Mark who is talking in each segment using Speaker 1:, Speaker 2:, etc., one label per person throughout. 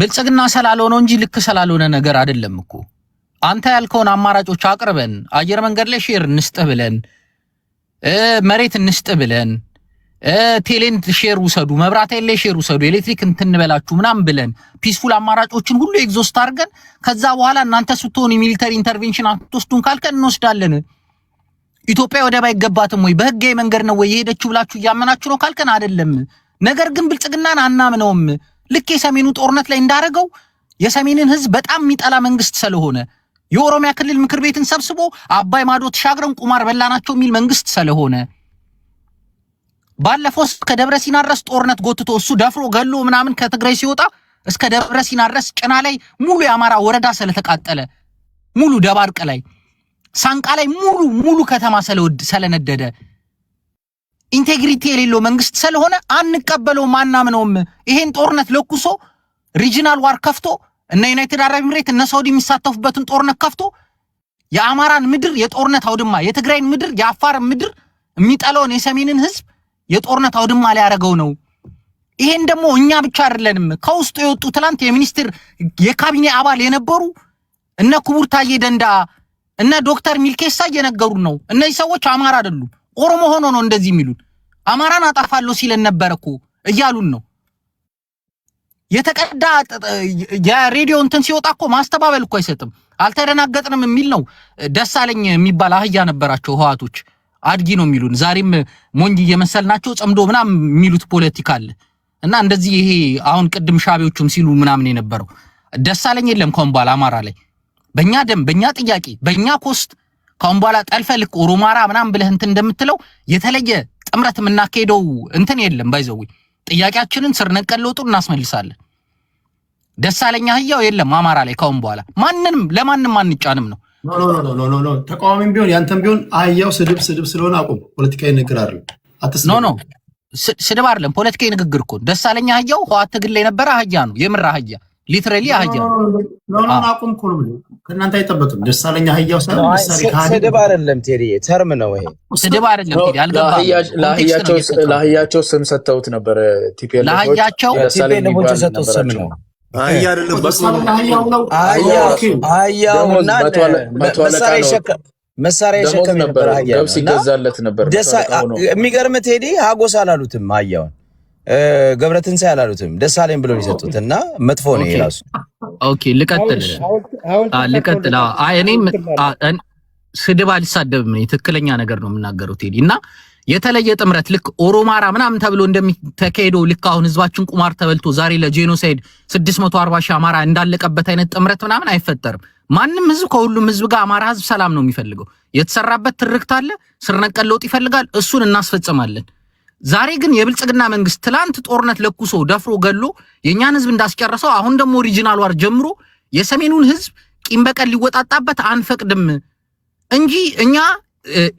Speaker 1: ብልጽግና ስላልሆነ እንጂ ልክ ስላልሆነ ነገር አይደለም እኮ አንተ ያልከውን አማራጮች አቅርበን አየር መንገድ ላይ ሼር እንስጥ ብለን መሬት እንስጥ ብለን ቴሌንት ሼር ውሰዱ መብራት ላይ ሼር ውሰዱ ኤሌክትሪክ እንትንበላችሁ ምናምን ብለን ፒስፉል አማራጮችን ሁሉ ኤግዞስት አድርገን ከዛ በኋላ እናንተ ስትሆኑ ሚሊተሪ ኢንተርቬንሽን አትወስዱን ካልከን እንወስዳለን። ኢትዮጵያ ወደብ አይገባትም ወይ በህጋዊ መንገድ ነው ወይ ሄደችሁ ብላችሁ ያመናችሁ ነው ካልከን አይደለም። ነገር ግን ብልጽግናን አናምነውም። ልክ የሰሜኑ ጦርነት ላይ እንዳረገው የሰሜንን ህዝብ በጣም የሚጠላ መንግስት ስለሆነ የኦሮሚያ ክልል ምክር ቤትን ሰብስቦ አባይ ማዶ ተሻግረን ቁማር በላናቸው የሚል መንግስት ስለሆነ ባለፈው ከደብረ ሲና ድረስ ጦርነት ጎትቶ እሱ ደፍሮ ገሎ ምናምን ከትግራይ ሲወጣ እስከ ደብረ ሲና ድረስ ጭና ላይ ሙሉ የአማራ ወረዳ ስለተቃጠለ ሙሉ ደባርቅ ላይ ሳንቃ ላይ ሙሉ ከተማ ስለነደደ ኢንቴግሪቲ የሌለው መንግስት ስለሆነ አንቀበለውም አናምነውም። ይሄን ጦርነት ለኩሶ ሪጂናል ዋር ከፍቶ እና ዩናይትድ አረብ ኤሚሬት እና ሳውዲ የሚሳተፉበትን ጦርነት ከፍቶ የአማራን ምድር የጦርነት አውድማ የትግራይን ምድር የአፋርን ምድር የሚጠላውን የሰሜንን ህዝብ የጦርነት አውድማ ላይ ያረጋው ነው። ይሄን ደግሞ እኛ ብቻ አይደለንም ከውስጡ የወጡ ትላንት የሚኒስትር የካቢኔ አባል የነበሩ እነ ክቡር ታዬ ደንዳ እነ ዶክተር ሚልኬሳ እየነገሩን ነው። እነዚህ ሰዎች አማራ አይደሉም ኦሮሞ ሆኖ ነው እንደዚህ የሚሉን። አማራን አጣፋለሁ ሲለን ነበርኩ እያሉን ነው። የተቀዳ የሬዲዮ እንትን ሲወጣኮ ማስተባበል እኮ አይሰጥም። አልተደናገጥንም የሚል ነው። ደሳለኝ የሚባል አህያ ነበራቸው ህዋቶች አድጊ ነው የሚሉን። ዛሬም ሞንጂ እየመሰልናቸው ጸምዶ ምናምን የሚሉት ፖለቲካ አለ እና እንደዚህ ይሄ አሁን ቅድም ሻቢዎቹም ሲሉ ምናምን የነበረው ደሳለኝ የለም ከአሁን በኋላ አማራ ላይ በእኛ ደም በእኛ ጥያቄ በእኛ ኮስት ከአሁን በኋላ ጠልፈልክ ኦሮማራ ምናምን ብለህ እንትን እንደምትለው የተለየ ጥምረት የምናካሄደው እንትን የለም። ባይዘው ጥያቄያችንን ስር ነቀል ለውጡን እናስመልሳለን። ደሳለኛ ህያው የለም አማራ ላይ ከአሁን በኋላ ማንንም ለማንም አንጫንም ነው።
Speaker 2: ኖ ተቃዋሚም ቢሆን ያንተም ቢሆን አህያው ስድብ ስለሆነ አቁም። ፖለቲካዊ ንግግር አይደለም።
Speaker 1: ኖ ስድብ አይደለም ፖለቲካዊ ንግግር እኮ ደሳለኛ ህያው ህዋት ትግል ላይ የነበረ አህያ ነው የምራ አህያ ሊትራሊ አህያ
Speaker 2: ነው። አቁም እኮ ነው ከእናንተ አይጠበቅም። ደሳለኛ ህያው ሳይሆን ደሳለኝ ካህዲ
Speaker 3: ስድብ አይደለም ቴዲ ተርም ነው ይሄ
Speaker 1: ስድብ አይደለም ቴዲ አልገባም።
Speaker 4: ለአህያቸው ስም ሰጥተውት ነበር ቲፒኤል
Speaker 1: ለአህያቸው
Speaker 3: ሰጥተው ስም ነው
Speaker 5: አህያ አይደለም
Speaker 3: አህያውና መሳሪያ ይሸከም ነበር አህያ
Speaker 4: ገብስ ይገዛለት ነበር።
Speaker 3: የሚገርም ቴዲ ሀጎስ አላሉትም አህያውን ገብረትንሳኤ አላሉትም ደሳለኝ ብለው ይሰጡት እና መጥፎ ነው ይላሱ።
Speaker 1: ኦኬ ልቀጥል አይ እኔም ስድብ አልሳደብም ትክክለኛ ነገር ነው የምናገረው ቴዲ እና የተለየ ጥምረት ልክ ኦሮማራ ምናምን ተብሎ እንደሚተካሄደው ልክ አሁን ህዝባችን ቁማር ተበልቶ ዛሬ ለጄኖሳይድ 640 ሺህ አማራ እንዳለቀበት አይነት ጥምረት ምናምን አይፈጠርም። ማንም ህዝብ ከሁሉም ህዝብ ጋር አማራ ህዝብ ሰላም ነው የሚፈልገው። የተሰራበት ትርክት አለ ስር ነቀል ለውጥ ይፈልጋል እሱን እናስፈጽማለን። ዛሬ ግን የብልጽግና መንግስት ትላንት ጦርነት ለኩሶ ደፍሮ ገሎ የኛን ህዝብ እንዳስጨረሰው አሁን ደግሞ ኦሪጂናል ዋር ጀምሮ የሰሜኑን ህዝብ ቂም በቀል ሊወጣጣበት አንፈቅድም እንጂ እኛ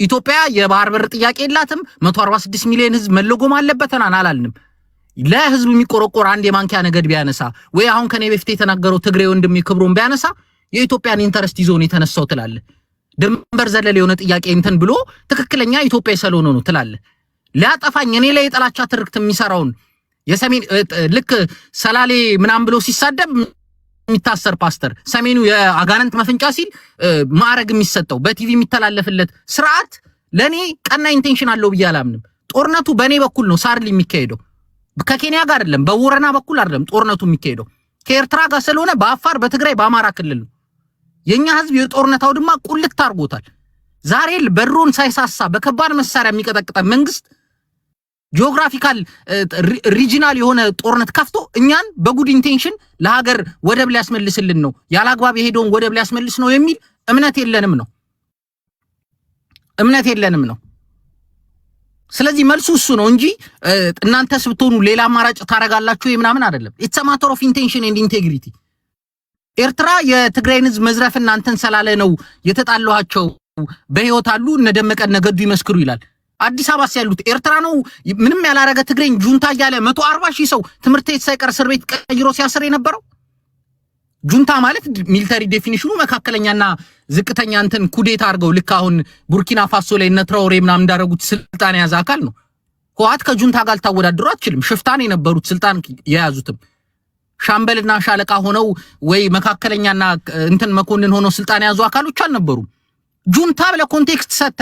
Speaker 1: ኢትዮጵያ የባህር በር ጥያቄ የላትም 146 ሚሊዮን ህዝብ መለጎም አለበት አላልንም። ለህዝብ የሚቆረቆር አንድ የማንኪያ ነገድ ቢያነሳ ወይ አሁን ከኔ በፊት የተናገረው ትግሬ ወንድም ክብሮን ቢያነሳ የኢትዮጵያን ኢንተረስት ይዞ ነው የተነሳው ትላለ። ድንበር ዘለል የሆነ ጥያቄ እንትን ብሎ ትክክለኛ ኢትዮጵያ ስለሆነ ነው ትላለ። ሊያጠፋኝ እኔ ላይ የጠላቻ ትርክት የሚሰራውን የሰሜን ልክ ሰላሌ ምናምን ብሎ ሲሳደብ የሚታሰር ፓስተር ሰሜኑ የአጋንንት መፈንጫ ሲል ማዕረግ የሚሰጠው በቲቪ የሚተላለፍለት ስርዓት ለኔ ቀና ኢንቴንሽን አለው ብዬ አላምንም። ጦርነቱ በኔ በኩል ነው ሳርሊ የሚካሄደው ከኬንያ ጋር አይደለም በወረና በኩል አይደለም ጦርነቱ የሚካሄደው ከኤርትራ ጋር ስለሆነ በአፋር በትግራይ በአማራ ክልል ነው። የኛ ህዝብ የጦርነት አውድማ ቁልት አርጎታል። ዛሬ በድሮን ሳይሳሳ በከባድ መሳሪያ የሚቀጠቅጠን መንግስት ጂኦግራፊካል ሪጂናል የሆነ ጦርነት ከፍቶ እኛን በጉድ ኢንቴንሽን ለሀገር ወደብ ሊያስመልስልን ነው ያላግባብ የሄደውን ወደብ ሊያስመልስ ነው የሚል እምነት የለንም ነው። ስለዚህ መልሱ እሱ ነው እንጂ እናንተ ስብቶኑ ሌላ አማራጭ ታረጋላችሁ ምናምን አይደለም። ኢትስ አ ማተር ኦፍ ኢንቴንሽን ኤንድ ኢንቴግሪቲ። ኤርትራ የትግራይን ህዝብ መዝረፍ እናንተን ሰላለ ነው የተጣላኋቸው በህይወት አሉ እነ ደመቀ ነገዱ ይመስክሩ ይላል። አዲስ አበባ ያሉት ኤርትራ ነው ምንም ያላረገ ትግሬን ጁንታ ያለ 140 ሺህ ሰው ትምርት ቤት ሳይቀር እስር ቤት ቀይሮ ሲያስር የነበረው ጁንታ ማለት ሚሊተሪ ዴፊኒሽኑ መካከለኛና ዝቅተኛ እንትን ኩዴታ አርገው ልክ አሁን ቡርኪና ፋሶ ላይ እነ ትራኦሬ ምናምን እንዳረጉት ስልጣን የያዘ አካል ነው። ህወሓት ከጁንታ ጋር ታወዳድሩ አትችልም። ሽፍታን የነበሩት ስልጣን የያዙትም ሻምበልና ሻለቃ ሆነው ወይ መካከለኛና እንትን መኮንን ሆነው ስልጣን ያዙ አካሎች አልነበሩም። ጁንታ ብለ ኮንቴክስት ሰተ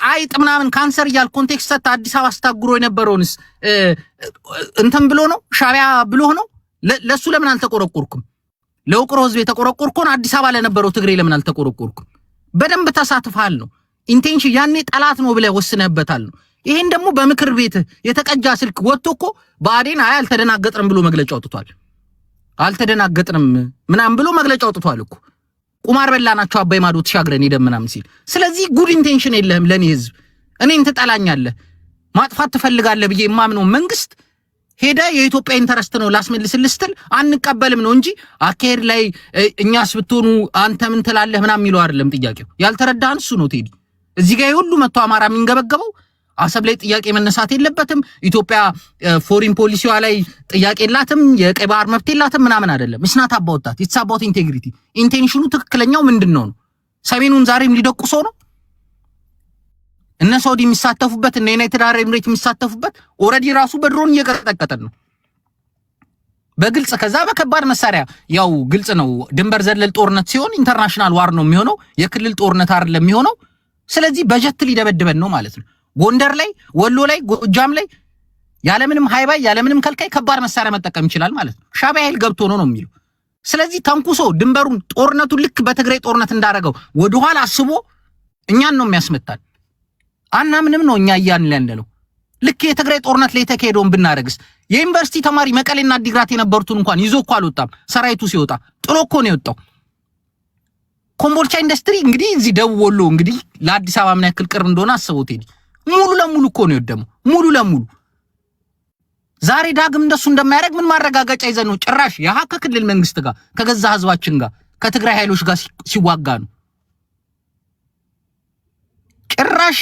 Speaker 1: አይጥ ምናምን ካንሰር ይያል ኮንቴክስት ሰተ አዲስ አበባ አስታግሮ የነበረውንስ እንትን ብሎ ነው ሻቢያ ብሎ ነው። ለሱ ለምን አልተቆረቆርኩም? ለውቅሮ ህዝብ የተቆረቆርኩን አዲስ አበባ ለነበረው ትግሬ ለምን አልተቆረቆርኩም? በደንብ ተሳትፋል ነው ኢንቴንሽን ያኔ ጠላት ነው ብለ ወስነህበታል ነው። ይሄን ደግሞ በምክር ቤት የተቀጃ ስልክ ወጥቶኮ ባዴን አልተደናገጥንም ብሎ መግለጫ አውጥቷል። አልተደናገጥንም ምናም ብሎ መግለጫ አውጥቷል እኮ ቁማር በላናቸው አባይ ማዶ ተሻግረን ሄደን ምናምን ሲል። ስለዚህ ጉድ ኢንቴንሽን የለህም ለኔ ህዝብ እኔን ትጠላኛለህ ማጥፋት ትፈልጋለህ ብዬ የማምነው መንግስት ሄደ የኢትዮጵያ ኢንተረስት ነው ላስመልስልህ ስትል አንቀበልም ነው እንጂ አካሄድ ላይ እኛስ ብትሆኑ አንተ ምን ትላለህ ምናምን የሚለው አይደለም ጥያቄው። ያልተረዳን እሱ ነው ቴዲ። እዚህ ጋር ሁሉ መጥቶ አማራ የሚንገበገበው አሰብ ላይ ጥያቄ መነሳት የለበትም። ኢትዮጵያ ፎሪን ፖሊሲዋ ላይ ጥያቄ የላትም፣ የቀይ ባህር መብት የላትም ምናምን አይደለም። እስናት አባውታት ኢትስ አባውት ኢንቴግሪቲ። ኢንቴንሽኑ ትክክለኛው ምንድነው ነው? ሰሜኑን ዛሬም ሊደቁሶ ነው። እነ ሳውዲ የሚሳተፉበት እነ ዩናይትድ አረብ ኤምሬት የሚሳተፉበት ኦሬዲ ራሱ በድሮን እየቀጠቀጠን ነው በግልጽ። ከዛ በከባድ መሳሪያ ያው ግልጽ ነው። ድንበር ዘለል ጦርነት ሲሆን ኢንተርናሽናል ዋር ነው የሚሆነው፣ የክልል ጦርነት አይደለም የሚሆነው። ስለዚህ በጀት ሊደበድበን ነው ማለት ነው። ጎንደር ላይ፣ ወሎ ላይ፣ ጎጃም ላይ ያለምንም ሃይባይ ያለምንም ከልካይ ከባድ መሳሪያ መጠቀም ይችላል ማለት ነው። ሻቢያ ኃይል ገብቶ ነው የሚለው። ስለዚህ ተንኩሶ ድንበሩን ጦርነቱን ልክ በትግራይ ጦርነት እንዳረገው ወደኋላ አስቦ እኛን ነው የሚያስመታል። አናምንም ነው እኛ እያልን ያለነው። ልክ የትግራይ ጦርነት ላይ ተካሄደውን ብናረግስ የዩኒቨርሲቲ ተማሪ መቀሌና አዲግራት የነበሩትን እንኳን ይዞ እኮ አልወጣም። ሰራዊቱ ሲወጣ ጥሎ እኮ ነው የወጣው። ኮምቦልቻ ኢንዱስትሪ እንግዲህ እዚህ ደቡብ ወሎ እንግዲህ ለአዲስ አበባ ምን ያክል ቅርብ እንደሆነ አስበውት ሄዲ ሙሉ ለሙሉ እኮ ነው የወደመው ሙሉ ለሙሉ። ዛሬ ዳግም እንደሱ እንደማያደርግ ምን ማረጋገጫ ይዘን ነው? ጭራሽ ያሃ ከክልል መንግስት ጋር ከገዛ ህዝባችን ጋር ከትግራይ ኃይሎች ጋር ሲዋጋ ነው። ጭራሽ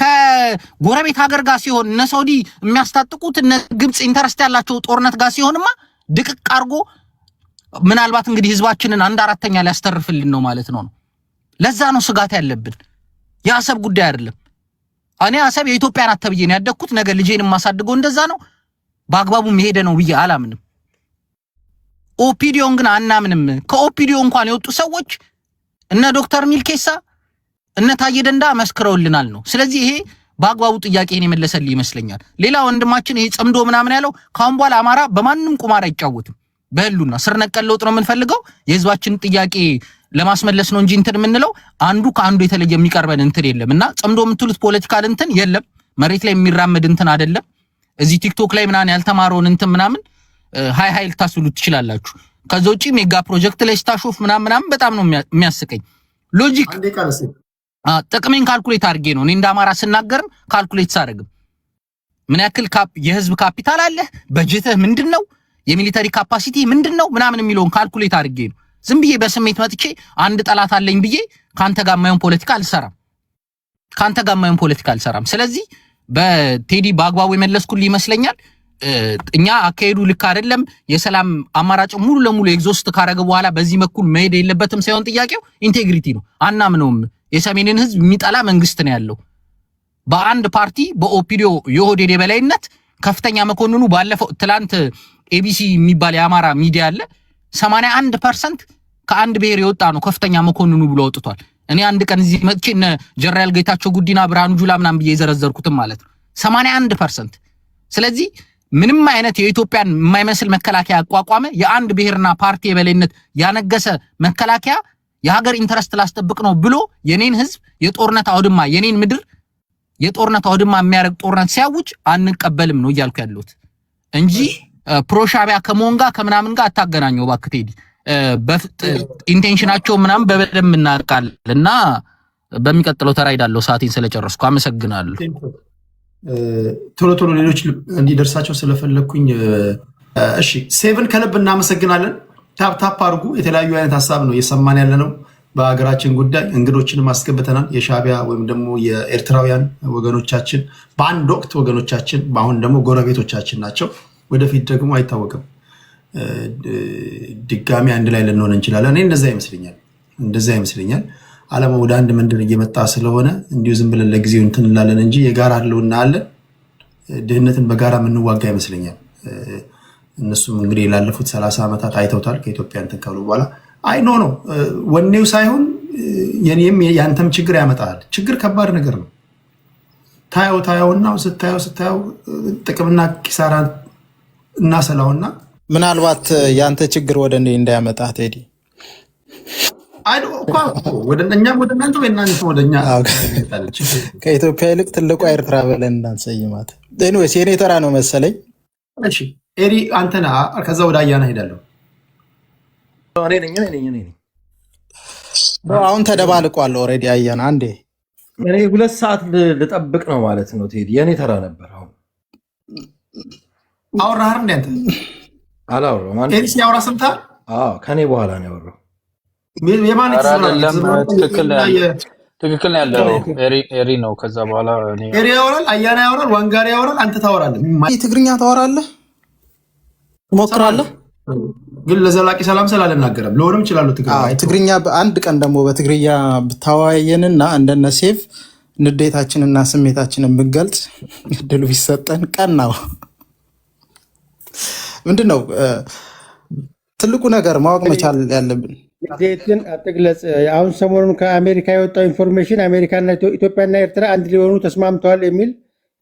Speaker 1: ከጎረቤት ሀገር ጋር ሲሆን እነ ሳውዲ የሚያስታጥቁት እነ ግብጽ ኢንተረስት ያላቸው ጦርነት ጋር ሲሆንማ ድቅቅ አርጎ ምናልባት እንግዲህ ህዝባችንን 1/4 ሊያስተርፍልን ነው ማለት ነው። ለዛ ነው ስጋት ያለብን። የአሰብ ጉዳይ አይደለም። እኔ አሰብ የኢትዮጵያ ናት ተብዬ ነው ያደግኩት። ነገ ልጄን ማሳድገው እንደዛ ነው በአግባቡ መሄደ ነው ብዬ አላምንም። ኦፒዲዮን ግን አናምንም። ከኦፒዲዮ እንኳን የወጡ ሰዎች እነ ዶክተር ሚልኬሳ እነ ታዬ ደንዳ መስክረውልናል ነው። ስለዚህ ይሄ በአግባቡ ጥያቄን የመለሰልኝ ይመስለኛል። ሌላ ወንድማችን ይሄ ጽምዶ ምናምን ያለው ካሁን በኋላ አማራ በማንንም ቁማር አይጫወትም። በህሉና ስር ነቀል ለውጥ ነው የምንፈልገው። የህዝባችን ጥያቄ ለማስመለስ ነው እንጂ እንትን የምንለው አንዱ ከአንዱ የተለየ የሚቀርበን እንትን የለምና ጽምዶ የምትሉት ፖለቲካል እንትን የለም። መሬት ላይ የሚራመድ እንትን አይደለም። እዚህ ቲክቶክ ላይ ምናምን ያልተማረውን እንትን ምናምን ሃይ ልታስብሉት ትችላላችሁ። ከዛ ውጪ ሜጋ ፕሮጀክት ላይ ስታሾፍ ምናምን በጣም ነው የሚያስቀኝ። ሎጂክ ጥቅሜን ካልኩሌት አድርጌ ነው እኔ እንደ አማራ ስናገርም ካልኩሌት ሳደርግም ምን ያክል የህዝብ ካፒታል አለ፣ በጀትህ ምንድነው፣ የሚሊተሪ ካፓሲቲ ምንድነው ምናምን የሚለውን ካልኩሌት አድርጌ ነው። ዝም ብዬ በስሜት መጥቼ አንድ ጠላት አለኝ ብዬ ካንተ ጋር ማየን ፖለቲካ አልሰራም። ስለዚህ በቴዲ በአግባቡ የመለስኩልህ ይመስለኛል። እኛ አካሄዱ ልክ አይደለም። የሰላም አማራጭ ሙሉ ለሙሉ ኤግዞስት ካረገ በኋላ በዚህ በኩል መሄድ የለበትም ሳይሆን ጥያቄው ኢንቴግሪቲ ነው። አናምነውም። የሰሜንን ህዝብ የሚጠላ መንግስት ነው ያለው። በአንድ ፓርቲ በኦፒዲዮ የኦህዴድ የበላይነት ከፍተኛ መኮንኑ ባለፈው ትላንት ኤቢሲ የሚባል የአማራ ሚዲያ አለ 81% ከአንድ ብሔር የወጣ ነው ከፍተኛ መኮንኑ ብሎ አውጥቷል። እኔ አንድ ቀን እዚህ መጥቼ እነ ጀነራል ጌታቸው ጉዲና ብርሃኑ ጁላ ምናምን ብዬ የዘረዘርኩትም ማለት ነው 81%። ስለዚህ ምንም አይነት የኢትዮጵያን የማይመስል መከላከያ አቋቋመ የአንድ ብሔርና ፓርቲ የበላይነት ያነገሰ መከላከያ የሀገር ኢንተረስት ላስጠብቅ ነው ብሎ የኔን ህዝብ የጦርነት አውድማ የኔን ምድር የጦርነት አውድማ የሚያደርግ ጦርነት ሲያውጅ አንቀበልም ነው እያልኩ ያለሁት እንጂ ፕሮሻቢያ ከመሆን ጋር ከምናምን ጋር አታገናኘው እባክህ ቴዲ። ኢንቴንሽናቸው ምናምን በደንብ እናውቃለንና በሚቀጥለው ተራይዳለሁ ሰዓቴን ስለጨረስኩ አመሰግናለሁ።
Speaker 2: ቶሎ ሌሎች እንዲደርሳቸው ስለፈለኩኝ እሺ ሴቭን ከልብ እናመሰግናለን። ታፕ አድርጉ። የተለያዩ አይነት ሐሳብ ነው እየሰማን ያለነው በሀገራችን ጉዳይ። እንግዶችን ማስገብተናል። የሻቢያ ወይም ደግሞ የኤርትራውያን ወገኖቻችን በአንድ ወቅት ወገኖቻችን በአሁን ደግሞ ጎረቤቶቻችን ናቸው። ወደፊት ደግሞ አይታወቅም ድጋሚ አንድ ላይ ልንሆን እንችላለን። እኔ እንደዛ ይመስለኛል። ዓለም ወደ አንድ መንደር እየመጣ ስለሆነ እንዲሁ ዝም ብለን ለጊዜው እንትን እንላለን እንጂ የጋራ ህልውና አለ። ድህነትን በጋራ የምንዋጋ ይመስለኛል። እነሱም እንግዲህ ላለፉት 30 ዓመታት አይተውታል ከኢትዮጵያ እንትን ካሉ በኋላ አይ ኖ ነው ወኔው ሳይሆን የኔም ያንተም ችግር ያመጣል። ችግር ከባድ ነገር ነው። ታየውና ስታየው ጥቅምና ኪሳራ እናሰላውና
Speaker 5: ምናልባት ያንተ ችግር ወደ እኔ እንዳያመጣ ቴዲ
Speaker 2: ወደኛም ወደ እናንተ ወይ እናንተ ወደኛ
Speaker 5: ከኢትዮጵያ ይልቅ ትልቋ ኤርትራ ብለን እንዳንሰይማት። ኤኒዌይስ የኔ ተራ ነው መሰለኝ።
Speaker 2: እሺ ኤሪ አንተና ከዛ ወደ አያና ሄዳለሁ።
Speaker 5: አሁን ተደባልቋል ኦልሬዲ አያና። አንዴ
Speaker 6: እኔ 2 ሰዓት ልጠብቅ ነው ማለት ነው ቴዲ። የኔ ተራ ነበር። አሁን
Speaker 2: አውራህ እንዴ አንተ?
Speaker 6: አላወራሁም ማለት
Speaker 2: ኤሪ ሲያወራ ሰምተሃል?
Speaker 6: አዎ ከኔ በኋላ ነው ያወራው።
Speaker 2: የማን
Speaker 4: ትክክል ነው ያለው ኤሪ ነው። ከዛ በኋላ
Speaker 2: ኤሪ ያወራል፣ አያና ያወራል፣ ዋንጋሪ ያወራል፣ አንተ ታወራለህ።
Speaker 5: ትግርኛ ታወራለህ? ትሞክራለህ?
Speaker 2: ግን ለዘላቂ ሰላም ስላልናገረም ለሆነም ይችላል
Speaker 5: ትግርኛ። አንድ ቀን ደግሞ በትግርኛ ብታወያየንና እንደነ ሴፍ ንዴታችንና ስሜታችንን ብንገልጽ እድሉ ቢሰጠን ቀን ነው። ምንድነው ትልቁ ነገር ማወቅ መቻል ያለብን?
Speaker 7: ንዴትን አትግለጽ። አሁን ሰሞኑን ከአሜሪካ የወጣው ኢንፎርሜሽን አሜሪካና ኢትዮጵያና ኤርትራ አንድ ሊሆኑ ተስማምተዋል የሚል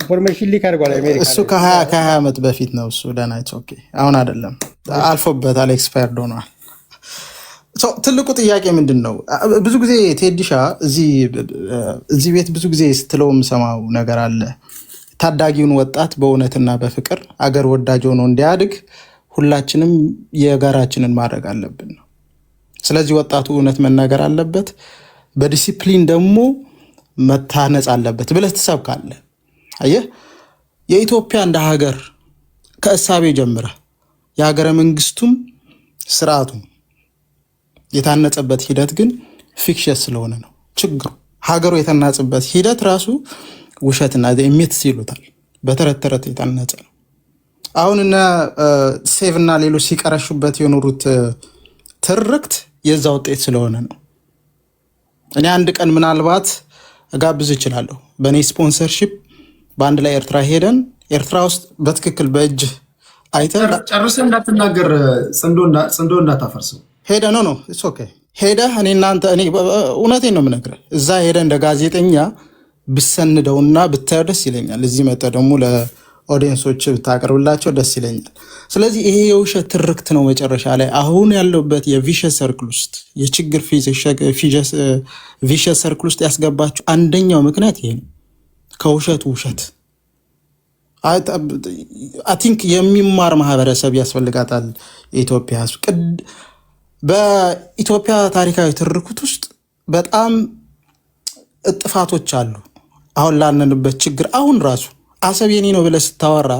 Speaker 7: ኢንፎርሜሽን ሊክ አድርጓል አሜሪካ።
Speaker 5: እሱ ከ20 ዓመት በፊት ነው። እሱ ደናይት ኦኬ፣ አሁን አይደለም፣ አልፎበታል፣ ኤክስፓየርድ ሆኗል። ትልቁ ጥያቄ ምንድን ነው? ብዙ ጊዜ ቴዲሻ እዚህ ቤት ብዙ ጊዜ ስትለው የምሰማው ነገር አለ። ታዳጊውን ወጣት በእውነትና በፍቅር አገር ወዳጅ ሆኖ እንዲያድግ ሁላችንም የጋራችንን ማድረግ አለብን ነው። ስለዚህ ወጣቱ እውነት መናገር አለበት፣ በዲሲፕሊን ደግሞ መታነጽ አለበት ብለህ ትሰብካለህ። አየህ የኢትዮጵያ እንደ ሀገር ከእሳቤ ጀምረህ የሀገረ መንግስቱም ስርዓቱም የታነጸበት ሂደት ግን ፊክሽን ስለሆነ ነው ችግሩ። ሀገሩ የተናጸበት ሂደት ራሱ ውሸትና ሚትስ ይሉታል፣ በተረት ተረት የታነጸ ነው። አሁን እነ ሴቭ እና ሌሎች ሲቀረሹበት የኖሩት ትርክት የዛ ውጤት ስለሆነ ነው። እኔ አንድ ቀን ምናልባት እጋብዝ እችላለሁ በእኔ ስፖንሰርሺፕ በአንድ ላይ ኤርትራ ሄደን ኤርትራ ውስጥ በትክክል በእጅ አይተን
Speaker 2: ጨርሰህ እንዳትናገር ጽንዶ እንዳታፈርሰው
Speaker 5: ሄደ ነው ኦኬ ሄደ እኔ እናንተ እኔ እውነቴን ነው የምነግርህ። እዛ ሄደ እንደ ጋዜጠኛ ብሰንደውና ብታየው ደስ ይለኛል። እዚህ መጣ ደግሞ ለኦዲየንሶች ብታቀርብላቸው ደስ ይለኛል። ስለዚህ ይሄ የውሸት ትርክት ነው መጨረሻ ላይ አሁን ያለበት የቪሸስ ሰርክል ውስጥ የችግር ቪሸስ ሰርክል ውስጥ ያስገባቸው አንደኛው ምክንያት ይሄ ነው። ከውሸቱ ውሸት አይ ቲንክ የሚማር ማህበረሰብ ያስፈልጋታል የኢትዮጵያ ሕዝብ። በኢትዮጵያ ታሪካዊ ትርክት ውስጥ በጣም እጥፋቶች አሉ። አሁን ላነንበት ችግር አሁን ራሱ አሰብ የኔ ነው ብለህ ስታወራ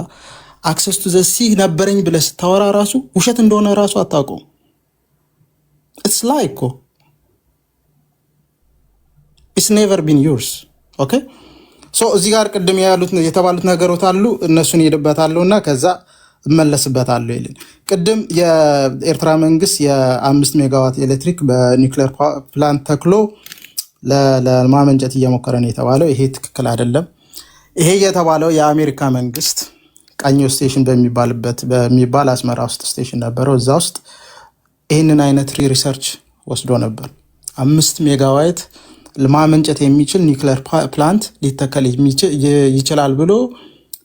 Speaker 5: አክሰስ ቱ ዘ ሲ ነበረኝ ብለህ ስታወራ ራሱ ውሸት እንደሆነ ራሱ አታውቀውም። ኢትስ ላይክ እኮ ኢትስ ኔቨር ቢን ዩርስ ኦኬ። ሶ እዚህ ጋር ቅድም ያሉት የተባሉት ነገሮች አሉ፣ እነሱን ሄድበታለሁ እና ከዛ እመለስበታለሁ ይልን። ቅድም የኤርትራ መንግስት የ5 ሜጋዋት ኤሌክትሪክ በኒውክሌር ፕላንት ተክሎ ለማመንጨት እየሞከረ ነው የተባለው። ይሄ ትክክል አይደለም። ይሄ የተባለው የአሜሪካ መንግስት ቃኞ ስቴሽን በሚባል አስመራ ውስጥ ስቴሽን ነበረው። እዛ ውስጥ ይህንን አይነት ሪሰርች ወስዶ ነበር። 5 ሜጋዋት ለማመንጨት የሚችል ኒውክሌር ፕላንት ሊተከል ይችላል ብሎ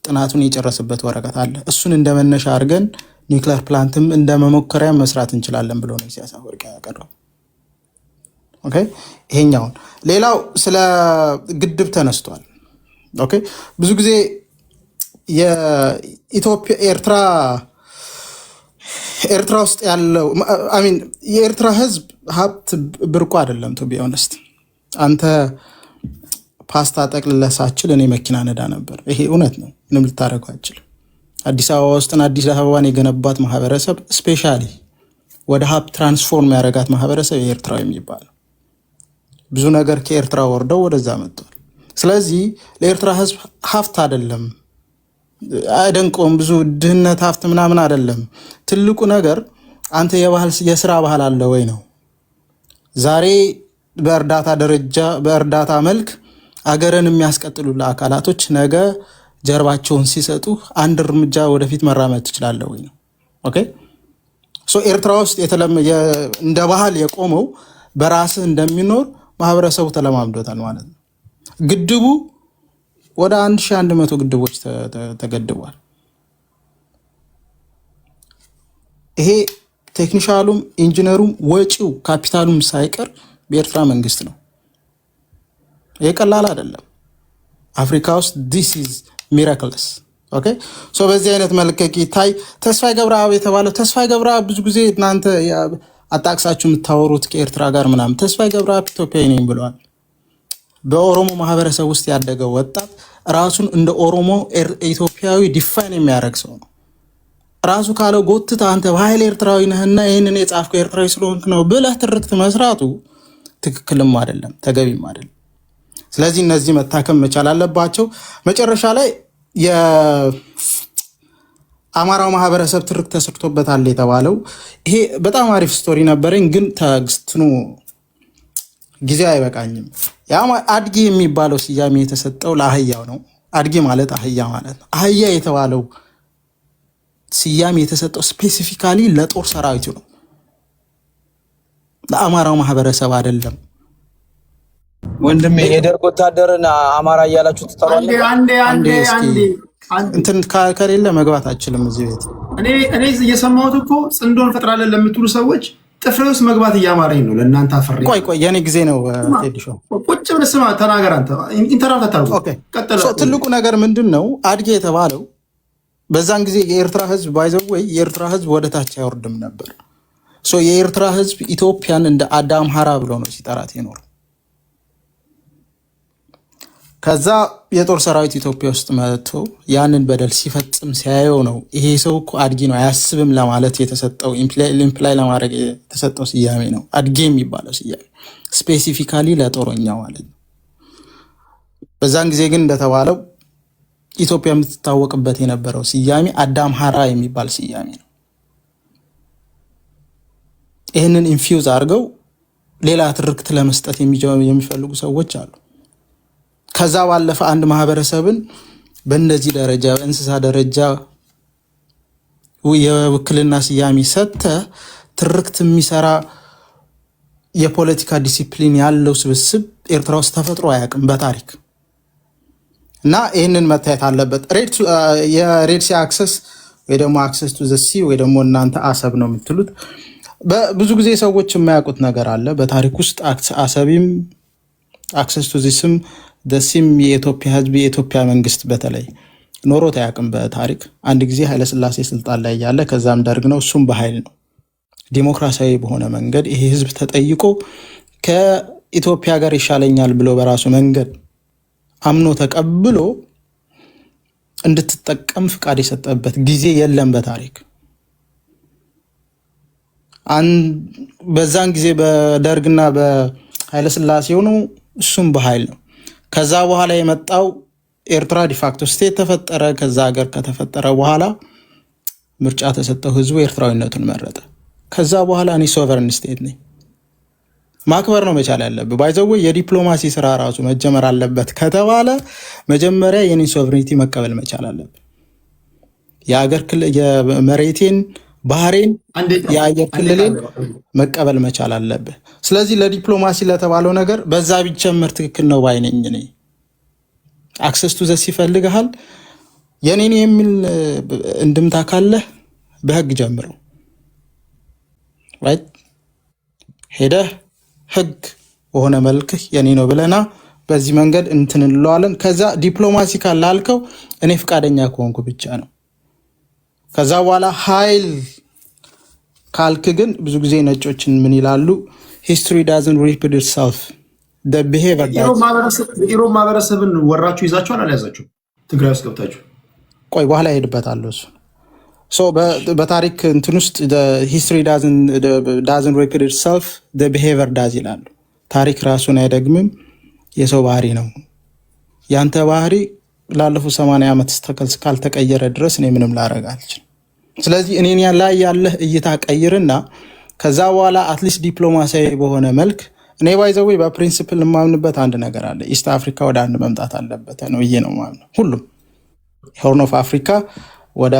Speaker 5: ጥናቱን የጨረሰበት ወረቀት አለ። እሱን እንደመነሻ አድርገን ኒውክሌር ፕላንትም እንደመሞከሪያ መስራት እንችላለን ብሎ ነው ኢሳያስ አፈወርቂ ያቀረበው። ኦኬ ይሄኛውን ሌላው ስለ ግድብ ተነስቷል። ኦኬ ብዙ ጊዜ የኢትዮጵያ ኤርትራ ውስጥ ያለው አሚን የኤርትራ ህዝብ ሀብት ብርቁ አይደለም። ቱ ቢ ኦነስት አንተ ፓስታ ጠቅልለሳችል እኔ መኪና ነዳ ነበር። ይሄ እውነት ነው። ምንም ልታደርገው አይችልም። አዲስ አበባ ውስጥና አዲስ አበባን የገነባት ማህበረሰብ ስፔሻሊ ወደ ሀብት ትራንስፎርም ያደረጋት ማህበረሰብ የኤርትራው የሚባለው ብዙ ነገር ከኤርትራ ወርደው ወደዛ መጥቷል። ስለዚህ ለኤርትራ ህዝብ ሀብት አይደለም አይደንቆም፣ ብዙ ድህነት ሀብት ምናምን አይደለም። ትልቁ ነገር አንተ የስራ ባህል አለ ወይ ነው። ዛሬ በእርዳታ ደረጃ በእርዳታ መልክ አገርን የሚያስቀጥሉ አካላቶች ነገ ጀርባቸውን ሲሰጡ አንድ እርምጃ ወደፊት መራመድ ትችላለህ ወይ ነው። ኦኬ ሶ ኤርትራ ውስጥ እንደ ባህል የቆመው በራስህ እንደሚኖር ማህበረሰቡ ተለማምዶታል ማለት ነው። ግድቡ ወደ 1100 ግድቦች ተገድቧል። ይሄ ቴክኒሻሉም ኢንጂነሩም ወጪው ካፒታሉም ሳይቀር በኤርትራ መንግስት ነው። ይሄ ቀላል አይደለም። አፍሪካ ውስጥ ዲስ ኢዝ ሚራክልስ ኦኬ ሶ በዚህ አይነት መልከክ ይታይ። ተስፋዬ ገብረአብ የተባለው ተስፋዬ ገብረአብ ብዙ ጊዜ እናንተ አጣቅሳችሁ የምታወሩት ከኤርትራ ጋር ምናምን ተስፋዬ ገብረአብ ኢትዮጵያዊ ነኝ ብለዋል። በኦሮሞ ማህበረሰብ ውስጥ ያደገው ወጣት ራሱን እንደ ኦሮሞ ኢትዮጵያዊ ዲፋይን የሚያደርግ ሰው ነው። ራሱ ካለው ጎትታ አንተ በኃይል ኤርትራዊ ነህና ይህንን የጻፍከው ኤርትራዊ ስለሆንክ ነው ብለህ ትርክት መስራቱ ትክክልም አይደለም፣ ተገቢም አይደለም። ስለዚህ እነዚህ መታከም መቻል አለባቸው። መጨረሻ ላይ የአማራው ማህበረሰብ ትርክት ተሰርቶበታል የተባለው ይሄ በጣም አሪፍ ስቶሪ ነበረኝ፣ ግን ተግስትኑ ጊዜ አይበቃኝም። አድጌ የሚባለው ስያሜ የተሰጠው ለአህያው ነው። አድጌ ማለት አህያ ማለት ነው። አህያ የተባለው ስያሜ የተሰጠው ስፔሲፊካሊ ለጦር ሰራዊቱ ነው፣ ለአማራው ማህበረሰብ አይደለም።
Speaker 3: ወንድሜ የደርግ ወታደርን አማራ እያላችሁ ትጠራለህ?
Speaker 5: እንትን ከሌለ መግባት አችልም እዚህ ቤት።
Speaker 2: እኔ እየሰማሁት እኮ ጽንዶን ፈጥራለን ለምትሉ ሰዎች ጥፍሬ ውስጥ መግባት እያማረኝ ነው። ለእናንተ አፈሬ።
Speaker 5: ቆይ የኔ ጊዜ ነው። ቴዲሾ
Speaker 2: ቁጭ ብለህ ስማ፣ ተናገር አንተ። ኢንተራፕት አታርጉ።
Speaker 5: ትልቁ ነገር ምንድን ነው? አድጌ የተባለው በዛን ጊዜ የኤርትራ ህዝብ ባይዘወይ የኤርትራ ህዝብ ወደ ታች አይወርድም ነበር። የኤርትራ ህዝብ ኢትዮጵያን እንደ አዳምሃራ ብሎ ነው ሲጠራት የኖር። ከዛ የጦር ሰራዊት ኢትዮጵያ ውስጥ መጥቶ ያንን በደል ሲፈጽም ሲያየው ነው ይሄ ሰው እኮ አድጌ ነው አያስብም ለማለት የተሰጠው ኢምፕላይ ለማድረግ የተሰጠው ስያሜ ነው አድጌ የሚባለው ስያሜ ስፔሲፊካሊ ለጦረኛ ማለት ነው። በዛን ጊዜ ግን እንደተባለው ኢትዮጵያ የምትታወቅበት የነበረው ስያሜ አዳምሃራ የሚባል ስያሜ ነው። ይህንን ኢንፊውዝ አድርገው ሌላ ትርክት ለመስጠት የሚፈልጉ ሰዎች አሉ። ከዛ ባለፈ አንድ ማህበረሰብን በእንደዚህ ደረጃ በእንስሳ ደረጃ የውክልና ስያሜ ሰጥተ ትርክት የሚሰራ የፖለቲካ ዲሲፕሊን ያለው ስብስብ ኤርትራ ውስጥ ተፈጥሮ አያውቅም በታሪክ እና ይህንን መታየት አለበት። የሬድ ሲ አክሰስ ወይ ደግሞ አክሰስ ቱ ዘ ሲ ወይ ደግሞ እናንተ አሰብ ነው የምትሉት። ብዙ ጊዜ ሰዎች የማያውቁት ነገር አለ በታሪክ ውስጥ አሰብም አክሰስ ቱ ዚስም ደሲም የኢትዮጵያ ህዝብ የኢትዮጵያ መንግስት በተለይ ኖሮት አያውቅም በታሪክ። አንድ ጊዜ ኃይለስላሴ ስልጣን ላይ ያለ ከዛም ደርግ ነው፣ እሱም በኃይል ነው። ዲሞክራሲያዊ በሆነ መንገድ ይሄ ህዝብ ተጠይቆ ከኢትዮጵያ ጋር ይሻለኛል ብሎ በራሱ መንገድ አምኖ ተቀብሎ እንድትጠቀም ፍቃድ የሰጠበት ጊዜ የለም በታሪክ። በዛን ጊዜ በደርግና በኃይለስላሴ ሆኖ እሱም በኃይል ነው። ከዛ በኋላ የመጣው ኤርትራ ዲፋክቶ ስቴት ተፈጠረ። ከዛ ሀገር ከተፈጠረ በኋላ ምርጫ ተሰጠው፣ ህዝቡ ኤርትራዊነቱን መረጠ። ከዛ በኋላ እኔ ሶቨርን ስቴት ነኝ ማክበር ነው መቻል ያለብህ። ባይዘው የዲፕሎማሲ ስራ ራሱ መጀመር አለበት ከተባለ መጀመሪያ የኔን ሶቨሬኒቲ መቀበል መቻል አለብህ። የአገር የመሬቴን ባህሬን የአየር ክልሌን መቀበል መቻል አለብህ። ስለዚህ ለዲፕሎማሲ ለተባለው ነገር በዛ ቢጨመር ትክክል ነው ባይነኝ እኔ። አክሰስ ቱ ዘስ ይፈልግሃል የኔን የሚል እንድምታ ካለህ በህግ ጀምረው ራይት ሄደህ ህግ በሆነ መልክህ የኔ ነው ብለና በዚህ መንገድ እንትን እንለዋለን። ከዛ ዲፕሎማሲ ካላልከው እኔ ፍቃደኛ ከሆንኩ ብቻ ነው። ከዛ በኋላ ኃይል ካልክ ግን ብዙ ጊዜ ነጮችን ምን ይላሉ? ሂስትሪ ዳዝንት ሪፒት ኢትሰልፍ ዘ ቢሄቪየር
Speaker 2: ኢሮብ ማህበረሰብን ወራችሁ ይዛችኋል አልያዛችሁ? ትግራይ ውስጥ ገብታችሁ?
Speaker 5: ቆይ በኋላ ሄድበታለሁ እሱ በታሪክ እንትን ውስጥ ሂስትሪ ዳዝንት ሪፒት ኢትሰልፍ ዘ ቢሄቪየር ዳዝ ይላሉ። ታሪክ ራሱን አይደግምም፣ የሰው ባህሪ ነው። ያንተ ባህሪ ላለፉት 80 ዓመት ካልተቀየረ ድረስ እኔ ምንም ላረግ አልችልም። ስለዚህ እኔን ላይ ያለህ እይታ ቀይርና ከዛ በኋላ አትሊስት ዲፕሎማሲያዊ በሆነ መልክ እኔ ባይዘው በፕሪንሲፕል የማምንበት አንድ ነገር አለ። ኢስት አፍሪካ ወደ አንድ መምጣት አለበት ነው ብዬ ነው የማምነው። ሁሉም ሆርን ኦፍ አፍሪካ ወደ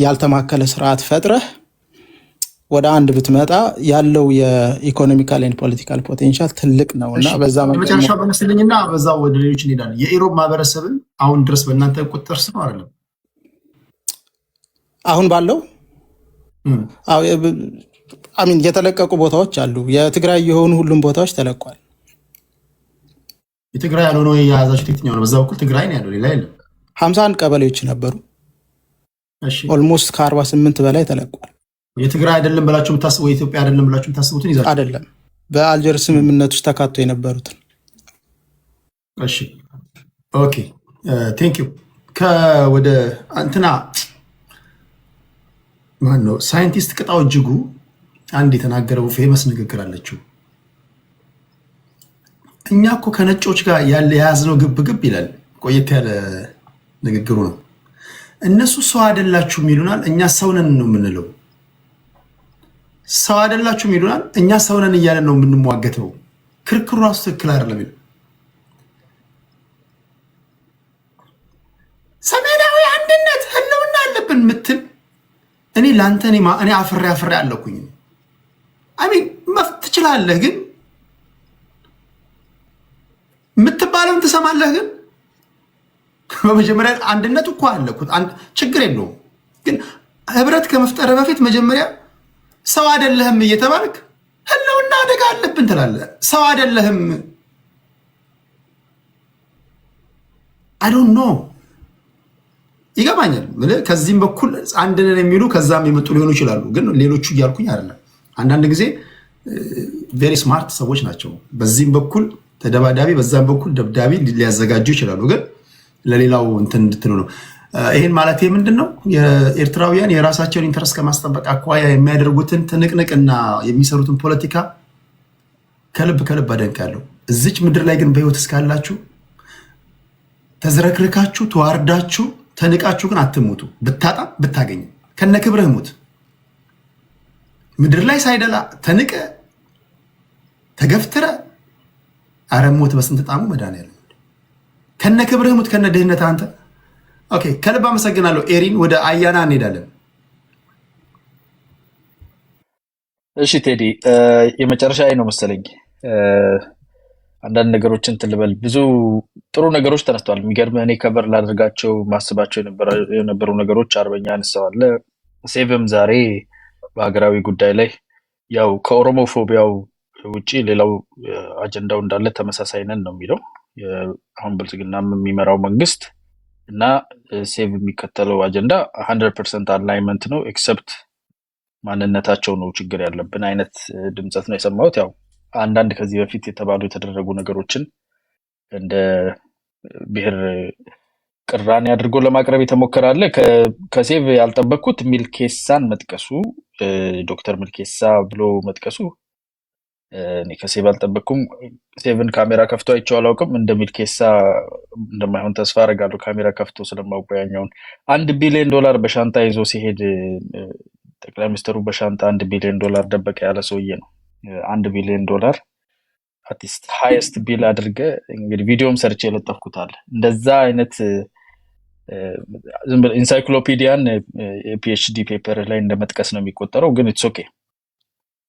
Speaker 5: ያልተማከለ ስርዓት ፈጥረህ ወደ አንድ ብትመጣ ያለው የኢኮኖሚካል ኤንድ ፖለቲካል ፖቴንሻል ትልቅ ነው እና በዛ
Speaker 2: መጨረሻ በመስለኝና በዛው ወደ ሌሎች እንሄዳለን። የኢሮብ ማህበረሰብን አሁን ድረስ በእናንተ ቁጥጥር ስር አይደለም
Speaker 5: አሁን ባለው አሚን የተለቀቁ ቦታዎች አሉ። የትግራይ የሆኑ ሁሉም ቦታዎች ተለቋል።
Speaker 2: የትግራይ ያልሆነው የያዛችሁት የትኛው ነው? በዛ በኩል ትግራይ ነው ያለው፣ ሌላ የለም።
Speaker 5: 51 ቀበሌዎች ነበሩ።
Speaker 2: እሺ
Speaker 5: ኦልሞስት ከ48 በላይ ተለቋል።
Speaker 2: የትግራይ አይደለም ብላችሁ የምታስቡ የኢትዮጵያ አይደለም ብላችሁ የምታስቡትን ይዛችሁ
Speaker 5: አይደለም በአልጀርስ ስምምነት ውስጥ ተካቶ የነበሩትን።
Speaker 2: እሺ ኦኬ ቴንክ ዩ። ከወደ እንትና ማን ነው ሳይንቲስት ቅጣው እጅጉ አንድ የተናገረው ፌመስ ንግግር አለችው። እኛ እኮ ከነጮች ጋር ያለ የያዝነው ግብግብ ይላል። ቆየት ያለ ንግግሩ ነው። እነሱ ሰው አይደላችሁም ይሉናል፣ እኛ ሰው ነን ነው የምንለው። ሰው አይደላችሁም ይሉናል፣ እኛ ሰው ነን እያለን ነው የምንሟገተው። ክርክሩ ራሱ ትክክል አይደለም። ሰሜናዊ አንድነት ህልውና አለብን ምትል እኔ ለአንተ እኔ አፍሬ አለኩኝ። አሚን ትችላለህ፣ ግን የምትባለውን ትሰማለህ። ግን በመጀመሪያ አንድነቱ እኮ አለኩት ችግር የለውም። ግን ህብረት ከመፍጠር በፊት መጀመሪያ ሰው አይደለህም እየተባልክ ህልውና አደጋ አለብን ትላለህ። ሰው አይደለህም አይ ዶንት ኖ ይገባኛል። ከዚህም በኩል አንድ ነን የሚሉ ከዛም የመጡ ሊሆኑ ይችላሉ። ግን ሌሎቹ እያልኩኝ አይደለም። አንዳንድ ጊዜ ቬሪ ስማርት ሰዎች ናቸው። በዚህም በኩል ተደባዳቢ፣ በዛም በኩል ደብዳቢ ሊያዘጋጁ ይችላሉ። ግን ለሌላው እንትን እንድትሉ ነው። ይህን ማለት ምንድን ነው? የኤርትራውያን የራሳቸውን ኢንተረስት ከማስጠበቅ አኳያ የሚያደርጉትን ትንቅንቅና የሚሰሩትን ፖለቲካ ከልብ አደንቃለሁ። እዚች ምድር ላይ ግን በህይወት እስካላችሁ ተዝረክርካችሁ ተዋርዳችሁ ተንቃችሁ ግን አትሙቱ። ብታጣም ብታገኝም ከነ ክብርህ ሙት። ምድር ላይ ሳይደላ ተንቀ ተገፍትረ አረሞት በስንት ጣሙ መድኃኒዓለም ከነ ክብርህ ሙት ከነ ድህነት አንተ። ኦኬ ከልብ አመሰግናለሁ ኤሪን። ወደ አያና እንሄዳለን።
Speaker 4: እሺ ቴዲ የመጨረሻ ነው መሰለኝ። አንዳንድ ነገሮችን ትልበል። ብዙ ጥሩ ነገሮች ተነስተዋል። የሚገርምህ እኔ ከበር ላደርጋቸው ማስባቸው የነበሩ ነገሮች አርበኛ አነሳዋል። ሴቭም ዛሬ በሀገራዊ ጉዳይ ላይ ያው ከኦሮሞፎቢያው ውጪ ሌላው አጀንዳው እንዳለ ተመሳሳይ ነን ነው የሚለው። አሁን ብልጽግና የሚመራው መንግስት እና ሴቭ የሚከተለው አጀንዳ 100% አላይመንት ነው፣ ኤክሰፕት ማንነታቸው ነው ችግር ያለብን አይነት ድምጸት ነው የሰማሁት። ያው አንዳንድ ከዚህ በፊት የተደረጉ ነገሮችን እንደ ብሔር ቅራኔ አድርጎ ለማቅረብ የተሞከራለ። ከሴቭ ያልጠበቅኩት ሚልኬሳን መጥቀሱ፣ ዶክተር ሚልኬሳ ብሎ መጥቀሱ እኔ ከሴቭ አልጠበቅኩም። ሴቭን ካሜራ ከፍቶ አይቼው አላውቅም። እንደ ሚልኬሳ እንደማይሆን ተስፋ አደርጋለሁ። ካሜራ ከፍቶ ስለማውቀያኛውን $1 ቢሊዮን በሻንጣ ይዞ ሲሄድ ጠቅላይ ሚኒስትሩ በሻንጣ $1 ቢሊዮን ደበቀ ያለ ሰውዬ ነው። $1 ቢሊዮን አርቲስት ሃይስት ቢል አድርገ እንግዲህ ቪዲዮም ሰርች የለጠፍኩታል። እንደዛ አይነት ዝም ብለህ ኢንሳይክሎፒዲያን ፒኤችዲ ፔፐር ላይ እንደመጥቀስ ነው የሚቆጠረው። ግን ኢትስ ኦኬ።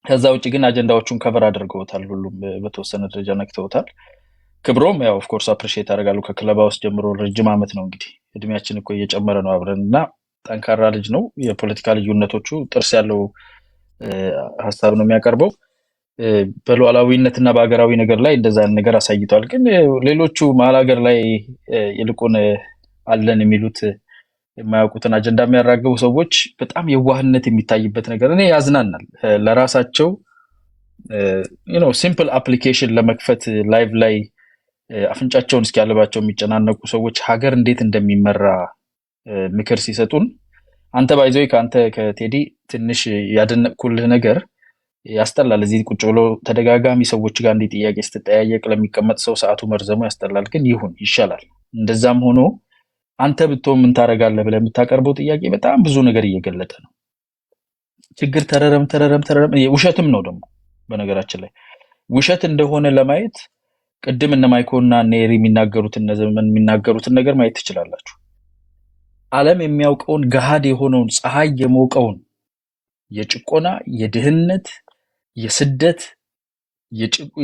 Speaker 4: ከዛ ውጭ ግን አጀንዳዎቹን ከቨር አድርገውታል። ሁሉም በተወሰነ ደረጃ ነክተውታል። ክብሮም ያው ኦፍ ኮርስ አፕሪሺየት አደርጋለሁ። ከክለባ ውስጥ ጀምሮ ረጅም ዓመት ነው እንግዲህ እድሜያችን እኮ እየጨመረ ነው አብረን እና ጠንካራ ልጅ ነው። የፖለቲካ ልዩነቶቹ ጥርስ ያለው ሀሳብ ነው የሚያቀርበው። በሉዓላዊነትና በሀገራዊ ነገር ላይ እንደዛ ነገር አሳይቷል። ግን ሌሎቹ መሀል ሀገር ላይ ይልቁን አለን የሚሉት የማያውቁትን አጀንዳ የሚያራግቡ ሰዎች በጣም የዋህነት የሚታይበት ነገር እኔ ያዝናናል። ለራሳቸው ሲምፕል አፕሊኬሽን ለመክፈት ላይቭ ላይ አፍንጫቸውን እስኪያልባቸው የሚጨናነቁ ሰዎች ሀገር እንዴት እንደሚመራ ምክር ሲሰጡን አንተ ባይዘይ ከአንተ ከቴዲ ትንሽ ያደነቅኩልህ ነገር ያስጠላል። እዚህ ቁጭ ብሎ ተደጋጋሚ ሰዎች ጋር እንዲህ ጥያቄ ስትጠያየቅ ለሚቀመጥ ሰው ሰዓቱ መርዘሙ ያስጠላል። ግን ይሁን ይሻላል። እንደዛም ሆኖ አንተ ብትሆን ምን ታደርጋለህ ብለህ የምታቀርበው ጥያቄ በጣም ብዙ ነገር እየገለጠ ነው። ችግር ተረረም ውሸትም ነው ደግሞ በነገራችን ላይ ውሸት እንደሆነ ለማየት ቅድም እነ ማይኮ እና ኔሪ የሚናገሩትን ነገር ማየት ትችላላችሁ። ዓለም የሚያውቀውን ገሃድ የሆነውን ፀሐይ የሞቀውን የጭቆና የድህነት የስደት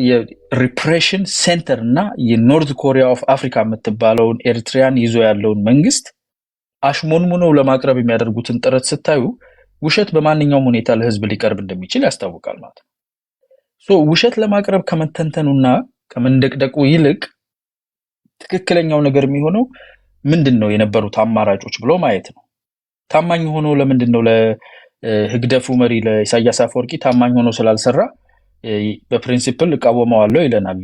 Speaker 4: የሪፕሬሽን ሴንተር እና የኖርዝ ኮሪያ ኦፍ አፍሪካ የምትባለውን ኤርትራን ይዞ ያለውን መንግስት አሽሞንሙነው ለማቅረብ የሚያደርጉትን ጥረት ስታዩ ውሸት በማንኛውም ሁኔታ ለህዝብ ሊቀርብ እንደሚችል ያስታውቃል ማለት ነው። ውሸት ለማቅረብ ከመተንተኑና ከመንደቅደቁ ይልቅ ትክክለኛው ነገር የሚሆነው ምንድነው የነበሩት አማራጮች ብሎ ማየት ነው። ታማኝ ሆኖ ለምንድነው ለህግደፉ መሪ ለኢሳያስ አፈወርቂ ታማኝ ሆኖ ስላልሰራ በፕሪንሲፕል እቃወመዋለሁ ይለናል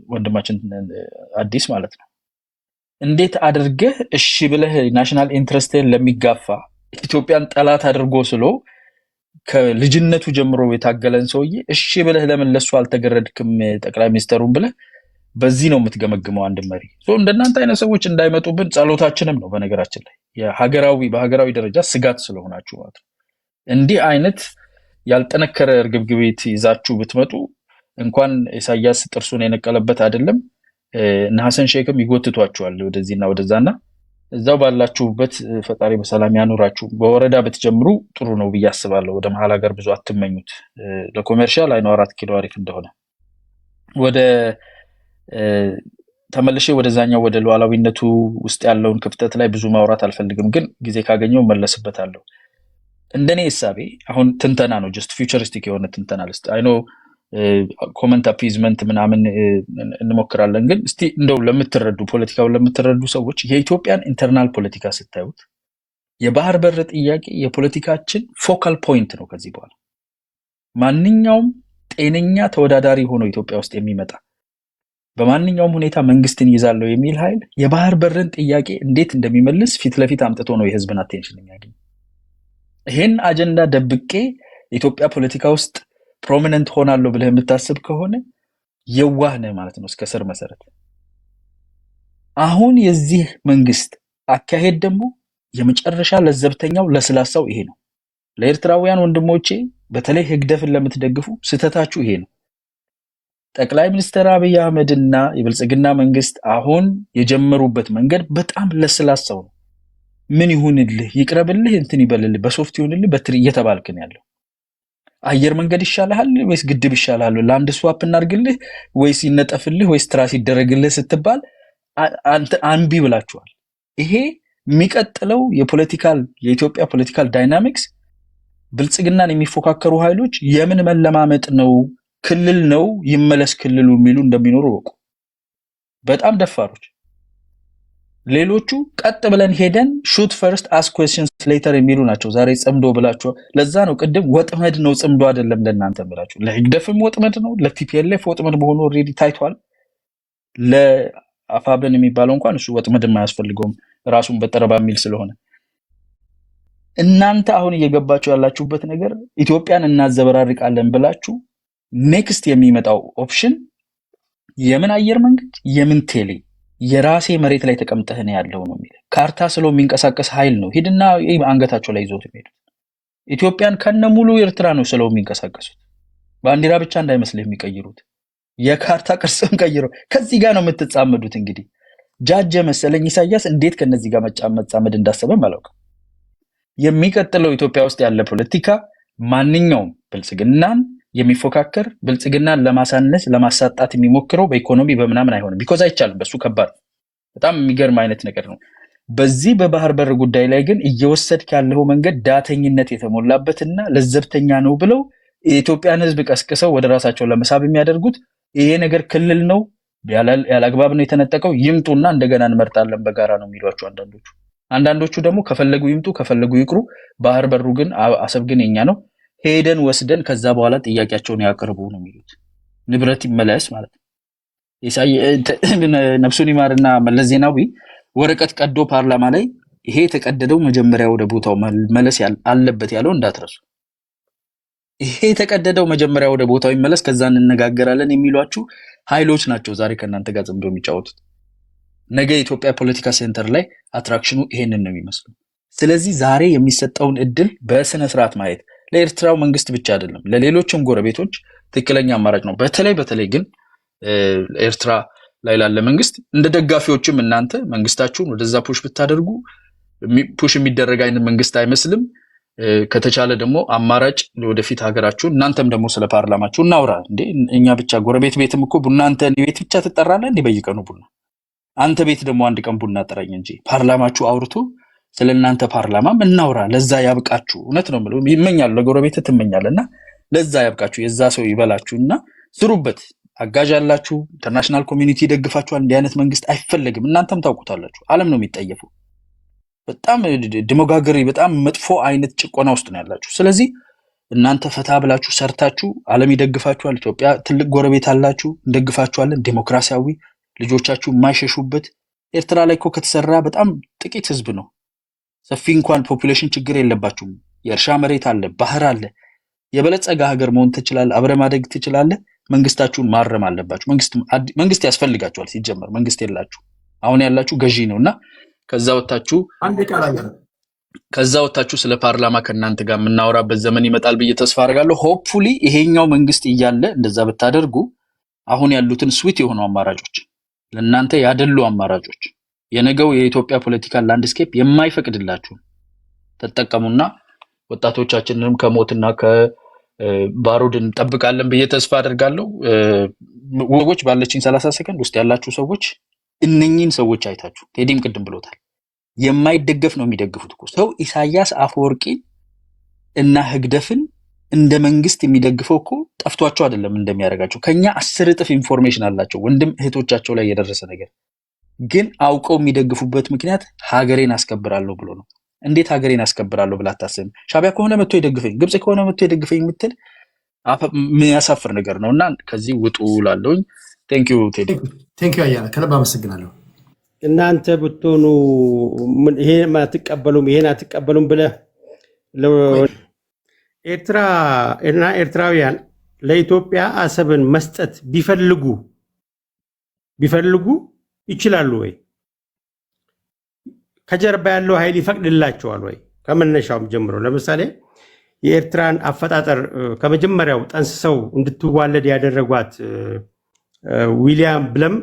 Speaker 4: ወንድማችን አዲስ ማለት ነው። እንዴት አድርገህ እሺ ብለህ ናሽናል ኢንትረስትን ለሚጋፋ ኢትዮጵያን ጠላት አድርጎ ስሎ ከልጅነቱ ጀምሮ የታገለን ሰውዬ እሺ ብለህ ለምን ለሱ አልተገረድክም ጠቅላይ ሚኒስተሩን ብለህ በዚህ ነው የምትገመግመው አንድ መሪ። እንደናንተ አይነት ሰዎች እንዳይመጡብን ጸሎታችንም ነው። በነገራችን ላይ በሀገራዊ ደረጃ ስጋት ስለሆናችሁ ማለት ነው። እንዲህ አይነት ያልጠነከረ እርግብግቤት ይዛችሁ ብትመጡ እንኳን ኢሳያስ ጥርሱን የነቀለበት አይደለም እነ ሐሰን ሼክም ይጎትቷችኋል ወደዚህና ወደዛና እዛው ባላችሁበት ፈጣሪ በሰላም ያኑራችሁ። በወረዳ ብትጀምሩ ጥሩ ነው ብዬ አስባለሁ። ወደ መሀል ሀገር ብዙ አትመኙት። ለኮሜርሻል አይኖ 4 ኪሎ አሪፍ እንደሆነ ወደ ተመልሼ ወደዛኛው ወደ ሉዓላዊነቱ ውስጥ ያለውን ክፍተት ላይ ብዙ ማውራት አልፈልግም፣ ግን ጊዜ ካገኘው መለስበታለሁ። እንደኔ ሐሳቤ አሁን ትንተና ነው፣ ጀስት ፊውቸሪስቲክ የሆነ ትንተና ልስጥ። አይኖ ኮመንት አፒዝመንት ምናምን እንሞክራለን፣ ግን እስቲ እንደው ለምትረዱ ፖለቲካውን ለምትረዱ ሰዎች የኢትዮጵያን ኢንተርናል ፖለቲካ ስታዩት የባህር በር ጥያቄ የፖለቲካችን ፎካል ፖይንት ነው። ከዚህ በኋላ ማንኛውም ጤነኛ ተወዳዳሪ ሆኖ ኢትዮጵያ ውስጥ የሚመጣ በማንኛውም ሁኔታ መንግስትን ይዛለው የሚል ኃይል የባህር በርን ጥያቄ እንዴት እንደሚመልስ ፊት ለፊት አምጥቶ ነው የህዝብን አቴንሽን የሚያገኝ። ይሄን አጀንዳ ደብቄ ኢትዮጵያ ፖለቲካ ውስጥ ፕሮሚነንት ሆናለሁ ብለህ የምታስብ ከሆነ የዋህ ነህ ማለት ነው እስከ ስር መሰረት። አሁን የዚህ መንግስት አካሄድ ደግሞ የመጨረሻ ለዘብተኛው ለስላሳው ይሄ ነው። ለኤርትራውያን ወንድሞቼ በተለይ ህግደፍን ለምትደግፉ ስህተታችሁ ይሄ ነው። ጠቅላይ ሚኒስትር አብይ አህመድና የብልጽግና መንግስት አሁን የጀመሩበት መንገድ በጣም ለስላሳው ነው። ምን ይሁንልህ፣ ይቅረብልህ፣ እንትን ይበልልህ፣ በሶፍት ይሁንልህ፣ በትሪ እየተባልክ ነው ያለው። አየር መንገድ ይሻልሃል ወይስ ግድብ ይሻልሃል? ላንድ ስዋፕ እናርግልህ ወይስ ይነጠፍልህ ወይስ ትራስ ይደረግልህ ስትባል አንተ አንቢ ብላችኋል። ይሄ የሚቀጥለው የኢትዮጵያ ፖለቲካል ዳይናሚክስ ብልጽግናን የሚፎካከሩ ኃይሎች የምን መለማመጥ ነው፣ ክልል ነው ይመለስ ክልሉ የሚሉ እንደሚኖሩ ወቁ። በጣም ደፋሮች። ሌሎቹ ቀጥ ብለን ሄደን ሹት ፈርስት አስክ ኩዌስችንስ ሌተር የሚሉ ናቸው። ዛሬ ጽምዶ ብላችሁ ለዛ ነው ቅድም ወጥመድ ነው ጽምዶ አይደለም ለእናንተ ብላችሁ። ለህግደፍም ወጥመድ ነው፣ ለቲፒኤልኤፍ ወጥመድ መሆኑ ኦልሬዲ ታይቷል። ለአፋብን የሚባለው እንኳን እሱ ወጥመድ የማያስፈልገውም ራሱን በጠረባ የሚል ስለሆነ እናንተ አሁን እየገባችሁ ያላችሁበት ነገር ኢትዮጵያን እናዘበራርቃለን ብላችሁ ኔክስት የሚመጣው ኦፕሽን የምን አየር መንገድ የምን ቴሌ የራሴ መሬት ላይ ተቀምጠህ ነው ያለው ነው የሚል ካርታ ስለ የሚንቀሳቀስ ኃይል ነው። ሂድና አንገታቸው ላይ ይዞት የሚሄዱት ኢትዮጵያን ከነሙሉ ኤርትራ ነው ስለው የሚንቀሳቀሱት። ባንዲራ ብቻ እንዳይመስልህ የሚቀይሩት የካርታ ቅርጽም ቀይረው ከዚህ ጋር ነው የምትጻመዱት። እንግዲህ ጃጀ መሰለኝ ኢሳያስ እንዴት ከነዚህ ጋር መጻመድ እንዳሰበም አላውቅም። የሚቀጥለው ኢትዮጵያ ውስጥ ያለ ፖለቲካ ማንኛውም ብልጽግናን የሚፎካከር ብልጽግናን ለማሳነስ ለማሳጣት የሚሞክረው በኢኮኖሚ በምናምን አይሆንም። ቢኮዝ አይቻልም። በሱ ከባድ በጣም የሚገርም አይነት ነገር ነው። በዚህ በባህር በር ጉዳይ ላይ ግን እየወሰድክ ያለው መንገድ ዳተኝነት የተሞላበትና ለዘብተኛ ነው ብለው የኢትዮጵያን ሕዝብ ቀስቅሰው ወደ ራሳቸው ለመሳብ የሚያደርጉት ይሄ ነገር ክልል ነው ያላግባብ ነው የተነጠቀው ይምጡና እንደገና እንመርጣለን በጋራ ነው የሚሏቸው አንዳንዶቹ ደግሞ ከፈለጉ ይምጡ ከፈለጉ ይቅሩ፣ ባህር በሩ ግን አሰብ ግን የኛ ነው ሄደን ወስደን ከዛ በኋላ ጥያቄያቸውን ያቀርቡ ነው የሚሉት። ንብረት ይመለስ ማለት ነው። ነፍሱን ይማርና መለስ ዜናዊ ወረቀት ቀዶ ፓርላማ ላይ ይሄ የተቀደደው መጀመሪያ ወደ ቦታው መለስ አለበት ያለው እንዳትረሱ። ይሄ የተቀደደው መጀመሪያ ወደ ቦታው ይመለስ ከዛ እንነጋገራለን የሚሏችሁ ኃይሎች ናቸው ዛሬ ከእናንተ ጋር ጽምዶ የሚጫወቱት። ነገ የኢትዮጵያ ፖለቲካ ሴንተር ላይ አትራክሽኑ ይሄንን ነው የሚመስለው። ስለዚህ ዛሬ የሚሰጠውን እድል በስነ ስርዓት ማየት ለኤርትራው መንግስት ብቻ አይደለም ለሌሎችም ጎረቤቶች ትክክለኛ አማራጭ ነው። በተለይ ግን ኤርትራ ላይ ላለ መንግስት እንደ ደጋፊዎችም እናንተ መንግስታችሁን ወደዛ ፑሽ ብታደርጉ ፑሽ የሚደረግ አይነት መንግስት አይመስልም። ከተቻለ ደግሞ አማራጭ ወደፊት ሀገራችሁን እናንተም ደግሞ ስለ ፓርላማችሁ እናውራ እንዴ። እኛ ብቻ ጎረቤት ቤትም እኮ ቡና አንተ ቤት ብቻ ትጠራለህ እንዴ በየቀኑ ቡና? አንተ ቤት ደግሞ አንድ ቀን ቡና ጥራኝ እንጂ ፓርላማችሁ አውርቶ ስለ እናንተ ፓርላማም እናውራ። ለዛ ያብቃችሁ። እውነት ነው የምለው ይመኛሉ፣ ለጎረቤት ትመኛለና ለዛ ያብቃችሁ። የዛ ሰው ይበላችሁና ስሩበት። አጋዥ አላችሁ፣ ኢንተርናሽናል ኮሚኒቲ ይደግፋችኋል። እንዲህ አይነት መንግስት አይፈለግም። እናንተም ታውቁታላችሁ። ዓለም ነው የሚጠየፈው። በጣም ዲሞጋገሪ በጣም መጥፎ አይነት ጭቆና ውስጥ ነው ያላችሁ። ስለዚህ እናንተ ፈታ ብላችሁ ሰርታችሁ ዓለም ይደግፋችኋል። ኢትዮጵያ ትልቅ ጎረቤት አላችሁ፣ እንደግፋችኋለን። ዲሞክራሲያዊ ልጆቻችሁ የማይሸሹበት። ኤርትራ ላይ እኮ ከተሰራ በጣም ጥቂት ህዝብ ነው። ሰፊ እንኳን ፖፑሌሽን ችግር የለባችሁም። የእርሻ መሬት አለ፣ ባህር አለ። የበለጸገ ሀገር መሆን ትችላለህ፣ አብረ ማደግ ትችላለህ። መንግስታችሁን ማረም አለባችሁ። መንግስት ያስፈልጋችኋል። ሲጀመር መንግስት የላችሁ። አሁን ያላችሁ ገዢ ነውና ከዛ ወጣችሁ ስለ ፓርላማ ከእናንተ ጋር የምናወራበት ዘመን ይመጣል ብዬ ተስፋ አደርጋለሁ። ሆፕፉሊ ይሄኛው መንግስት እያለ እንደዛ ብታደርጉ አሁን ያሉትን ስዊት የሆኑ አማራጮች ለእናንተ ያደሉ አማራጮች የነገው የኢትዮጵያ ፖለቲካል ላንድስኬፕ የማይፈቅድላችሁ ተጠቀሙና ወጣቶቻችንንም ከሞትና ከባሩድ እንጠብቃለን ብዬ ተስፋ አደርጋለሁ። ወጎች ባለችኝ 30 ሰከንድ ውስጥ ያላችሁ ሰዎች እነኚህን ሰዎች አይታችሁ ቴዲም ቅድም ብሎታል። የማይደገፍ ነው የሚደግፉት እኮ ሰው ኢሳያስ አፈወርቂ እና ህግደፍን እንደ መንግስት የሚደግፈው እኮ ጠፍቷቸው አይደለም እንደሚያደርጋቸው። ከኛ 10 እጥፍ ኢንፎርሜሽን አላቸው ወንድም እህቶቻቸው ላይ የደረሰ ነገር። ግን አውቀው የሚደግፉበት ምክንያት ሀገሬን አስከብራለሁ ብሎ ነው። እንዴት ሀገሬን አስከብራለሁ ብላ አታስብም? ሻቢያ ከሆነ መጥቶ ይደግፈኝ፣ ግብጽ ከሆነ መጥቶ ይደግፈኝ የምትል የሚያሳፍር ነገር ነውና ከዚህ ውጡ ላለውኝ። ቴንክ ዩ ቴዲ።
Speaker 2: ቴንክ ዩ አያና፣ ከልብ አመሰግናለሁ።
Speaker 7: እናንተ ብትሆኑ ይሄን አትቀበሉም ይሄን አትቀበሉም ብለህ ኤርትራ እና ኤርትራውያን ለኢትዮጵያ አሰብን መስጠት ቢፈልጉ ይችላሉ ወይ? ከጀርባ ያለው ኃይል ይፈቅድላቸዋል ወይ? ከመነሻውም ጀምሮ ለምሳሌ የኤርትራን አፈጣጠር ከመጀመሪያው ጠንስሰው እንድትዋለድ ያደረጓት ዊሊያም ብለም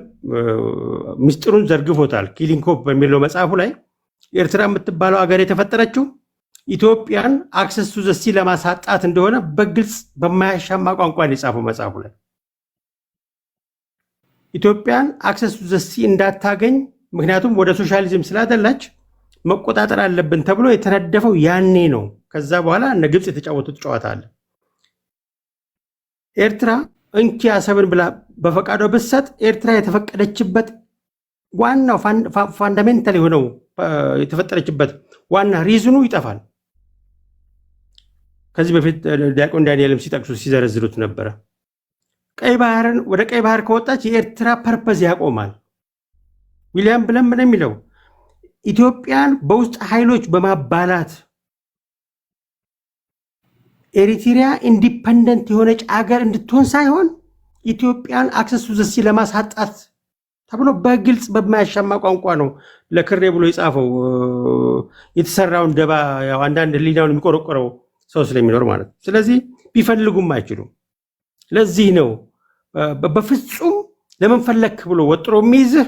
Speaker 7: ምስጢሩን ዘርግፎታል። ኪሊንኮፕ በሚለው መጽሐፉ ላይ ኤርትራ የምትባለው ሀገር የተፈጠረችው ኢትዮጵያን አክሰስ ቱ ዘ ሲ ለማሳጣት እንደሆነ በግልጽ በማያሻማ ቋንቋ የጻፈው መጽሐፉ ላይ ኢትዮጵያን አክሰስ ቱ ዘ ሲ እንዳታገኝ፣ ምክንያቱም ወደ ሶሻሊዝም ስላደላች መቆጣጠር አለብን ተብሎ የተነደፈው ያኔ ነው። ከዛ በኋላ እነ ግብፅ የተጫወቱት ጨዋታ አለ። ኤርትራ እንኪ አሰብን ብላ በፈቃዷ ብትሰጥ ኤርትራ የተፈቀደችበት ዋናው ፋንዳሜንታል የሆነው የተፈጠረችበት ዋና ሪዝኑ ይጠፋል። ከዚህ በፊት ዲያቆን ዳንኤልም ሲጠቅሱ ሲዘረዝሩት ነበረ። ወደ ቀይ ባህር ከወጣች የኤርትራ ፐርፐዝ ያቆማል። ዊሊያም ብለም ምን የሚለው ኢትዮጵያን በውስጥ ኃይሎች በማባላት ኤሪትሪያ ኢንዲፐንደንት የሆነች አገር እንድትሆን ሳይሆን ኢትዮጵያን አክሰስ ቱ ዘ ሲ ለማሳጣት ተብሎ በግልጽ በማያሻማ ቋንቋ ነው ለክሬ ብሎ የጻፈው። የተሰራውን ደባ አንዳንድ ህሊናውን የሚቆረቆረው ሰው ስለሚኖር ማለት ነው። ስለዚህ ቢፈልጉም አይችሉም። ለዚህ ነው በፍጹም ለምን ፈለክ ብሎ ወጥሮ የሚይዝህ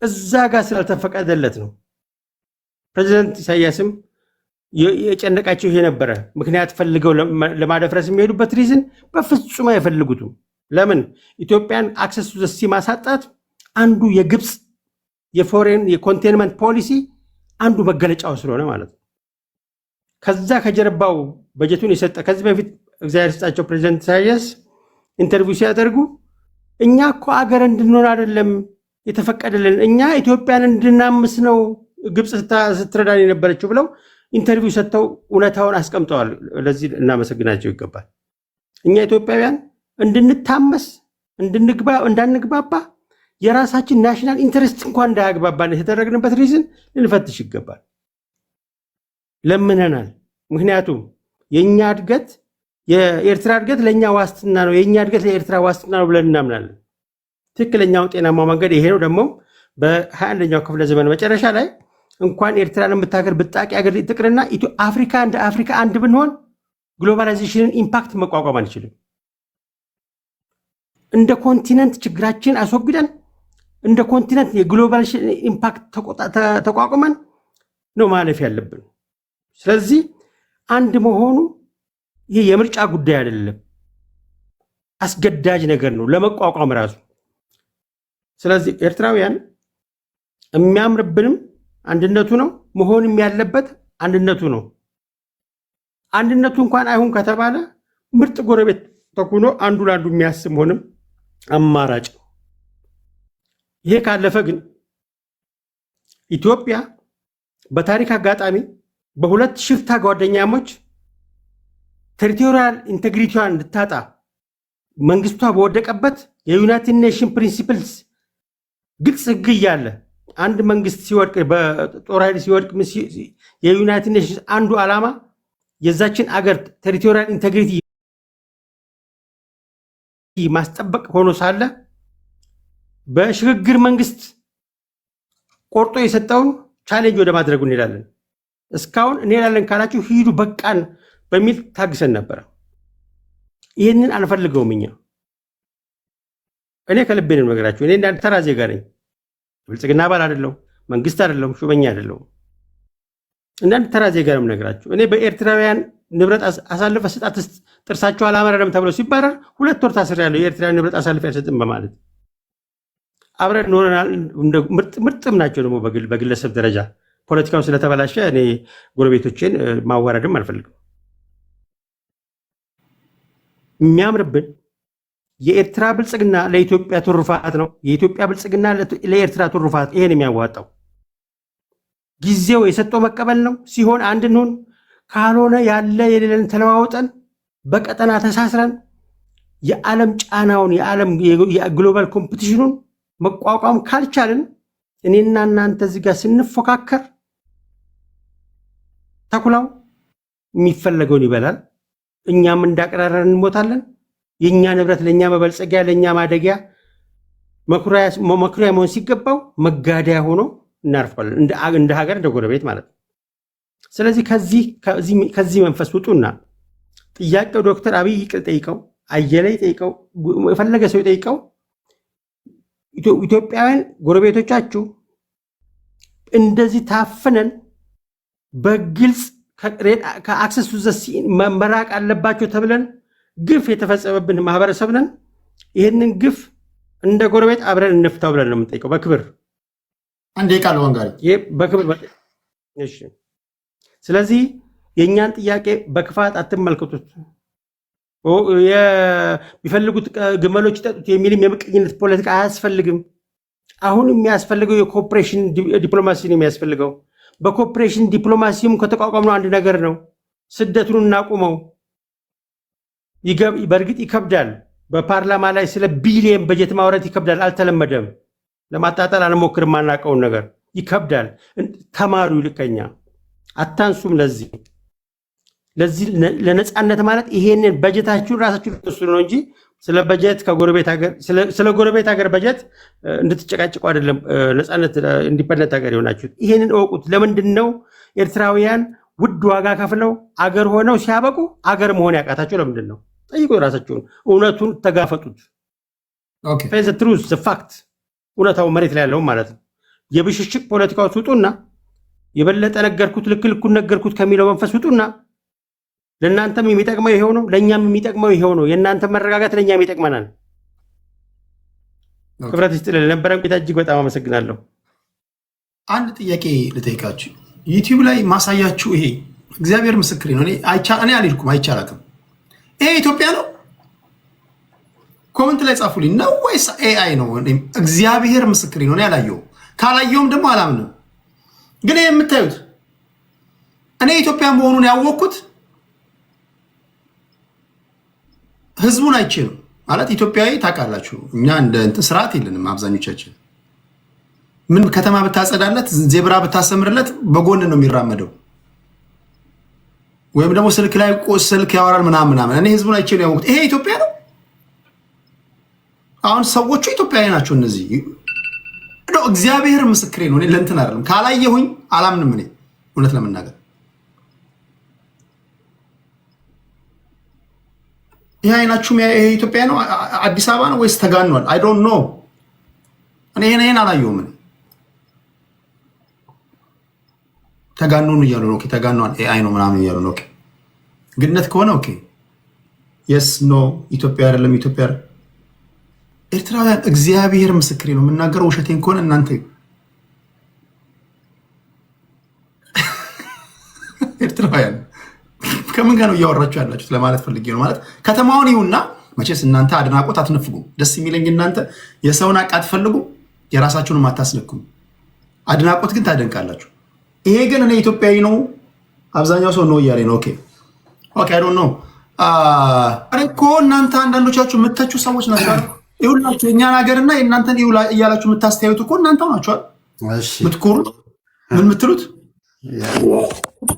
Speaker 7: እዛ ጋር ስላልተፈቀደለት ነው። ፕሬዚደንት ኢሳያስም የጨነቃቸው ይሄ ነበረ። ምክንያት ፈልገው ለማደፍረስ የሚሄዱበት ሪዝን በፍጹም አይፈልጉትም። ለምን? ኢትዮጵያን አክሰስ ቱ ዘ ሲ ማሳጣት አንዱ የግብፅ የፎሬን የኮንቴንመንት ፖሊሲ አንዱ መገለጫው ስለሆነ ማለት ነው። ከዛ ከጀርባው በጀቱን የሰጠ ከዚህ በፊት እግዚአብሔር ይስጣቸው ፕሬዚደንት ኢሳያስ ኢንተርቪው ሲያደርጉ እኛ እኮ አገር እንድንሆን አይደለም የተፈቀደልን፣ እኛ ኢትዮጵያን እንድናምስ ነው ግብፅ ስትረዳን የነበረችው ብለው ኢንተርቪው ሰጥተው እውነታውን አስቀምጠዋል። ለዚህ እናመሰግናቸው ይገባል። እኛ ኢትዮጵያውያን እንድንታመስ እንዳንግባባ የራሳችን ናሽናል ኢንተረስት እንኳን እንዳያግባባን የተደረግንበት ሪዝን ልንፈትሽ ይገባል። ለምነናል። ምክንያቱም የእኛ እድገት የኤርትራ እድገት ለእኛ ዋስትና ነው፣ የእኛ እድገት ለኤርትራ ዋስትና ነው ብለን እናምናለን። ትክክለኛው ጤናማው መንገድ ይሄ ነው። ደግሞ በ21ኛው ክፍለ ዘመን መጨረሻ ላይ እንኳን ኤርትራን የምታገር ብጣቂ ሀገር ትቅርና አፍሪካ እንደ አፍሪካ አንድ ብንሆን ግሎባላይዜሽንን ኢምፓክት መቋቋም አንችልም። እንደ ኮንቲነንት ችግራችን አስወግደን እንደ ኮንቲነንት የግሎባላይዜሽን ኢምፓክት ተቋቁመን ነው ማለፍ ያለብን። ስለዚህ አንድ መሆኑ ይህ የምርጫ ጉዳይ አይደለም፣ አስገዳጅ ነገር ነው ለመቋቋም ራሱ። ስለዚህ ኤርትራውያን የሚያምርብንም አንድነቱ ነው፣ መሆንም ያለበት አንድነቱ ነው። አንድነቱ እንኳን አይሁን ከተባለ ምርጥ ጎረቤት ተኩኖ አንዱ ለአንዱ የሚያስብ መሆንም አማራጭ ነው። ይሄ ካለፈ ግን ኢትዮጵያ በታሪክ አጋጣሚ በሁለት ሽፍታ ጓደኛሞች ቴሪቶሪያል ኢንቴግሪቲዋን እንድታጣ መንግስቷ በወደቀበት የዩናይትድ ኔሽን ፕሪንሲፕልስ ግልጽ ህግ እያለ አንድ መንግስት ሲወድቅ በጦር ኃይል ሲወድቅ የዩናይትድ ኔሽንስ አንዱ ዓላማ የዛችን አገር ቴሪቶሪያል ኢንቴግሪቲ ማስጠበቅ ሆኖ ሳለ በሽግግር መንግስት ቆርጦ የሰጠውን ቻሌንጅ ወደ ማድረጉ እንሄዳለን። እስካሁን እንሄዳለን ካላችሁ ሂዱ በቃን በሚል ታግሰን ነበረ። ይህንን አንፈልገውም እኛ። እኔ ከልቤ ነው ነገራችሁ። እኔ እንዳንድ ተራ ዜጋ ነኝ። ብልጽግና አባል አይደለሁም፣ መንግስት አይደለሁም፣ ሹመኛ አይደለሁም። እንዳንድ ተራ ዜጋ ነው ነገራችሁ። እኔ በኤርትራውያን ንብረት አሳልፈ ስጣት ጥርሳቸው አላመረረም ተብሎ ሲባረር 2 ወር ታስሬያለሁ። የኤርትራውያን ንብረት አሳልፈ አልሰጥም በማለት አብረን ኖረናል። ምርጥም ናቸው ደግሞ በግለሰብ ደረጃ። ፖለቲካው ስለተበላሸ እኔ ጎረቤቶችን ማዋረድም አልፈልግም። የሚያምርብን የኤርትራ ብልጽግና ለኢትዮጵያ ትሩፋት ነው፣ የኢትዮጵያ ብልጽግና ለኤርትራ ትሩፋት። ይሄን የሚያዋጣው ጊዜው የሰጠው መቀበል ነው። ሲሆን አንድ እንሁን፣ ካልሆነ ያለ የሌለን ተለዋውጠን በቀጠና ተሳስረን የዓለም ጫናውን የግሎባል ኮምፒቲሽኑን መቋቋም ካልቻልን እኔና እናንተ እዚህ ጋር ስንፎካከር ተኩላው የሚፈለገውን ይበላል፣ እኛም እንዳቀራረን እንሞታለን። የእኛ ንብረት ለእኛ መበልጸጊያ ለእኛ ማደጊያ መኩሪያ መሆን ሲገባው መጋደያ ሆኖ እናርፋለን፣ እንደ ሀገር እንደ ጎረቤት ማለት ነው። ስለዚህ ከዚህ መንፈስ ውጡና ጥያቄው ዶክተር አብይ ጠይቀው፣ አየለ ጠይቀው፣ የፈለገ ሰው ጠይቀው፣ ኢትዮጵያውያን ጎረቤቶቻችሁ እንደዚህ ታፍነን በግልጽ ከአክሰስ ቱ ዘ ሲ መመራቅ አለባቸው ተብለን ግፍ የተፈጸመብን ማህበረሰብ ነን። ይህንን ግፍ እንደ ጎረቤት አብረን እንፍታው ብለን ነው የምንጠይቀው በክብር።
Speaker 2: አንዴ ቃል ወንጋሪ
Speaker 7: በክብር። እሺ፣ ስለዚህ የእኛን ጥያቄ በክፋት አትመልከቱት። የሚፈልጉት ግመሎች ይጠጡት የሚልም የምቀኝነት ፖለቲካ አያስፈልግም። አሁን የሚያስፈልገው የኮኦፕሬሽን ዲፕሎማሲ ነው የሚያስፈልገው። በኮኦፕሬሽን ዲፕሎማሲም ከተቋቋምነው አንድ ነገር ነው፣ ስደቱን እናቁመው። በእርግጥ ይከብዳል። በፓርላማ ላይ ስለ ቢሊየን በጀት ማውረት ይከብዳል፣ አልተለመደም። ለማጣጣል አንሞክርም፣ የማናውቀውን ነገር ይከብዳል። ተማሩ፣ ይልቀኛ አታንሱም። ለዚህ ለነፃነት ማለት ይሄንን በጀታችሁን ራሳችሁን ተወስኑ ነው እንጂ ስለ በጀት ስለ ጎረቤት ሀገር በጀት እንድትጨቃጭቁ አይደለም። ነፃነት ኢንዲፐንደንት ሀገር የሆናችሁት ይሄንን እወቁት። ለምንድን ነው ኤርትራውያን ውድ ዋጋ ከፍለው አገር ሆነው ሲያበቁ አገር መሆን ያቃታቸው? ለምንድን ነው? ጠይቁ ራሳችሁን። እውነቱን ተጋፈጡት። ፌዝ ትሩዝ ፋክት፣ እውነታው መሬት ላይ ያለው ማለት ነው። የብሽሽቅ ፖለቲካዎች ውጡና የበለጠ ነገርኩት ልክ ልኩን ነገርኩት ከሚለው መንፈስ ውጡና ለእናንተም የሚጠቅመው ይሄው ነው፣ ለእኛም የሚጠቅመው ይሄው ነው። የእናንተ መረጋጋት ለእኛም ይጠቅመናል። ክብረት ይስጥልን። ለነበረን ቆይታ እጅግ በጣም አመሰግናለሁ።
Speaker 2: አንድ ጥያቄ ልጠይቃችሁ። ዩቲዩብ ላይ ማሳያችሁ ይሄ እግዚአብሔር ምስክሬ ነው። እኔ አልሄድኩም፣ አይቻላትም። ይሄ ኢትዮጵያ ነው? ኮመንት ላይ ጻፉልኝ። ነው ወይስ ኤአይ ነው? እግዚአብሔር ምስክሬ ነው። እኔ አላየሁም። ካላየሁም ደግሞ አላምንም። ግን ይሄ የምታዩት እኔ ኢትዮጵያ መሆኑን ያወቅኩት ህዝቡን አይቼ ነው። ማለት ኢትዮጵያዊ ታውቃላችሁ፣ እኛ እንደ እንትን ስርዓት የለንም አብዛኞቻችን። ምን ከተማ ብታጸዳለት፣ ዜብራ ብታሰምርለት በጎን ነው የሚራመደው፣ ወይም ደግሞ ስልክ ላይ ስልክ ያወራል ምናምን። እኔ ህዝቡን አይቼ ነው ያወቅሁት። ይሄ ኢትዮጵያ ነው። አሁን ሰዎቹ ኢትዮጵያዊ ናቸው እነዚህ። እግዚአብሔር ምስክሬ ነው። እኔ ለእንትን አይደለም፣ ካላየሁኝ አላምንም። እኔ እውነት ለመናገር ይሄ አይናችሁም ይሄ ኢትዮጵያ ነው? አዲስ አበባ ነው ወይስ ተጋኗል? አይ ዶንት ኖ። እኔ ይሄን አላየሁም። ተጋኖኑ እያሉ ነው። ኦኬ ተጋኗል፣ ኤአይ ነው ምናምን እያሉ ነው። ኦኬ ግነት ከሆነ ኦኬ የስ ኖ ኢትዮጵያ አይደለም ኢትዮጵያ ኤርትራውያን እግዚአብሔር ምስክሬ ነው የምናገረው። ውሸቴን ከሆነ እናንተ ኤርትራውያን ከምን ጋር ነው እያወራችሁ ያላችሁት ለማለት ፈልጌ ነው። ማለት ከተማውን ይሁንና መቼስ እናንተ አድናቆት አትነፍጉ። ደስ የሚለኝ እናንተ የሰውን አቃ አትፈልጉ፣ የራሳችሁንም አታስነኩም። አድናቆት ግን ታደንቃላችሁ። ይሄ ግን እኔ ኢትዮጵያዊ ነው አብዛኛው ሰው ነው እያለኝ ነው። ኦኬ ኦኬ አይ ዶንት ኖ እኮ እናንተ አንዳንዶቻችሁ የምትተቹ ሰዎች ናቸው። ይሁላችሁ የእኛን ሀገርና የእናንተን እያላችሁ የምታስተያዩት እኮ እናንተ ናችኋል። ምትኮሩት ምን ምትሉት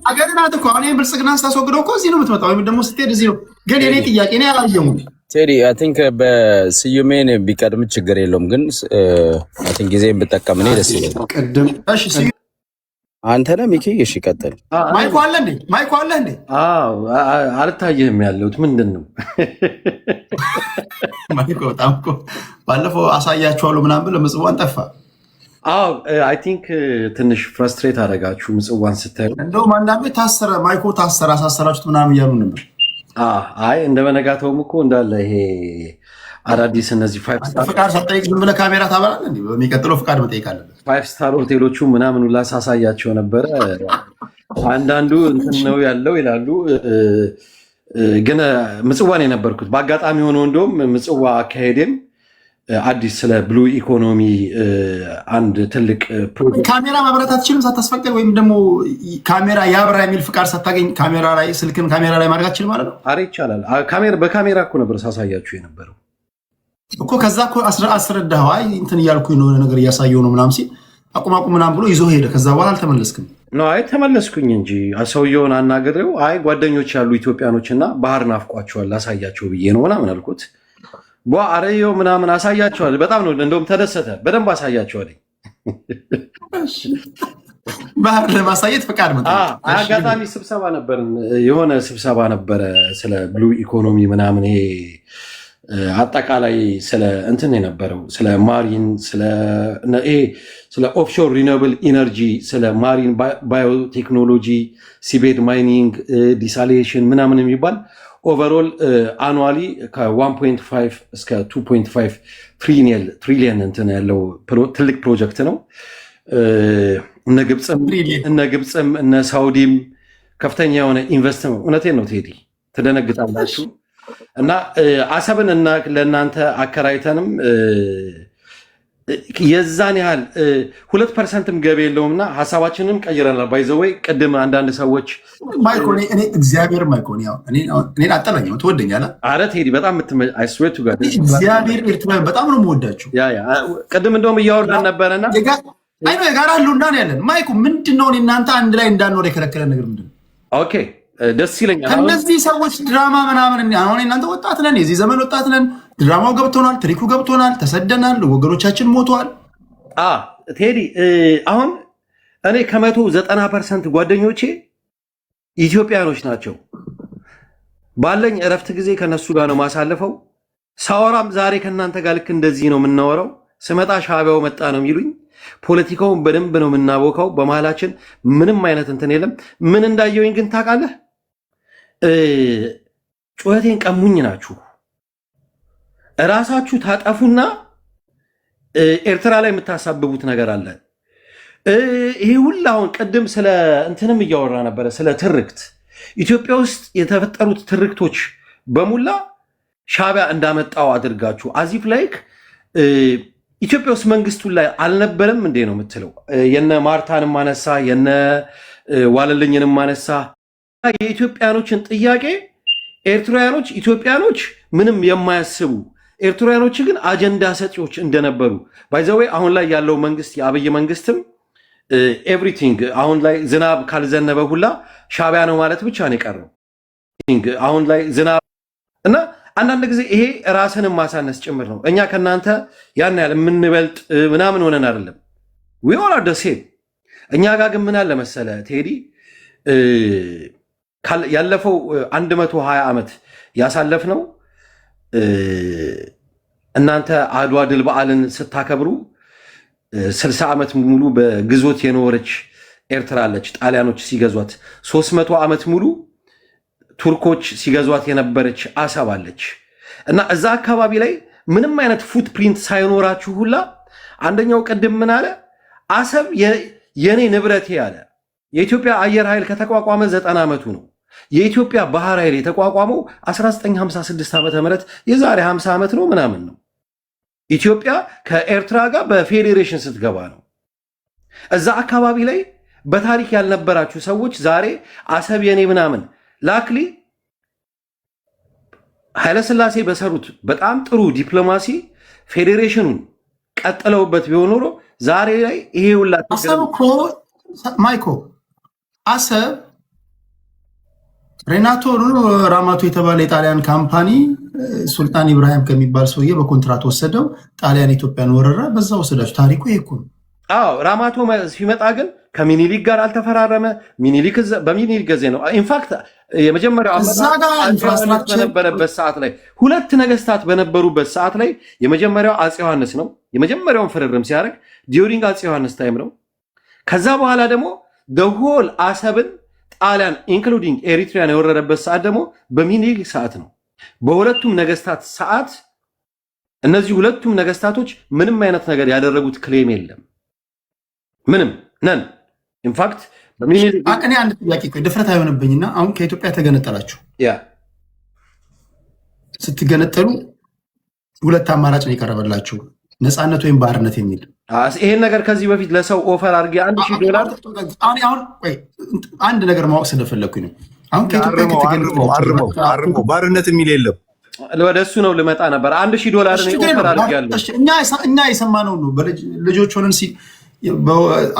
Speaker 2: አገር ናት እኮ። አሁን ብልጽግና ስታስወግደው እኮ እዚህ ነው የምትመጣው፣ ወይም ደግሞ ስትሄድ እዚህ ነው። ግን የኔ ጥያቄ እኔ አላየሁም።
Speaker 3: ቴዲ አይ ቲንክ በስዩሜን ቢቀድም ችግር የለውም። ግን አይ ቲንክ ጊዜን ብጠቀም እኔ ደስ ይለኛል።
Speaker 2: ቅድም እሺ
Speaker 3: አንተ ነህ ሚኪ? እሺ ቀጥል።
Speaker 2: ማይኩ አለ እንዴ? ማይኩ አለ እንዴ?
Speaker 6: አዎ አልታየህም ያለሁት ምንድን ነው?
Speaker 2: ማይኩ በጣም እኮ ባለፈው አሳያችኋለሁ ምናምን ብለህ ምጽዋን ጠፋ።
Speaker 6: አዎ አይ ቲንክ ትንሽ ፍረስትሬት አደረጋችሁ ምጽዋን ስታዩ።
Speaker 2: እንደውም አንዳንዴ ታሰረ ማይኩ ታሰረ አሳሰራችሁት ምናምን እያሉ ነበር።
Speaker 6: አይ እንደ በነጋታውም እኮ እንዳለ ይሄ አዳዲስ እነዚህ
Speaker 2: ፍቃድ ሳትጠይቅ ዝም ብለህ ካሜራ ታበራለህ እንዴ? በሚቀጥለው ፍቃድ መጠየቅ አለበት። 5
Speaker 6: ስታር ሆቴሎቹ ምናምን ሁላ ሳሳያቸው ነበረ። አንዳንዱ እንትን ነው ያለው ይላሉ። ግን ምጽዋን የነበርኩት በአጋጣሚ ሆኖ እንደውም ምጽዋ አካሄዴም አዲስ ስለ ብሉ ኢኮኖሚ አንድ ትልቅ ፕሮጀክት
Speaker 2: ካሜራ ማብራት አትችልም ሳታስፈቅድ፣ ወይም ደግሞ ካሜራ ያብራ የሚል ፍቃድ ሳታገኝ ካሜራ ላይ ስልክን ካሜራ ላይ ማድረግ አትችልም ማለት ነው?
Speaker 6: አረ ይቻላል። በካሜራ እኮ ነበር ሳሳያችሁ የነበረው
Speaker 2: እኮ። ከዛ እኮ አስረዳኸው። አይ እንትን እያልኩኝ ነው ነገር እያሳየው ነው ምናምን ሲል አቁም ምናምን ብሎ ይዞ ሄደ። ከዛ በኋላ አልተመለስክም?
Speaker 6: አይ ተመለስኩኝ እንጂ ሰውየውን አናግሬው አይ ጓደኞች ያሉ ኢትዮጵያኖች እና ባህር ናፍቋቸዋል ላሳያቸው ብዬ ነው ምናምን አልኩት። አረየው ምናምን አሳያቸዋል። በጣም ነው እንደውም ተደሰተ። በደንብ አሳያቸዋል።
Speaker 2: ባህር ለማሳየት ፈቃድ መጣ።
Speaker 6: አጋጣሚ ስብሰባ ነበር፣ የሆነ ስብሰባ ነበረ ስለ ብሉ ኢኮኖሚ ምናምን ይሄ አጠቃላይ ስለ እንትን የነበረው ስለ ማሪን ስለ ኦፍሾር ሪኒውብል ኢነርጂ ስለ ማሪን ባዮቴክኖሎጂ ሲቤድ ማይኒንግ ዲሳሊኔሽን ምናምን የሚባል ኦቨርኦል አኑዋሊ ከ1.5 እስከ 2.5 ትሪሊየን እንትን ያለው ትልቅ ፕሮጀክት ነው። እነ ግብፅም እነ ሳውዲም ከፍተኛ የሆነ ኢንቨስትመንት። እውነቴን ነው ቴዲ ትደነግጣላችሁ። እና አሰብን እና ለእናንተ አከራይተንም የዛን ያህል 2%ም ገቢ የለውም እና ሀሳባችንም ቀይረናል። ባይዘወይ ቅድም አንዳንድ ሰዎች
Speaker 2: እኔ እግዚአብሔር ማይኮን እኔን አጠላኝ ትወደኛለህ?
Speaker 6: አረ ቴዲ በጣም አይስዌቱ ጋር
Speaker 2: እግዚአብሔር ኤርትራ በጣም ነው የምወዳችሁ።
Speaker 6: ቅድም እንደውም እያወራን ነበረና
Speaker 2: አይ ነው የጋራ ህልውና ነው ያለን። ማይኩ ምንድነው እናንተ አንድ ላይ እንዳንኖር የከለከለን ነገር ምንድነው?
Speaker 6: ኦኬ ደስ ይለኛል።
Speaker 2: ከነዚህ ሰዎች ድራማ ምናምን አሁን እናንተ ወጣት ነን፣ የዚህ ዘመን ወጣት ነን። ድራማው ገብቶናል፣ ትሪኩ ገብቶናል፣ ተሰደናል፣ ወገኖቻችን ሞተዋል።
Speaker 6: ቴዲ አሁን እኔ ከ190% ጓደኞቼ ኢትዮጵያኖች ናቸው። ባለኝ እረፍት ጊዜ ከነሱ ጋር ነው ማሳለፈው። ሳወራም ዛሬ ከእናንተ ጋር ልክ እንደዚህ ነው የምናወራው። ስመጣ ሻዕቢያው መጣ ነው የሚሉኝ። ፖለቲካውን በደንብ ነው የምናቦካው። በመሃላችን ምንም አይነት እንትን የለም። ምን እንዳየውኝ ግን ታውቃለህ? ጩኸቴን ቀሙኝ ናችሁ። እራሳችሁ ታጠፉና ኤርትራ ላይ የምታሳብቡት ነገር አለ። ይሄ ሁላ አሁን ቅድም ስለ እንትንም እያወራ ነበረ፣ ስለ ትርክት ኢትዮጵያ ውስጥ የተፈጠሩት ትርክቶች በሙላ ሻዕቢያ እንዳመጣው አድርጋችሁ አዚፍ ላይክ ኢትዮጵያ ውስጥ መንግስቱ ላይ አልነበረም እንዴ ነው የምትለው። የነ ማርታንም ማነሳ የነ ዋለልኝንም ማነሳ። የኢትዮጵያኖችን ጥያቄ ኤርትራውያኖች ኢትዮጵያኖች ምንም የማያስቡ ኤርትራውያኖች ግን አጀንዳ ሰጪዎች እንደነበሩ ባይዘዌ አሁን ላይ ያለው መንግስት የአብይ መንግስትም ኤቭሪቲንግ አሁን ላይ ዝናብ ካልዘነበ ሁላ ሻዕቢያ ነው ማለት ብቻ ነው የቀረው። አሁን ላይ ዝናብ እና አንዳንድ ጊዜ ይሄ ራስንም ማሳነስ ጭምር ነው። እኛ ከእናንተ ያን ያህል የምንበልጥ ምናምን ሆነን አይደለም። ዊ ኦል አር ዘ ሴም። እኛ ጋር ግን ምን አለ መሰለ ቴዲ፣ ያለፈው 120 ዓመት ያሳለፍነው እናንተ አድዋ ድል በዓልን ስታከብሩ 60 ዓመት ሙሉ በግዞት የኖረች ኤርትራ አለች። ጣሊያኖች ሲገዟት 300 ዓመት ሙሉ ቱርኮች ሲገዟት የነበረች አሰብ አለች እና እዛ አካባቢ ላይ ምንም አይነት ፉትፕሪንት ሳይኖራችሁ ሁላ አንደኛው ቅድም ምን አለ? አሰብ የኔ ንብረቴ አለ። የኢትዮጵያ አየር ኃይል ከተቋቋመ 90 ዓመቱ ነው። የኢትዮጵያ ባህር ኃይል የተቋቋመው 1956 ዓመተ ምህረት የዛሬ 50 ዓመት ነው ምናምን ነው። ኢትዮጵያ ከኤርትራ ጋር በፌዴሬሽን ስትገባ ነው። እዛ አካባቢ ላይ በታሪክ ያልነበራችሁ ሰዎች ዛሬ አሰብ የኔ ምናምን ላክሊ ኃይለሥላሴ በሰሩት በጣም ጥሩ ዲፕሎማሲ ፌዴሬሽኑን ቀጥለውበት ቢሆን ኖሮ ዛሬ ላይ ይሄ ሁላ
Speaker 2: አሰብ እኮ ማይኮ አሰብ ሬናቶ ራማቶ የተባለ የጣሊያን ካምፓኒ ሱልጣን ኢብራሂም ከሚባል ሰውዬ በኮንትራት ወሰደው። ጣሊያን ኢትዮጵያን ወረራ፣ በዛ ወሰዳችሁ። ታሪኩ ይሄ እኮ ነው።
Speaker 6: አዎ ራማቶ ሲመጣ ግን ከሚኒሊክ ጋር አልተፈራረመ። ሚኒሊክ በሚኒሊክ ጊዜ ነው ኢንፋክት የመጀመሪያው በነበረበት ሰዓት ላይ ሁለት ነገስታት በነበሩበት ሰዓት ላይ የመጀመሪያው አፄ ዮሐንስ ነው። የመጀመሪያውን ፍርርም ሲያደርግ ዲዩሪንግ አፄ ዮሐንስ ታይም ነው። ከዛ በኋላ ደግሞ ደሆል አሰብን ጣሊያን ኢንክሉዲንግ ኤሪትሪያን የወረረበት ሰዓት ደግሞ በሚኒሊክ ሰዓት ነው። በሁለቱም ነገስታት ሰዓት እነዚህ ሁለቱም ነገስታቶች ምንም አይነት ነገር ያደረጉት ክሌም የለም። ምንም ነን። ኢንፋክት
Speaker 2: እኔ አንድ ጥያቄ ድፍረት አይሆንብኝና አሁን ከኢትዮጵያ ተገነጠላችሁ። ስትገነጠሉ ሁለት አማራጭ ነው የቀረበላችሁ፣ ነፃነት ወይም ባርነት የሚል።
Speaker 6: ይሄን ነገር ከዚህ በፊት ለሰው ኦፈር አድርጌ $1000
Speaker 2: አሁን አንድ ነገር ማወቅ ስለፈለግኩኝ ነው። አሁን ከኢትዮጵያ
Speaker 8: አርመው ባርነት የሚል የለም።
Speaker 6: ወደ እሱ ነው ልመጣ ነበር። $1000 ኦፈር አድርጌያለሁ።
Speaker 2: እኛ የሰማነው ነው ልጆች ሆነን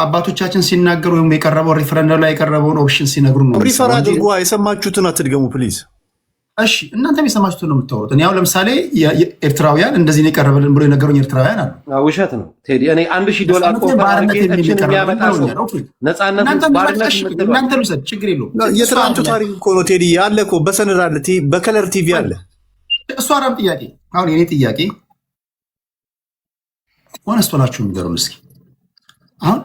Speaker 2: አባቶቻችን ሲናገሩ ወይም የቀረበው ሪፈረንደም ላይ የቀረበውን ኦፕሽን ሲነግሩ ነው።
Speaker 8: ሪፈር አድርጓ። የሰማችሁትን አትድገሙ ፕሊዝ።
Speaker 2: እሺ እናንተም የሰማችሁትን ነው የምታወሩት። እኔ አሁን ለምሳሌ ኤርትራውያን እንደዚህ ነው የቀረበልን ብሎ የነገሩኝ ኤርትራውያን አሉ።
Speaker 6: ውሸት ነው ቴዲ። እኔ $1000
Speaker 2: እናንተ ልውሰድ፣ ችግር የለውም።
Speaker 8: የትናንቱ ታሪክ እኮ ነው ቴዲ። አለ እኮ በሰነድ አለ፣ በከለር ቲቪ አለ።
Speaker 2: እሱ አራም ጥያቄ። አሁን የኔ ጥያቄ ሆነስቶ ናችሁ የሚገሩን እስኪ አሁን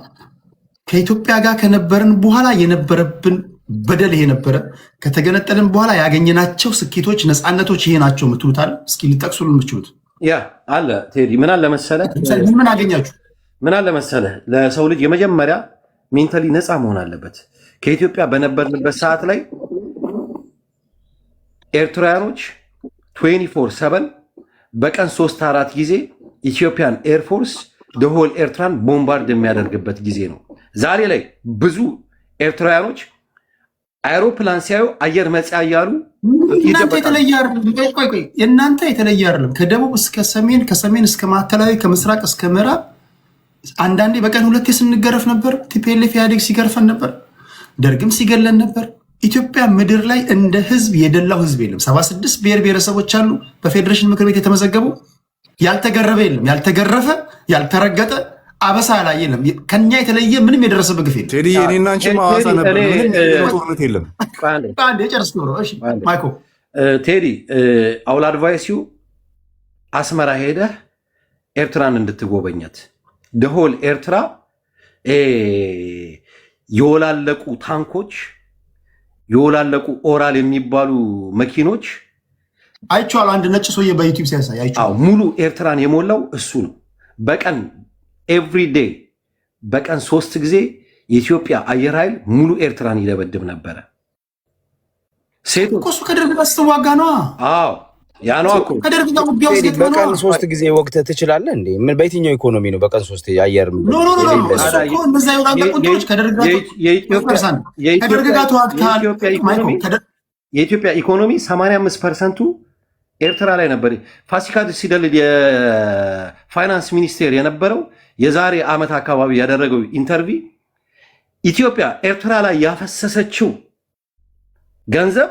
Speaker 2: ከኢትዮጵያ ጋር ከነበርን በኋላ የነበረብን በደል ይሄ ነበረ፣ ከተገነጠልን በኋላ ያገኘናቸው ስኬቶች፣ ነፃነቶች ይሄ ናቸው የምትሉታል? እስኪ ሊጠቅሱልን የምትችሉት?
Speaker 6: ያ አለ ቴዲ። ምን አለ መሰለህ፣
Speaker 2: ምን አገኛችሁ?
Speaker 6: ምን አለ መሰለህ፣ ለሰው ልጅ የመጀመሪያ ሜንታሊ ነፃ መሆን አለበት። ከኢትዮጵያ በነበርንበት ሰዓት ላይ ኤርትራውያኖች 24/7 በቀን 3-4 ጊዜ ኢትዮጵያን ኤርፎርስ ደሆል ኤርትራን ቦምባርድ የሚያደርግበት ጊዜ ነው። ዛሬ ላይ ብዙ ኤርትራውያኖች አይሮፕላን ሲያዩ አየር መጽያ እያሉ
Speaker 2: እናንተ የተለየ አይደለም። ከደቡብ እስከ ሰሜን፣ ከሰሜን እስከ ማዕከላዊ፣ ከምስራቅ እስከ ምዕራብ አንዳንዴ በቀን 2 ስንገረፍ ነበር። ቲፒኤልኤፍ ኢህአዴግ ሲገርፈን ነበር። ደርግም ሲገለን ነበር። ኢትዮጵያ ምድር ላይ እንደ ህዝብ የደላው ህዝብ የለም። 76 ብሔር ብሔረሰቦች አሉ በፌዴሬሽን ምክር ቤት የተመዘገቡ። ያልተገረፈ የለም፣ ያልተገረፈ ያልተረገጠ አበሳ ላይ የለም። ከኛ የተለየ ምንም የደረሰበት ግፍ የለም።
Speaker 8: ቴዲ እኔና አንቺ ማዋሳ ነበር። ጦርነት የለም።
Speaker 2: ጨርስ ነው ማይኮ።
Speaker 6: ቴዲ አውል አድቫይስ ዩ አስመራ ሄደህ ኤርትራን እንድትጎበኘት። ደሆል ኤርትራ የወላለቁ ታንኮች፣ የወላለቁ ኦራል የሚባሉ መኪኖች
Speaker 2: አይቼዋለሁ። አንድ ነጭ ሰውዬ በዩቲዩብ ሲያሳይ አይቼዋለሁ።
Speaker 6: ሙሉ ኤርትራን የሞላው እሱ ነው። በቀን ኤቭሪዴይ በቀን 3 ጊዜ የኢትዮጵያ አየር ኃይል ሙሉ ኤርትራን ይደበድብ ነበረ። ሴቱ
Speaker 2: እሱ ከደርግ ጋር ስትዋጋ ነዋ።
Speaker 6: አዎ ያ ነው እኮ
Speaker 2: ከደርግ ጋር ውጊያ ውስጥ
Speaker 3: በቀን 3 ጊዜ ወቅተህ ትችላለህ እንዴ? ምን በየትኛው ኢኮኖሚ ነው በቀን 3 የአየር
Speaker 6: የኢትዮጵያ ኢኮኖሚ 85% ኤርትራ ላይ ነበር። ፋሲካ ሲደልል የፋይናንስ ሚኒስቴር የነበረው የዛሬ ዓመት አካባቢ ያደረገው ኢንተርቪ ኢትዮጵያ ኤርትራ ላይ ያፈሰሰችው ገንዘብ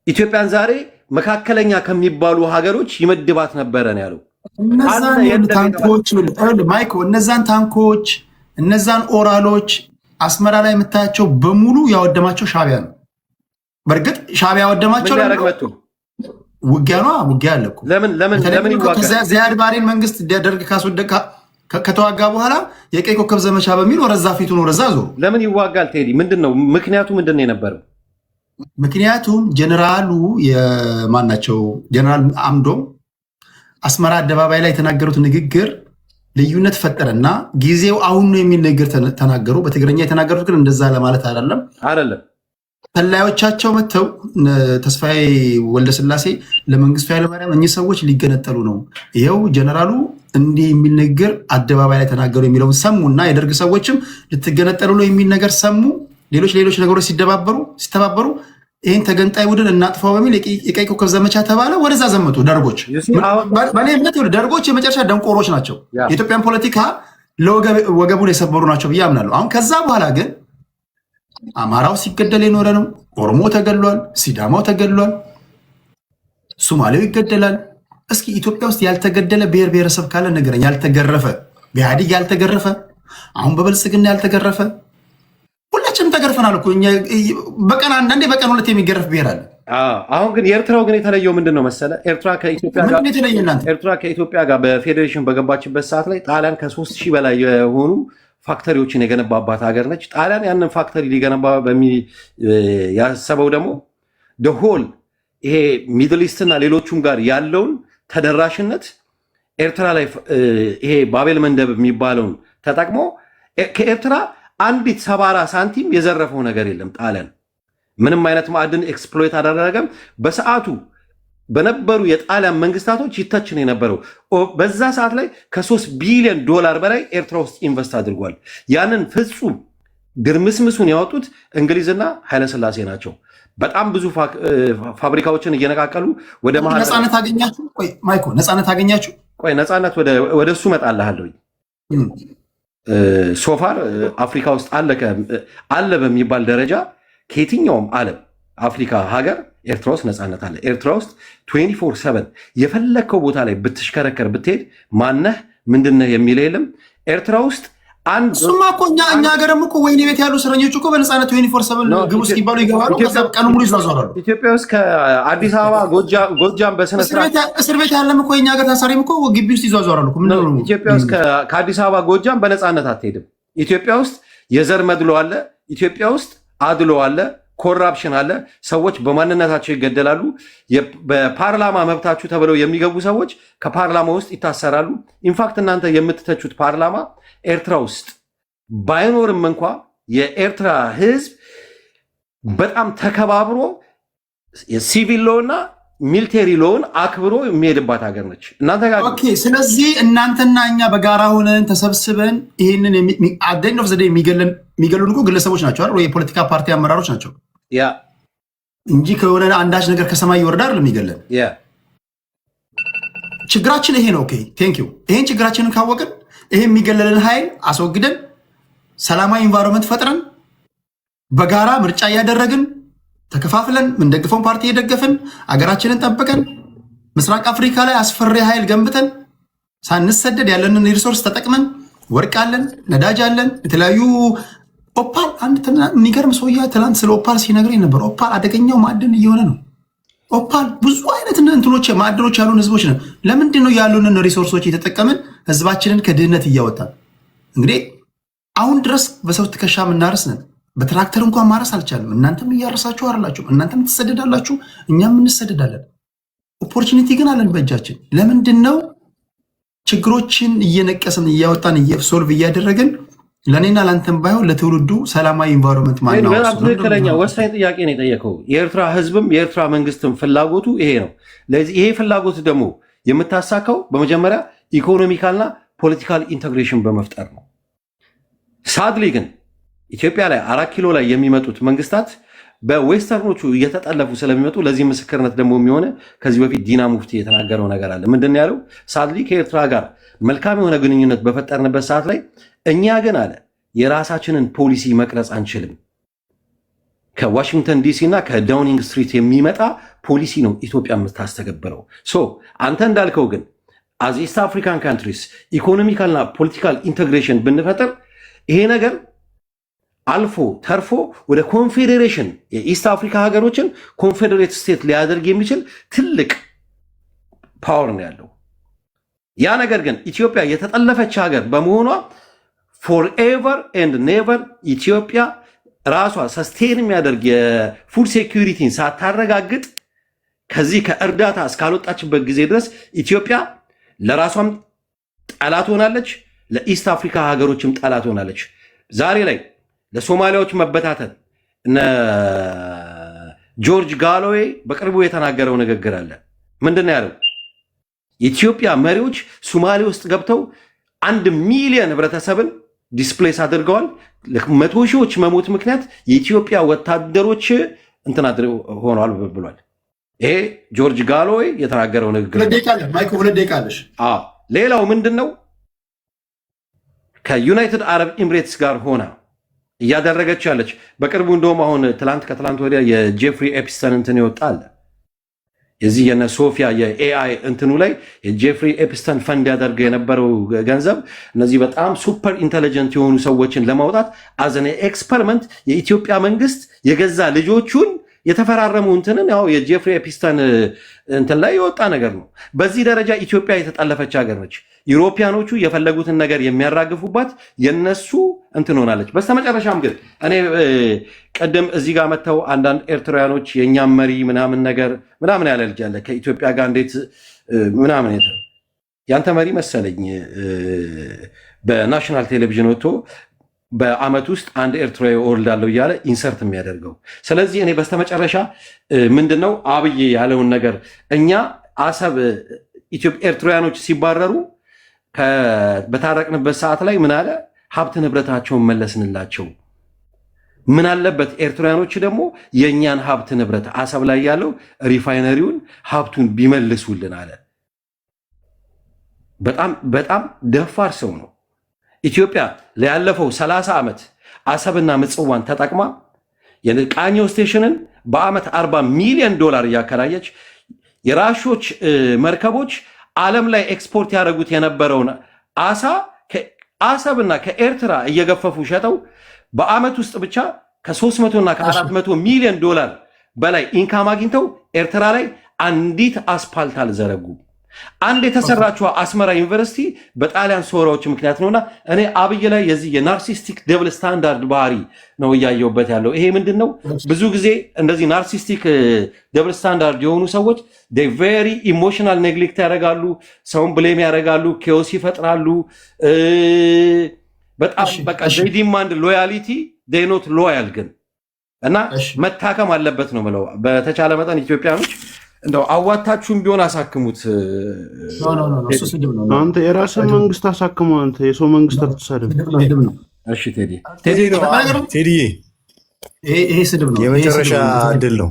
Speaker 6: ኢትዮጵያን ዛሬ መካከለኛ ከሚባሉ ሀገሮች ይመድባት ነበረ ነው ያለው።
Speaker 2: እነዛን ታንኮች እነዛን ኦራሎች አስመራ ላይ የምታያቸው በሙሉ ያወደማቸው ሻዕቢያ ነው። በእርግጥ ሻዕቢያ ያወደማቸው ውጊያ ነው። ውጊያ አለ እኮ።
Speaker 6: ለምን
Speaker 2: ዚያድ ባሬን መንግስት ደርግ ካስወደቀ ከተዋጋ በኋላ የቀይ ኮከብ ዘመቻ በሚል ወረዛ ፊቱን ወረዛ ዞሩ።
Speaker 6: ለምን ይዋጋል ቴዲ? ምንድነው ምክንያቱ? ምንድነው የነበረው
Speaker 2: ምክንያቱም ጀነራሉ የማናቸው ጀነራል አምዶም አስመራ አደባባይ ላይ የተናገሩት ንግግር ልዩነት ፈጠረና ጊዜው አሁን ነው የሚል ንግግር ተናገሩ። በትግርኛ የተናገሩት ግን እንደዛ ለማለት አይደለም። ተላዮቻቸው መጥተው ተስፋዬ ወልደስላሴ ለመንግስቱ ኃይለማርያም እኚህ ሰዎች ሊገነጠሉ ነው፣ ይኸው ጀነራሉ እንዲህ የሚል ንግግር አደባባይ ላይ ተናገሩ የሚለውን ሰሙና የደርግ ሰዎችም ልትገነጠሉ ነው የሚል ነገር ሰሙ። ሌሎች ነገሮች ሲተባበሩ ይህን ተገንጣይ ቡድን እናጥፋው በሚል የቀይ ኮከብ ዘመቻ ተባለ። ወደዛ ዘመቱ ደርጎች። በእኔ እምነት ደርጎች የመጨረሻ ደንቆሮች ናቸው። የኢትዮጵያን ፖለቲካ ወገቡን የሰበሩ ናቸው ብዬ አምናለሁ። አሁን ከዛ በኋላ ግን አማራው ሲገደል የኖረ ነው። ኦሮሞ ተገድሏል፣ ሲዳማው ተገድሏል፣ ሶማሌው ይገደላል። እስኪ ኢትዮጵያ ውስጥ ያልተገደለ ብሔር ብሔረሰብ ካለ ነገረኝ። ያልተገረፈ በኢህአዴግ ያልተገረፈ አሁን በብልጽግና ያልተገረፈ ሁላችንም ተገርፈናል እኮ በቀን አንዳንዴ በቀን ሁለት የሚገረፍ ብሔር አለ።
Speaker 6: አሁን ግን የኤርትራው ግን የተለየው ምንድን ነው መሰለ? ኤርትራ ከኢትዮጵያ ጋር በፌዴሬሽን በገባችበት ሰዓት ላይ ጣሊያን ከ3000 በላይ የሆኑ ፋክተሪዎችን የገነባባት ሀገር ነች። ጣሊያን ያንን ፋክተሪ ሊገነባ ያሰበው ደግሞ ደሆል ይሄ ሚድል ኢስትና ሌሎቹም ጋር ያለውን ተደራሽነት ኤርትራ ላይ ይሄ ባቤል መንደብ የሚባለውን ተጠቅሞ ከኤርትራ አንዲት 70 ሳንቲም የዘረፈው ነገር የለም። ጣሊያን ምንም አይነት ማዕድን ኤክስፕሎይት አላደረገም። በሰዓቱ በነበሩ የጣሊያን መንግስታቶች ይተችን የነበረው በዛ ሰዓት ላይ $3 ቢሊዮን በላይ ኤርትራ ውስጥ ኢንቨስት አድርጓል። ያንን ፍጹም ድርምስምሱን ያወጡት እንግሊዝና ኃይለስላሴ ናቸው። በጣም ብዙ ፋብሪካዎችን እየነቃቀሉ ወደ
Speaker 2: ነፃነት አገኛችሁ። ቆይ ማይኮ ነፃነት አገኛችሁ።
Speaker 6: ቆይ ነፃነት ወደ እሱ እመጣልሃለሁ። ሶፋር አፍሪካ ውስጥ አለ በሚባል ደረጃ ከየትኛውም ዓለም አፍሪካ ሀገር ኤርትራ ውስጥ ነፃነት አለ። ኤርትራ ውስጥ 24/7 የፈለግከው ቦታ ላይ ብትሽከረከር ብትሄድ ማነህ ምንድነህ የሚል የለም። ኤርትራ ውስጥ
Speaker 2: እሱማ እኮ እኛ ሀገርም እኮ ወይኔ ቤት ያሉ እስረኞች እኮ በነፃነት 24/7 ግቡ እስኪባሉ ይገባሉ። ከዛ ቀኑ ሙሉ ይዟዟራሉ።
Speaker 6: ኢትዮጵያ ውስጥ ከአዲስ አበባ ጎጃም በስነ ስርዓት
Speaker 2: እስር ቤት ያለም እኮ የኛ ሀገር ታሳሪም እኮ ግቢ ውስጥ ይዟዟራሉ።
Speaker 6: ኢትዮጵያ ውስጥ ከአዲስ አበባ ጎጃም በነፃነት አትሄድም። ኢትዮጵያ ውስጥ የዘር መድሎ አለ። ኢትዮጵያ ውስጥ አድሎ አለ። ኮራፕሽን አለ። ሰዎች በማንነታቸው ይገደላሉ። በፓርላማ መብታችሁ ተብለው የሚገቡ ሰዎች ከፓርላማ ውስጥ ይታሰራሉ። ኢንፋክት እናንተ የምትተቹት ፓርላማ ኤርትራ ውስጥ ባይኖርም እንኳ የኤርትራ ሕዝብ በጣም ተከባብሮ የሲቪል ሎና ሚሊቴሪ ሎን አክብሮ የሚሄድባት ሀገር ነች።
Speaker 2: ስለዚህ እናንተና እኛ በጋራ ሆነን ተሰብስበን ይህንን አደኝ ኦፍ ዘዴ የሚገሉን እኮ ግለሰቦች ናቸው አይደል? የፖለቲካ ፓርቲ አመራሮች ናቸው እንጂ ከሆነ አንዳች ነገር ከሰማይ ይወርዳ አይደል የሚገለን። ችግራችን ይሄ ነው። ኦኬ ቴንክ ዩ። ይሄን ችግራችንን ካወቅን ይሄ የሚገለልን ኃይል አስወግደን ሰላማዊ ኢንቫይሮንመንት ፈጥረን በጋራ ምርጫ እያደረግን ተከፋፍለን ምንደግፈውን ፓርቲ እየደገፍን አገራችንን ጠብቀን ምስራቅ አፍሪካ ላይ አስፈሪ ኃይል ገንብተን ሳንሰደድ ያለንን ሪሶርስ ተጠቅመን ወርቅ አለን፣ ነዳጅ አለን፣ የተለያዩ ኦፓል። አንድ የሚገርም ሰውዬ ትናንት ስለ ኦፓል ሲነግረኝ ነበር። ኦፓል አደገኛው ማዕድን እየሆነ ነው። ኦፓል ብዙ አይነት እንትኖች ማዕድኖች ያሉን ህዝቦች ነን። ለምንድን ነው ያሉንን ሪሶርሶች እየተጠቀምን ህዝባችንን ከድህነት እያወጣን? እንግዲህ አሁን ድረስ በሰው ትከሻ የምናርስ ነን። በትራክተር እንኳን ማረስ አልቻለም። እናንተም እያረሳችሁ አይደላችሁ? እናንተም ትሰደዳላችሁ፣ እኛም እንሰደዳለን። ኦፖርቹኒቲ ግን አለን በእጃችን። ለምንድን ነው ችግሮችን እየነቀስን እያወጣን ሶልቭ እያደረግን ለእኔና ለአንተም ባይሆን ለትውልዱ ሰላማዊ ኢንቫይሮንመንት ማናው?
Speaker 6: በጣም ትክክለኛ ወሳኝ ጥያቄ ነው የጠየቀው። የኤርትራ ህዝብም የኤርትራ መንግስትም ፍላጎቱ ይሄ ነው። ለዚህ ይሄ ፍላጎት ደግሞ የምታሳካው በመጀመሪያ ኢኮኖሚካልና ፖለቲካል ኢንተግሬሽን በመፍጠር ነው። ሳድሊ ግን ኢትዮጵያ ላይ 4 ኪሎ ላይ የሚመጡት መንግስታት በዌስተርኖቹ እየተጠለፉ ስለሚመጡ ለዚህ ምስክርነት ደግሞ የሚሆነ ከዚህ በፊት ዲና ሙፍቲ የተናገረው ነገር አለ። ምንድን ነው ያለው? ሳድሊ ከኤርትራ ጋር መልካም የሆነ ግንኙነት በፈጠርንበት ሰዓት ላይ እኛ ግን አለ የራሳችንን ፖሊሲ መቅረጽ አንችልም። ከዋሽንግተን ዲሲ እና ከዳውኒንግ ስትሪት የሚመጣ ፖሊሲ ነው ኢትዮጵያ የምታስተገብረው። አንተ እንዳልከው ግን አዝ ኢስት አፍሪካን ካንትሪስ ኢኮኖሚካልና ፖለቲካል ኢንቴግሬሽን ብንፈጥር ይሄ ነገር አልፎ ተርፎ ወደ ኮንፌዴሬሽን የኢስት አፍሪካ ሀገሮችን ኮንፌዴሬት ስቴት ሊያደርግ የሚችል ትልቅ ፓወር ነው ያለው። ያ ነገር ግን ኢትዮጵያ የተጠለፈች ሀገር በመሆኗ ፎርኤቨር ኤንድ ኔቨር ኢትዮጵያ ራሷ ሰስቴን የሚያደርግ የፉድ ሴኩሪቲን ሳታረጋግጥ ከዚህ ከእርዳታ እስካልወጣችበት ጊዜ ድረስ ኢትዮጵያ ለራሷም ጠላት ሆናለች፣ ለኢስት አፍሪካ ሀገሮችም ጠላት ሆናለች። ዛሬ ላይ ለሶማሊያዎች መበታተን እነ ጆርጅ ጋሎዌ በቅርቡ የተናገረው ንግግር አለ። ምንድን ያለው? የኢትዮጵያ መሪዎች ሶማሌ ውስጥ ገብተው 1 ሚሊዮን ህብረተሰብን ዲስፕሌስ አድርገዋል። 100 ሺዎች መሞት ምክንያት የኢትዮጵያ ወታደሮች እንትን ሆነዋል ብሏል። ይሄ ጆርጅ ጋሎዌ የተናገረው ንግግር። ሌላው ምንድን ነው? ከዩናይትድ አረብ ኤምሬትስ ጋር ሆና እያደረገች ያለች በቅርቡ እንደውም አሁን ከትላንት ወዲያ የጄፍሪ ኤፕስተን እንትን ይወጣል። የዚህ የነ ሶፊያ የኤአይ እንትኑ ላይ የጄፍሪ ኤፕስተን ፈንድ ያደርገው የነበረው ገንዘብ እነዚህ በጣም ሱፐር ኢንቴሊጀንት የሆኑ ሰዎችን ለማውጣት አዘነ ኤክስፐሪመንት የኢትዮጵያ መንግስት የገዛ ልጆቹን የተፈራረሙ እንትንን ያው የጄፍሪ ኤፕስተን እንትን ላይ የወጣ ነገር ነው። በዚህ ደረጃ ኢትዮጵያ የተጠለፈች ሀገር ነች። ዩሮፒያኖቹ የፈለጉትን ነገር የሚያራግፉባት የነሱ እንትን ሆናለች። በስተመጨረሻም ግን እኔ ቀደም እዚህ ጋር መጥተው አንዳንድ ኤርትራውያኖች የእኛም መሪ ምናምን ያለ ልጅ አለ ከኢትዮጵያ ጋር እንዴት ምናምን ያንተ መሪ መሰለኝ በናሽናል ቴሌቪዥን ወጥቶ በአመት ውስጥ አንድ ኤርትራዊ እወልዳለሁ እያለ ኢንሰርት የሚያደርገው። ስለዚህ እኔ በስተመጨረሻ ምንድነው አብይ ያለውን ነገር እኛ አሰብ ኤርትራውያኖች ሲባረሩ በታረቅንበት ሰዓት ላይ ምን አለ? ሀብት ንብረታቸውን መለስንላቸው። ምን አለበት ኤርትራውያኖች ደግሞ የእኛን ሀብት ንብረት አሰብ ላይ ያለው ሪፋይነሪውን ሀብቱን ቢመልሱልን አለ። በጣም በጣም ደፋር ሰው ነው። ኢትዮጵያ ለያለፈው 30 ዓመት አሰብና ምጽዋን ተጠቅማ የቃኘው ስቴሽንን በአመት $40 ሚሊዮን እያከራየች የራሾች መርከቦች ዓለም ላይ ኤክስፖርት ያደረጉት የነበረውን አሳ ከአሰብና ከኤርትራ እየገፈፉ ሸጠው በአመት ውስጥ ብቻ ከ300 እና ከ400 ሚሊዮን $400 በላይ ኢንካም አግኝተው ኤርትራ ላይ አንዲት አስፓልት አልዘረጉም። አንድ የተሰራችው አስመራ ዩኒቨርሲቲ በጣሊያን ሶራዎች ምክንያት ነውና እኔ አብይ ላይ የዚህ የናርሲስቲክ ደብል ስታንዳርድ ባህሪ ነው እያየሁበት ያለው። ይሄ ምንድነው? ብዙ ጊዜ እንደዚህ ናርሲስቲክ ደብል ስታንዳርድ የሆኑ ሰዎች they very emotional neglect ያደርጋሉ፣ ሰውን ብሌም ያደርጋሉ፣ ኬኦስ ይፈጥራሉ። በጣም በቃ they demand loyalty they not loyal ግን እና መታከም አለበት ነው የምለው። በተቻለ መጠን ኢትዮጵያኖች እንደው አዋታችሁም ቢሆን አሳክሙት።
Speaker 9: አንተ የራስን መንግስት አሳክሙ። አንተ የሰው መንግስት አትሳደብ።
Speaker 6: እሺ ቴዲ
Speaker 2: ይሄ ስድብ ነው።
Speaker 8: የመጨረሻ እድል ነው።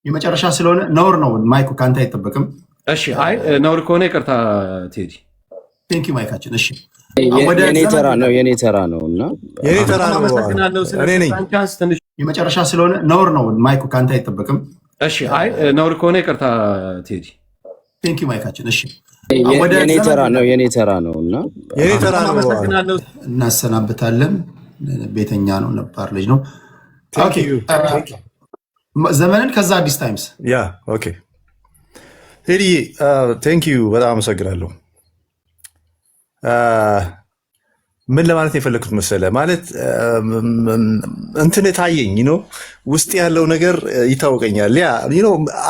Speaker 2: የመጨረሻ ስለሆነ ነውር ነው። ማይኩ ካንተ አይጠበቅም።
Speaker 6: እሺ አይ ነውር ከሆነ ይቅርታ ቴዲ።
Speaker 2: ቴንክ ዩ ማይካችን። እሺ
Speaker 3: የኔ ተራ ነው እና
Speaker 8: የኔ ተራ ነው። እኔ ነኝ።
Speaker 2: የመጨረሻ ስለሆነ ነውር ነው። ማይኩ ካንተ አይጠበቅም።
Speaker 6: እሺ አይ ነውር ከሆነ ይቅርታ ቴዲ።
Speaker 2: ቴንክ ዩ ማይካችን። እሺ
Speaker 3: የኔ ተራ ነው እና
Speaker 8: የኔ ተራ ነው።
Speaker 2: እናሰናብታለን። ቤተኛ ነው፣ ነባር ልጅ ነው። ኦኬ ዘመንን ከዛ አዲስ ታይምስ
Speaker 8: ያ ኦኬ ቴዲ ቴንክ ዩ በጣም አመሰግናለሁ። ምን ለማለት የፈለኩት መሰለ ማለት እንትን ታየኝ ነው ውስጥ ያለው ነገር ይታወቀኛል። ያ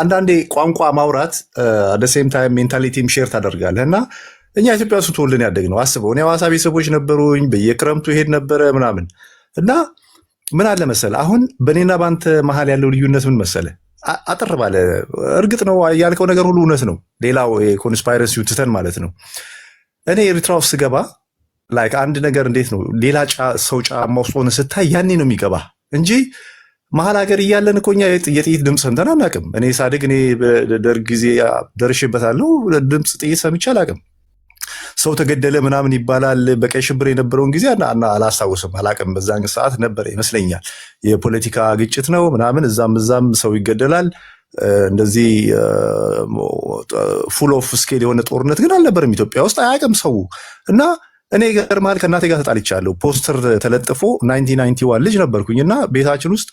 Speaker 8: አንዳንዴ ቋንቋ ማውራት አደ ሴም ታይም ሜንታሊቲም ሼር ታደርጋለህ እና እኛ ኢትዮጵያ ውስጥ ተወልደን ያደግነው አስበው። እኔ ሐዋሳ ቤተሰቦች ነበሩኝ፣ በየክረምቱ ሄድ ነበረ ምናምን እና ምን አለ መሰለ አሁን በእኔና በአንተ መሀል ያለው ልዩነት ምን መሰለ? አጥር ባለ እርግጥ ነው ያልከው ነገር ሁሉ እውነት ነው። ሌላው ኮንስፓይረሲው ትተን ማለት ነው። እኔ ኤርትራ ውስጥ ስገባ ላይክ አንድ ነገር እንዴት ነው ሌላ ሰው ጫማ ውስጥ ሆነ ስታይ ያኔ ነው የሚገባ እንጂ መሀል ሀገር እያለን እኮ እኛ የጥይት ድምፅ ሰምተን አናውቅም። እኔ ሳድግ እኔ በደርግ ጊዜ ደርሼበታለሁ። ድምፅ ጥይት ሰምቼ አላውቅም። ሰው ተገደለ ምናምን ይባላል። በቀይ ሽብር የነበረውን ጊዜ አላስታውስም፣ አላውቅም። በዛን ሰዓት ነበር ይመስለኛል የፖለቲካ ግጭት ነው ምናምን፣ እዛም ሰው ይገደላል። እንደዚህ ፉል ኦፍ ስኬል የሆነ ጦርነት ግን አልነበረም ኢትዮጵያ ውስጥ አያውቅም ሰው እና እኔ ገርማል ከእናቴ ጋር ተጣልቻለሁ። ፖስተር ተለጥፎ 1991 ልጅ ነበርኩኝ እና ቤታችን ውስጥ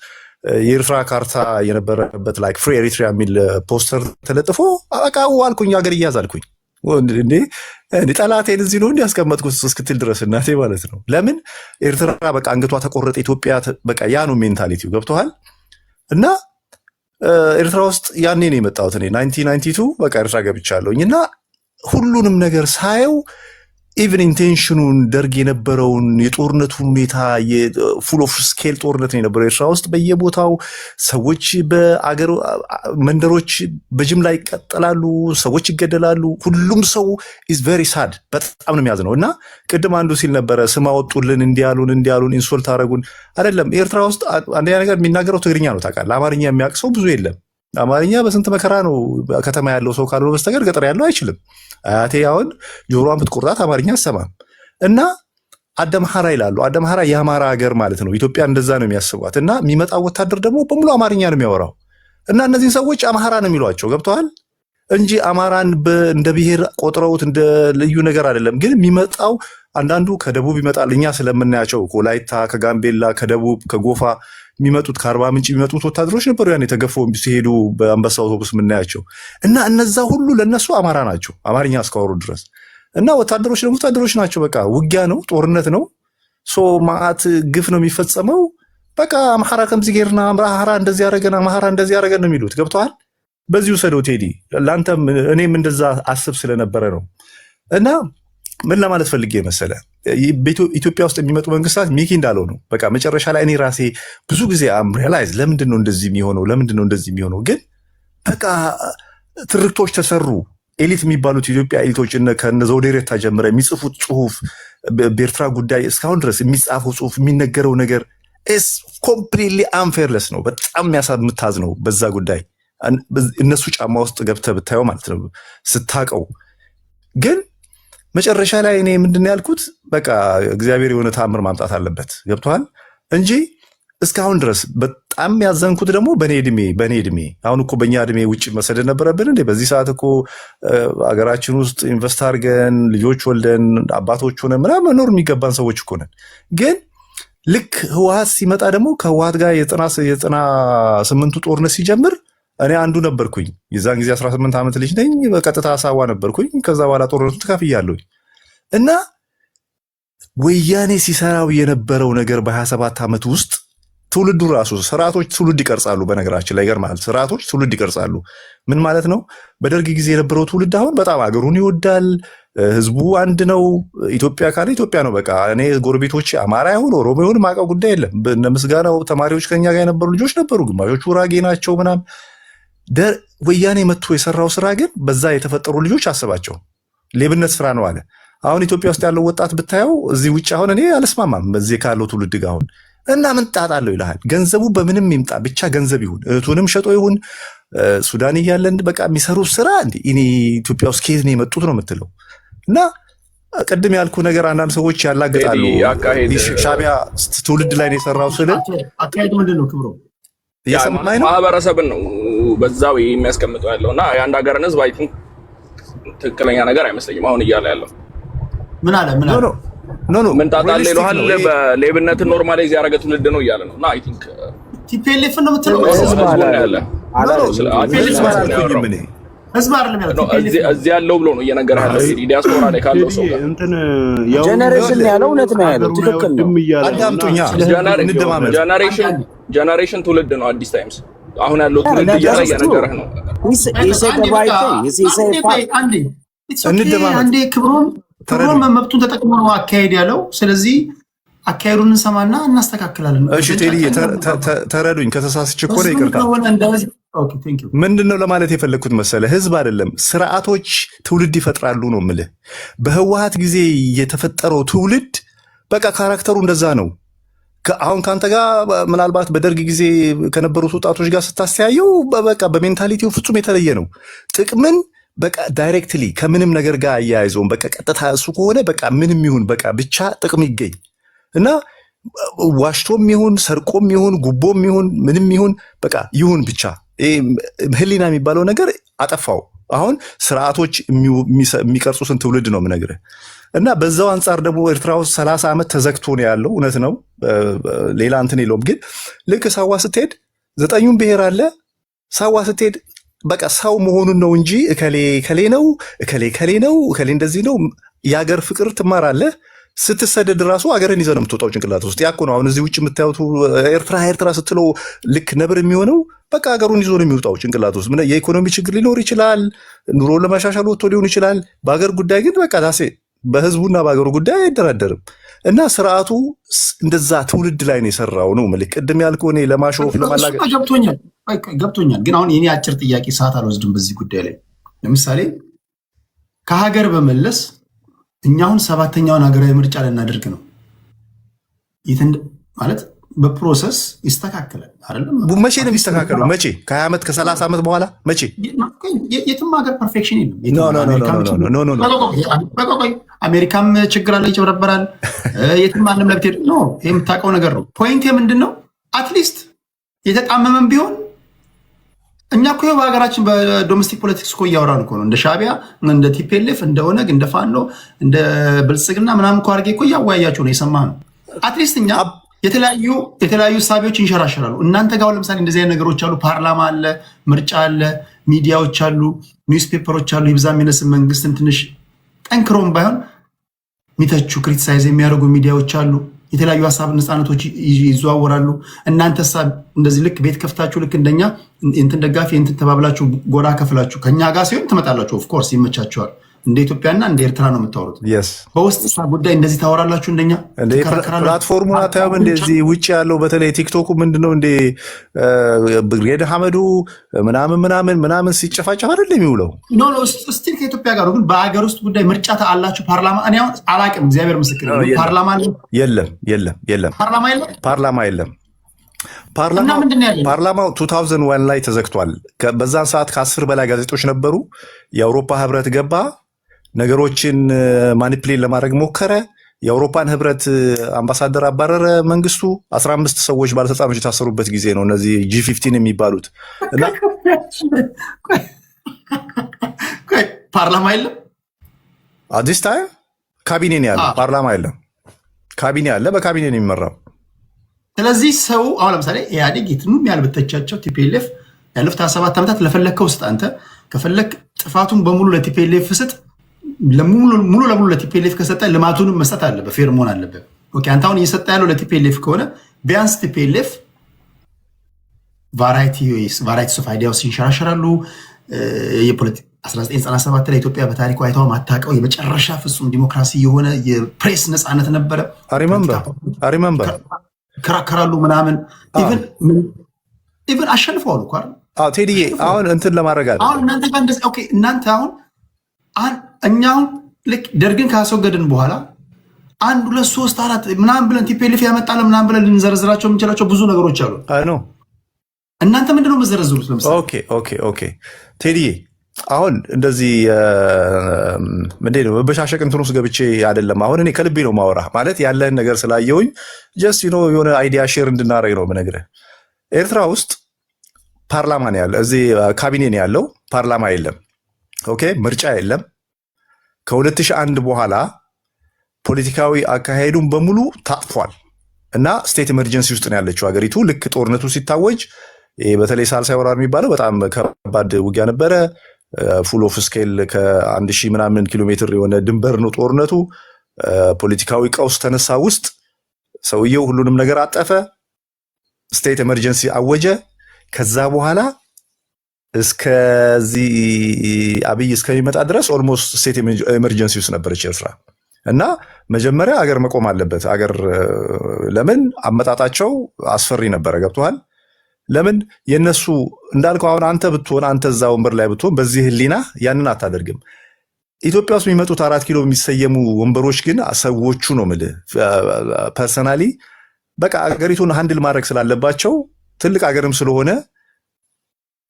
Speaker 8: የኤርትራ ካርታ የነበረበት ላይክ ፍሪ ኤሪትሪያ የሚል ፖስተር ተለጥፎ በቃ አልኩኝ ሀገር እያዝ አልኩኝ። እንዴ ጠላቴን እዚህ ነው እንዲያስቀመጥኩት እስክትል ድረስ እናቴ ማለት ነው። ለምን ኤርትራ በቃ አንገቷ ተቆረጠ፣ ኢትዮጵያ በቃ ያ ነው ሜንታሊቲው። ገብቶሃል? እና ኤርትራ ውስጥ ያኔ ነው የመጣሁት እኔ 1992 በቃ ኤርትራ ገብቻለሁኝ እና ሁሉንም ነገር ሳየው ኢቨን ኢንቴንሽኑን ደርግ የነበረውን የጦርነቱን ሁኔታ የፉል ኦፍ ስኬል ጦርነት ነው የነበረው ኤርትራ ውስጥ። በየቦታው ሰዎች በአገር መንደሮች በጅምላ ይቀጠላሉ፣ ሰዎች ይገደላሉ። ሁሉም ሰው ኢዝ ቬሪ ሳድ፣ በጣም ነው የሚያዝነው። እና ቅድም አንዱ ሲል ነበረ ስም አወጡልን፣ እንዲያሉን ኢንሶልት አደረጉን። አይደለም ኤርትራ ውስጥ አንደኛ ነገር የሚናገረው ትግርኛ ነው ታውቃለህ። አማርኛ የሚያውቅ ሰው ብዙ የለም። አማርኛ በስንት መከራ ነው ከተማ ያለው ሰው ካልሆነ በስተቀር ገጠር ያለው አይችልም። አያቴ አሁን ጆሮዋን ብትቆርጣት አማርኛ አሰማም። እና አደምሐራ ይላሉ። አደምሐራ የአማራ ሀገር ማለት ነው። ኢትዮጵያ እንደዛ ነው የሚያስቧት። እና የሚመጣው ወታደር ደግሞ በሙሉ አማርኛ ነው የሚያወራው። እና እነዚህን ሰዎች አምሐራ ነው የሚሏቸው። ገብተዋል እንጂ አማራን እንደ ብሔር ቆጥረውት እንደ ልዩ ነገር አይደለም። ግን የሚመጣው አንዳንዱ ከደቡብ ይመጣል። እኛ ስለምናያቸው ከወላይታ፣ ከጋምቤላ፣ ከደቡብ፣ ከጎፋ የሚመጡት ከአርባ ምንጭ የሚመጡት ወታደሮች ነበሩ ያኔ ተገፈው ሲሄዱ በአንበሳ አውቶቡስ የምናያቸው። እና እነዛ ሁሉ ለነሱ አማራ ናቸው አማርኛ እስካወሩ ድረስ። እና ወታደሮች ደግሞ ወታደሮች ናቸው። በቃ ውጊያ ነው፣ ጦርነት ነው። ማአት ግፍ ነው የሚፈጸመው። በቃ አምሐራ ከምዚ ጌርና አምሐራ እንደዚህ ያደረገን አምሐራ እንደዚህ ያደረገን ነው የሚሉት። ገብተዋል? በዚህ ውሰደው ቴዲ፣ ለአንተም እኔም እንደዛ አስብ ስለነበረ ነው። እና ምን ለማለት ፈልጌ መሰለ ኢትዮጵያ ውስጥ የሚመጡ መንግስታት ሚኪ እንዳለው ነው። በቃ መጨረሻ ላይ እኔ ራሴ ብዙ ጊዜ ሪያላይዝ ለምንድን ነው እንደዚህ የሚሆነው? ግን በቃ ትርክቶች ተሰሩ። ኤሊት የሚባሉት ኢትዮጵያ ኤሊቶች ከነ ዘውዴ ሬታ ጀምረ የሚጽፉት ጽሁፍ በኤርትራ ጉዳይ እስካሁን ድረስ የሚጻፈው ጽሁፍ የሚነገረው ነገር ኢስ ኮምፕሊትሊ አንፌርለስ ነው። በጣም የምታዝ ነው በዛ ጉዳይ እነሱ ጫማ ውስጥ ገብተህ ብታየው ማለት ነው ስታቀው። ግን መጨረሻ ላይ እኔ ምንድን ያልኩት በቃ እግዚአብሔር የሆነ ተአምር ማምጣት አለበት። ገብቶሃል? እንጂ እስካሁን ድረስ በጣም ያዘንኩት ደግሞ በእኔ እድሜ አሁን እኮ በእኛ እድሜ ውጭ መሰደድ ነበረብን እንዴ? በዚህ ሰዓት እኮ አገራችን ውስጥ ኢንቨስት አድርገን ልጆች ወልደን አባቶች ሆነ ምናምን መኖር የሚገባን ሰዎች እኮ ነን። ግን ልክ ህወሓት ሲመጣ ደግሞ ከህወሓት ጋር የ98ቱ ጦርነት ሲጀምር እኔ አንዱ ነበርኩኝ። የዛን ጊዜ 18 ዓመት ልጅ ነኝ። በቀጥታ ሀሳቧ ነበርኩኝ። ከዛ በኋላ ጦርነቱ ተካፍያለሁኝ። እና ወያኔ ሲሰራው የነበረው ነገር በ27 ዓመት ውስጥ ትውልዱ ራሱ ስርዓቶች ትውልድ ይቀርጻሉ። በነገራችን ላይ ይገርማል። ስርዓቶች ትውልድ ይቀርጻሉ። ምን ማለት ነው? በደርግ ጊዜ የነበረው ትውልድ አሁን በጣም አገሩን ይወዳል። ህዝቡ አንድ ነው። ኢትዮጵያ ካለ ኢትዮጵያ ነው። በቃ እኔ ጎረቤቶች አማራ ይሁን ኦሮሞ ይሁን ማውቀው ጉዳይ የለም። እነ ምስጋናው ተማሪዎች ከኛ ጋር የነበሩ ልጆች ነበሩ። ግማሾቹ ራጌ ናቸው ምናምን። ወያኔ መጥቶ የሰራው ስራ ግን በዛ የተፈጠሩ ልጆች አስባቸው ሌብነት ስራ ነው አለ። አሁን ኢትዮጵያ ውስጥ ያለው ወጣት ብታየው እዚህ ውጭ አሁን እኔ አልስማማም በዚህ ካለው ትውልድ ጋር አሁን እና ምን ጣጣ አለው ይልሃል። ገንዘቡ በምንም ይምጣ ብቻ ገንዘብ ይሁን፣ እህቱንም ሸጦ ይሁን ሱዳን እያለን በቃ የሚሰሩት ስራ እንዴ እኔ ኢትዮጵያ ውስጥ ከየት ነው የመጡት ነው የምትለው። እና ቅድም ያልኩ ነገር አንዳንድ ሰዎች ያላግጣሉ። ሻዕቢያ ትውልድ ላይ ነው የሰራው ስለ
Speaker 2: አካሄዱ ምንድን ነው ክብሮ
Speaker 8: የሰማይ ነው
Speaker 10: ማህበረሰብን ነው በዛው የሚያስቀምጠው ያለው እና የአንድ ሀገርን ህዝብ አይ ቲንክ ትክክለኛ ነገር አይመስለኝም አሁን እያለ ያለው።
Speaker 2: ምን አለ
Speaker 10: ምን ታጣለ ይለዋል። በሌብነትን ኖርማላይዝ ያደረገ ትውልድ ነው እያለ ነው። እና አይ ቲንክ
Speaker 2: ቲፒኤልኤፍ ነው የምትለው ህዝብ አይደለም ያለው
Speaker 10: እዚህ ያለው ብሎ ነው እየነገረ ያለው። ዲያስፖራ ላይ ካለው ሰው
Speaker 3: ጀነሬሽን ያለው እውነት ነው ያለው ትክክል ነው።
Speaker 8: አዳምጡኛ እንደማመን
Speaker 10: ጀነሬሽን ትውልድ ነው አዲስ ታይምስ አሁን ያለው ትውልድ እያለ እየነገረህ ነው።
Speaker 2: አንዴ ክብሮን መብቱን ተጠቅሞ ነው አካሄድ ያለው። ስለዚህ አካሄዱን እንሰማና እናስተካክላለን።
Speaker 8: እሺ ቴዲ ተረዱኝ፣ ከተሳስቼ እኮ ነው ይቅርታ። ምንድነው ለማለት የፈለግኩት መሰለ ህዝብ አይደለም ስርዓቶች ትውልድ ይፈጥራሉ ነው የምልህ። በህወሓት ጊዜ የተፈጠረው ትውልድ በቃ ካራክተሩ እንደዛ ነው። አሁን ከአንተ ጋር ምናልባት በደርግ ጊዜ ከነበሩት ወጣቶች ጋር ስታስተያየው በቃ በሜንታሊቲው ፍጹም የተለየ ነው። ጥቅምን በቃ ዳይሬክትሊ ከምንም ነገር ጋር አያይዘውም። በቃ ቀጥታ እሱ ከሆነ በቃ ምንም ይሁን በቃ ብቻ ጥቅም ይገኝ እና ዋሽቶም ይሁን ሰርቆም ይሁን ጉቦም ይሁን ምንም ይሁን በቃ ይሁን ብቻ ህሊና የሚባለው ነገር አጠፋው። አሁን ስርዓቶች የሚቀርጹትን ትውልድ ነው የምነግርህ። እና በዛው አንጻር ደግሞ ኤርትራ ውስጥ 30 ዓመት ተዘግቶ ነው ያለው። እውነት ነው፣ ሌላ እንትን የለውም። ግን ልክ ሳዋ ስትሄድ 9ኙም ብሔር አለ። ሳዋ ስትሄድ በቃ ሰው መሆኑን ነው እንጂ እከሌ ከሌ ነው እከሌ ነው እከሌ እንደዚህ ነው። የሀገር ፍቅር ትማራለህ። ስትሰደድ ራሱ ሀገርን ይዘህ ነው የምትወጣው ጭንቅላት ውስጥ። ያኮ ነው አሁን እዚህ ውጭ የምታዩት ኤርትራ ስትለው ልክ ነብር የሚሆነው በቃ ሀገሩን ይዞ ነው የሚወጣው ጭንቅላት ውስጥ። የኢኮኖሚ ችግር ሊኖር ይችላል፣ ኑሮን ለማሻሻል ወጥቶ ሊሆን ይችላል። በሀገር ጉዳይ ግን በቃ ታሴ በህዝቡና በሀገሩ ጉዳይ አይደራደርም። እና ስርዓቱ እንደዛ ትውልድ ላይ ነው የሰራው ነው ምልክ ቅድም ያልከው እኔ ለማሾፍ ለማላገጥ
Speaker 2: ገብቶኛል። ግን አሁን የኔ አጭር ጥያቄ ሰዓት አልወስድም በዚህ ጉዳይ ላይ ለምሳሌ ከሀገር በመለስ እኛ አሁን 7ኛውን ሀገራዊ ምርጫ ልናደርግ ነው ማለት በፕሮሰስ ይስተካከላል አይደለም?
Speaker 8: መቼ ነው የሚስተካከለው? መቼ? ከ20 ዓመት ከ30 ዓመት በኋላ መቼ?
Speaker 2: የትም ሀገር ፐርፌክሽን የለም። አሜሪካም ችግር አለ፣ ይጨበረበራል። የትም ዓለም ላይ ብትሄድ ነው የምታውቀው ነገር ነው። ፖይንት ምንድን ነው? አትሊስት የተጣመመም ቢሆን እኛ እኮ በሀገራችን በዶሜስቲክ ፖለቲክስ እኮ እያወራን እኮ ነው። እንደ ሻዕቢያ፣ እንደ ቲፒኤልኤፍ፣ እንደ ኦነግ፣ እንደ ፋኖ፣ እንደ ብልጽግና ምናምን እኮ አድርጌ እኮ እያወያያቸው ነው የሰማህ ነው። አትሊስት እኛ የተለያዩ እሳቤዎች ይንሸራሸራሉ። እናንተ ጋር ለምሳሌ እንደዚህ አይነት ነገሮች አሉ። ፓርላማ አለ፣ ምርጫ አለ፣ ሚዲያዎች አሉ፣ ኒውስ ፔፐሮች አሉ። ይብዛ የሚነስብ መንግስትን ትንሽ ጠንክሮም ባይሆን የሚተቹ ክሪቲሳይዝ የሚያደርጉ ሚዲያዎች አሉ። የተለያዩ ሀሳብ ነፃነቶች ይዘዋወራሉ። እናንተ እንደዚህ ልክ ቤት ከፍታችሁ ልክ እንደኛ እንትን ደጋፊ እንትን ተባብላችሁ ጎራ ከፍላችሁ ከኛ ጋር ሲሆን ትመጣላችሁ። ኦፍኮርስ ይመቻቸዋል። እንደ ኢትዮጵያና እንደ ኤርትራ ነው የምታወሩት። በውስጥ ጉዳይ እንደዚህ ታወራላችሁ። እንደኛ
Speaker 8: ፕላትፎርሙ አታዩም? እንደዚህ ውጭ ያለው በተለይ ቲክቶኩ ምንድነው እንደ ብርጌድ ሐመዱ ምናምን ሲጨፋጨፍ አይደል የሚውለው?
Speaker 2: ኖ ስቲል ከኢትዮጵያ ጋር ግን በሀገር ውስጥ ጉዳይ ምርጫ አላችሁ። ፓርላማ እኔ አሁን አላውቅም። እግዚአብሔር ምስክር ነው። ፓርላማ
Speaker 8: የለም። ፓርላማ የለም። ፓርላማው 2001 ላይ ተዘግቷል። በዛን ሰዓት ከ10 በላይ ጋዜጦች ነበሩ። የአውሮፓ ህብረት ገባ፣ ነገሮችን ማኒፕሌት ለማድረግ ሞከረ። የአውሮፓን ህብረት አምባሳደር አባረረ መንግስቱ። 15 ሰዎች ባለስልጣኖች የታሰሩበት ጊዜ ነው። እነዚህ G15 የሚባሉት እና
Speaker 2: ፓርላማ የለም።
Speaker 8: አዲስ ታይም ካቢኔ ነው ያለው። ፓርላማ የለም። ካቢኔ አለ፣ በካቢኔ ነው የሚመራው።
Speaker 2: ስለዚህ ሰው አሁን ለምሳሌ ኢህአዴግ የትኑም ያልበተቻቸው ቲፒኤልኤፍ ያለፉት 27 ዓመታት ለፈለግከው ስጥ። አንተ ከፈለግ ጥፋቱን በሙሉ ለቲፒኤልኤፍ ስጥ። ሙሉ ለሙሉ ለቲፒኤልኤፍ ከሰጠ ልማቱንም መስጠት አለበት፣ ፌር መሆን አለበት። ኦኬ አንተ አሁን እየሰጠ ያለው ለቲፒኤልኤፍ ከሆነ ቢያንስ ቲፒኤልኤፍ ቫራይቲ ኦፍ አይዲያዎች ይንሸራሸራሉ። 1997 ላይ ኢትዮጵያ በታሪኳ አይታው ማታውቀው የመጨረሻ ፍጹም ዲሞክራሲ የሆነ የፕሬስ ነፃነት ነበረ።
Speaker 8: አሪመምበር
Speaker 2: ከራከራሉ ምናምን ኢቨን አሸንፈዋል እኮ አይደል?
Speaker 8: ቴዲዬ አሁን እንትን ለማድረግ አለ።
Speaker 2: አሁን እናንተ ጋር እንደዚህ ኦኬ እናንተ አሁን እኛውን ልክ ደርግን ካስወገድን በኋላ 1 2 3 4 ምናምን ብለን ቲፒኤልኤፍ ያመጣለ ምናምን ብለን ልንዘረዝራቸው የምንችላቸው ብዙ ነገሮች አሉ።
Speaker 8: አይ ነው።
Speaker 2: እናንተ ምንድነው የምትዘረዝሩት? ለምሳሌ
Speaker 8: ኦኬ ቴዲዬ አሁን እንደዚህ ምንድን ነው በበሻሸቅ እንትን ውስጥ ገብቼ አይደለም። አሁን እኔ ከልቤ ነው ማወራ ማለት ያለህን ነገር ስላየውኝ ጀስት የሆነ አይዲያ ሼር እንድናደርግ ነው የምነግርህ። ኤርትራ ውስጥ ፓርላማ ነው ያለው፣ እዚህ ካቢኔ ነው ያለው፣ ፓርላማ የለም። ኦኬ ምርጫ የለም። ከ2001 በኋላ ፖለቲካዊ አካሄዱን በሙሉ ታጥፏል እና ስቴት ኤመርጀንሲ ውስጥ ነው ያለችው ሀገሪቱ። ልክ ጦርነቱ ሲታወጅ በተለይ ሳልሳይ ወራር የሚባለው በጣም ከባድ ውጊያ ነበረ። ፉል ኦፍ ስኬል ከ1000 ምናምን ኪሎ ሜትር የሆነ ድንበር ነው ጦርነቱ። ፖለቲካዊ ቀውስ ተነሳ ውስጥ ሰውየው ሁሉንም ነገር አጠፈ፣ ስቴት ኤመርጀንሲ አወጀ። ከዛ በኋላ እስከዚህ አብይ እስከሚመጣ ድረስ ኦልሞስት ስቴት ኤመርጀንሲ ውስጥ ነበረች ኤርትራ እና መጀመሪያ አገር መቆም አለበት። አገር ለምን አመጣጣቸው አስፈሪ ነበረ። ገብቶሃል? ለምን የነሱ እንዳልከው አሁን አንተ ብትሆን አንተ እዛ ወንበር ላይ ብትሆን በዚህ ህሊና ያንን አታደርግም። ኢትዮጵያ ውስጥ የሚመጡት 4 ኪሎ የሚሰየሙ ወንበሮች ግን ሰዎቹ ነው የምልህ ፐርሰናሊ በቃ አገሪቱን ሃንድል ማድረግ ስላለባቸው ትልቅ አገርም ስለሆነ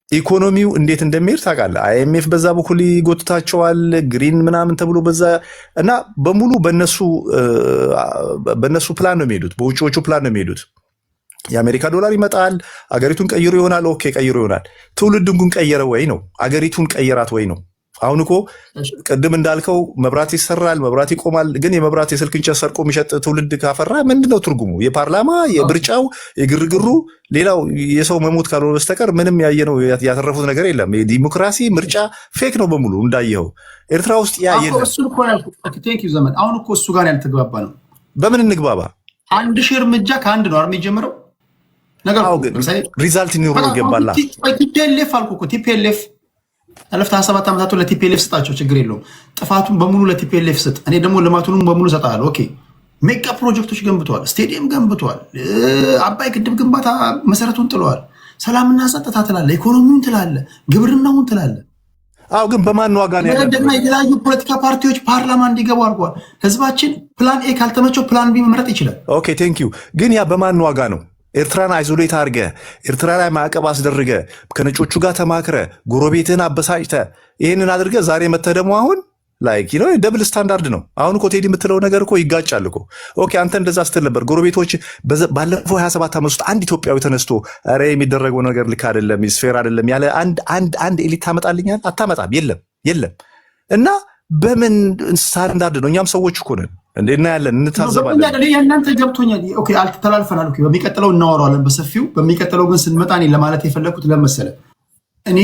Speaker 8: ኢኮኖሚው እንዴት እንደሚሄድ ታውቃለህ። አይኤምኤፍ በዛ በኩል ይጎትታቸዋል፣ ግሪን ምናምን ተብሎ በዛ እና በሙሉ በነሱ ፕላን ነው የሚሄዱት፣ በውጭዎቹ ፕላን ነው የሚሄዱት። የአሜሪካ ዶላር ይመጣል፣ አገሪቱን ቀይሮ ይሆናል። ኦኬ ቀይሮ ይሆናል። ትውልድን ግን ቀየረ ወይ ነው? አገሪቱን ቀየራት ወይ ነው? አሁን እኮ ቅድም እንዳልከው መብራት ይሰራል፣ መብራት ይቆማል። ግን የመብራት የስልክ እንጨት ሰርቆ የሚሸጥ ትውልድ ካፈራ ምንድነው ትርጉሙ? የፓርላማ የምርጫው የግርግሩ ሌላው የሰው መሞት ካልሆነ በስተቀር ምንም ያየነው ያተረፉት ነገር የለም። ዲሞክራሲ ምርጫ ፌክ ነው በሙሉ እንዳየኸው። ኤርትራ ውስጥ ያ የለም።
Speaker 2: ዘመን አሁን እኮ እሱ ጋር ያልተግባባ ነው።
Speaker 8: በምን እንግባባ?
Speaker 2: 1000 እርምጃ ከአንድ ነው አርሚ ጀምረው ነገር
Speaker 8: ሪዛልት ይኖረው ይገባላ።
Speaker 2: ቲፒኤልኤፍ አልኩ እኮ ቲፒኤልኤፍ አለፍታ 27 ዓመታት ለቲፒኤልኤፍ ስጣቸው፣ ችግር የለውም። ጥፋቱን በሙሉ ለቲፒኤልኤፍ ስጥ፣ እኔ ደግሞ ልማቱንም በሙሉ ሰጣለሁ። ኦኬ ሜጋ ፕሮጀክቶች ገንብተዋል፣ ስቴዲየም ገንብተዋል፣ አባይ ግድብ ግንባታ መሰረቱን ጥለዋል። ሰላምና ጸጥታ ትላለ፣ ኢኮኖሚውን ትላለ፣ ግብርናውን ትላለ።
Speaker 8: አዎ ግን በማን ዋጋ ነው
Speaker 2: ያደረገው? የተለያዩ ፖለቲካ ፓርቲዎች ፓርላማ እንዲገቡ አድርጓል። ህዝባችን ፕላን ኤ ካልተመቸው ፕላን ቢ መምረጥ ይችላል።
Speaker 8: ኦኬ ቴንክ ዩ። ግን ያ በማን ዋጋ ነው? ኤርትራን አይዞሌት አድርገ ኤርትራ ላይ ማዕቀብ አስደርገ ከነጮቹ ጋር ተማክረ ጎረቤትህን አበሳጭተ ይህንን አድርገ ዛሬ መተህ ደግሞ አሁን ላይክ ደብል ስታንዳርድ ነው። አሁን እኮ ቴዲ የምትለው ነገር እኮ ይጋጫል እኮ። ኦኬ አንተ እንደዛ ስትል ነበር። ጎረቤቶች ባለፈው 27 ዓመት ውስጥ አንድ ኢትዮጵያዊ ተነስቶ ኧረ የሚደረገው ነገር ልክ አይደለም ስፌር አይደለም ያለ አንድ ኤሊት ታመጣልኛል? አታመጣም። የለም። እና በምን ስታንዳርድ ነው? እኛም ሰዎች እኮ ነን እንዴና ያለን እንታዘባለን።
Speaker 2: እናንተ ገብቶኛል። ኦኬ አልተላልፈናል። ኦኬ በሚቀጥለው እናወራዋለን በሰፊው። በሚቀጥለው ግን ስንመጣ እኔ ለማለት የፈለኩት ለመሰለ እኔ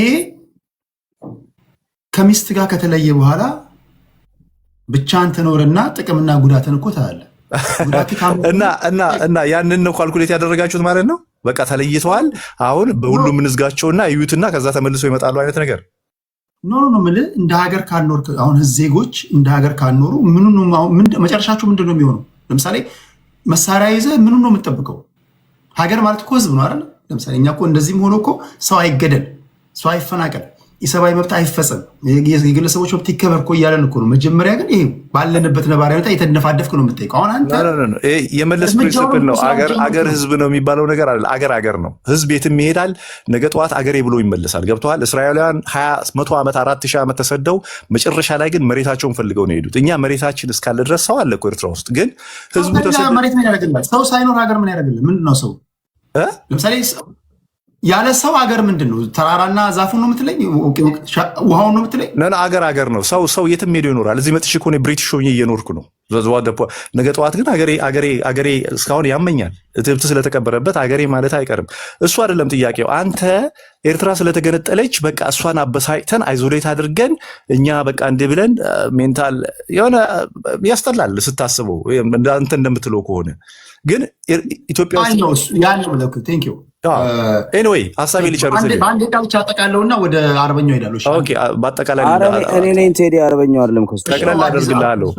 Speaker 2: ከሚስት ጋር ከተለየ በኋላ ብቻህን ትኖርና ጥቅምና ጉዳትን እኮ ታያለህ።
Speaker 8: እና ያንን ነው ካልኩሌት ያደረጋችሁት ማለት ነው። በቃ ተለይተዋል። አሁን በሁሉም እንዝጋቸውና እዩትና ከዛ ተመልሶ ይመጣሉ አይነት ነገር
Speaker 2: ኖ የምልህ እንደ ሀገር ካልኖር አሁን ዜጎች እንደ ሀገር ካልኖሩ መጨረሻችሁ ምንድን ነው የሚሆነው? ለምሳሌ መሳሪያ ይዘህ ምኑን ነው የምትጠብቀው? ሀገር ማለት እኮ ህዝብ ነው አይደል? ለምሳሌ እኛ እኮ እንደዚህም ሆኖ እኮ ሰው አይገደል፣ ሰው አይፈናቀል፣ የሰብአዊ መብት አይፈጸም፣ የግለሰቦች መብት ይከበር እኮ እያለን እኮ ነው። መጀመሪያ ግን ይሄ ባለንበት ነባራዊ ሁኔታ የተነፋደፍክ ነው የምጠይቀው። አሁን አንተ
Speaker 8: የመለስ ፕሪንሲፕል ነው። አገር ህዝብ ነው የሚባለው ነገር አለ። አገር ነው። ህዝብ የትም ይሄዳል። ነገ ጠዋት አገሬ ብሎ ይመለሳል። ገብተዋል። እስራኤላውያን 100 ዓመት 4000 ዓመት ተሰደው መጨረሻ ላይ ግን መሬታቸውን ፈልገው ነው የሄዱት። እኛ መሬታችን እስካለ ድረስ ሰው አለ እኮ ኤርትራ ውስጥ። ግን ህዝቡ
Speaker 2: መሬት ምን ያደርግልሃል? ሰው ሳይኖር ሀገር ምን ያደርግልህ? ምንድን ነው ሰው? ለምሳሌ ያለ ሰው አገር ምንድን ነው? ተራራና ዛፉን ነው የምትለኝ? ውሃውን ነው የምትለኝ?
Speaker 8: አገር ነው። ሰው የትም ሄዶ ይኖራል። እዚህ መጥቼ እኮ እኔ ብሪቲሽ ሆኜ እየኖርኩ ነው። ነገ ጠዋት ግን አገሬ እስካሁን ያመኛል። እትብት ስለተቀበረበት አገሬ ማለት አይቀርም። እሱ አይደለም ጥያቄው። አንተ ኤርትራ ስለተገነጠለች በቃ እሷን አበሳጭተን አይዞሌት አድርገን እኛ በቃ እንዲህ ብለን ሜንታል የሆነ ያስጠላል ስታስበው፣ አንተ እንደምትለው ከሆነ ግን ኢትዮጵያ
Speaker 2: ውስጥ
Speaker 8: ኤኒዌይ ሀሳቤ ሊጨርስልኝ
Speaker 2: በአንድ ቃል ብቻ አጠቃለውና ወደ አርበኛው ሄዳለሁ።
Speaker 8: በአጠቃላይ
Speaker 3: እኔ ነኝ ቴዲ አርበኛው አይደለም።
Speaker 8: ጠቅላላ አደርግልሃለሁ።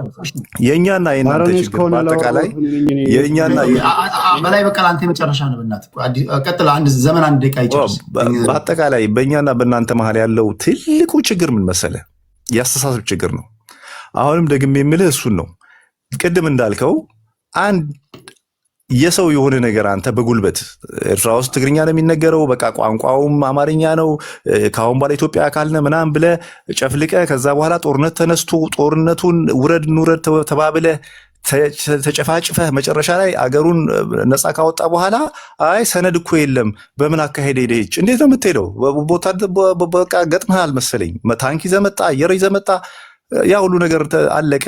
Speaker 8: የእኛና የእናንተ ችግር በአጠቃላይ የእኛና
Speaker 2: በላይ በቃ አንተ የመጨረሻ ነው። በእናትህ ቀጥል። አንድ ዘመን አንድ ደቂቃ ይጨርስ።
Speaker 8: በአጠቃላይ በእኛና በእናንተ መሀል ያለው ትልቁ ችግር ምን መሰለህ? የአስተሳሰብ ችግር ነው። አሁንም ደግሜ የምልህ እሱን ነው። ቅድም እንዳልከው አንድ የሰው የሆነ ነገር አንተ በጉልበት ኤርትራ ውስጥ ትግርኛ ነው የሚነገረው፣ በቃ ቋንቋውም አማርኛ ነው፣ ከአሁን በኋላ ኢትዮጵያ አካል ነህ ምናምን ብለህ ጨፍልቀህ ከዛ በኋላ ጦርነት ተነስቶ ጦርነቱን ውረድ ኑረድ ተባብለህ ተጨፋጭፈህ መጨረሻ ላይ አገሩን ነፃ ካወጣ በኋላ አይ ሰነድ እኮ የለም በምን አካሄድ ሄደች? እንዴት ነው የምትሄደው? በቃ ገጥመሃል መሰለኝ። ታንክ ይዘህ መጣ፣ አየር ይዘህ መጣ፣ ያ ሁሉ ነገር አለቀ።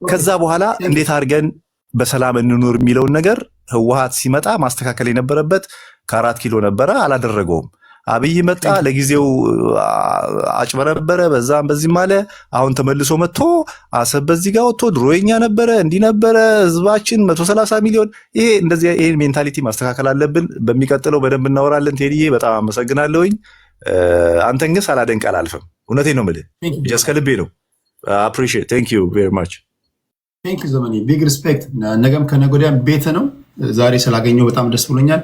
Speaker 8: ከዛ በኋላ እንዴት አድርገን በሰላም እንኑር የሚለውን ነገር ህወሓት ሲመጣ ማስተካከል የነበረበት ከ4 ኪሎ ነበረ፣ አላደረገውም። አብይ መጣ፣ ለጊዜው አጭበረበረ፣ በዛም በዚህም አለ። አሁን ተመልሶ መጥቶ አሰብ በዚህ ጋር ወጥቶ ድሮ የኛ ነበረ እንዲህ ነበረ ህዝባችን 130 ሚሊዮን። ይሄ እንደዚህ ይሄን ሜንታሊቲ ማስተካከል አለብን። በሚቀጥለው በደንብ እናወራለን። ቴዲዬ በጣም አመሰግናለሁኝ። አንተን ግን ሳላደንቅ አላልፍም። እውነቴን ነው የምልህ፣ ጀስት ከልቤ ነው። አፕሪሺየት ቴንክ ዩ ቬሪ ማች
Speaker 2: ቴንክ ዩ ዘመኔ፣ ቢግ ሪስፔክት። ነገም ከነገ ወዲያም ቤት ነው። ዛሬ ስላገኘው በጣም ደስ ብሎኛል።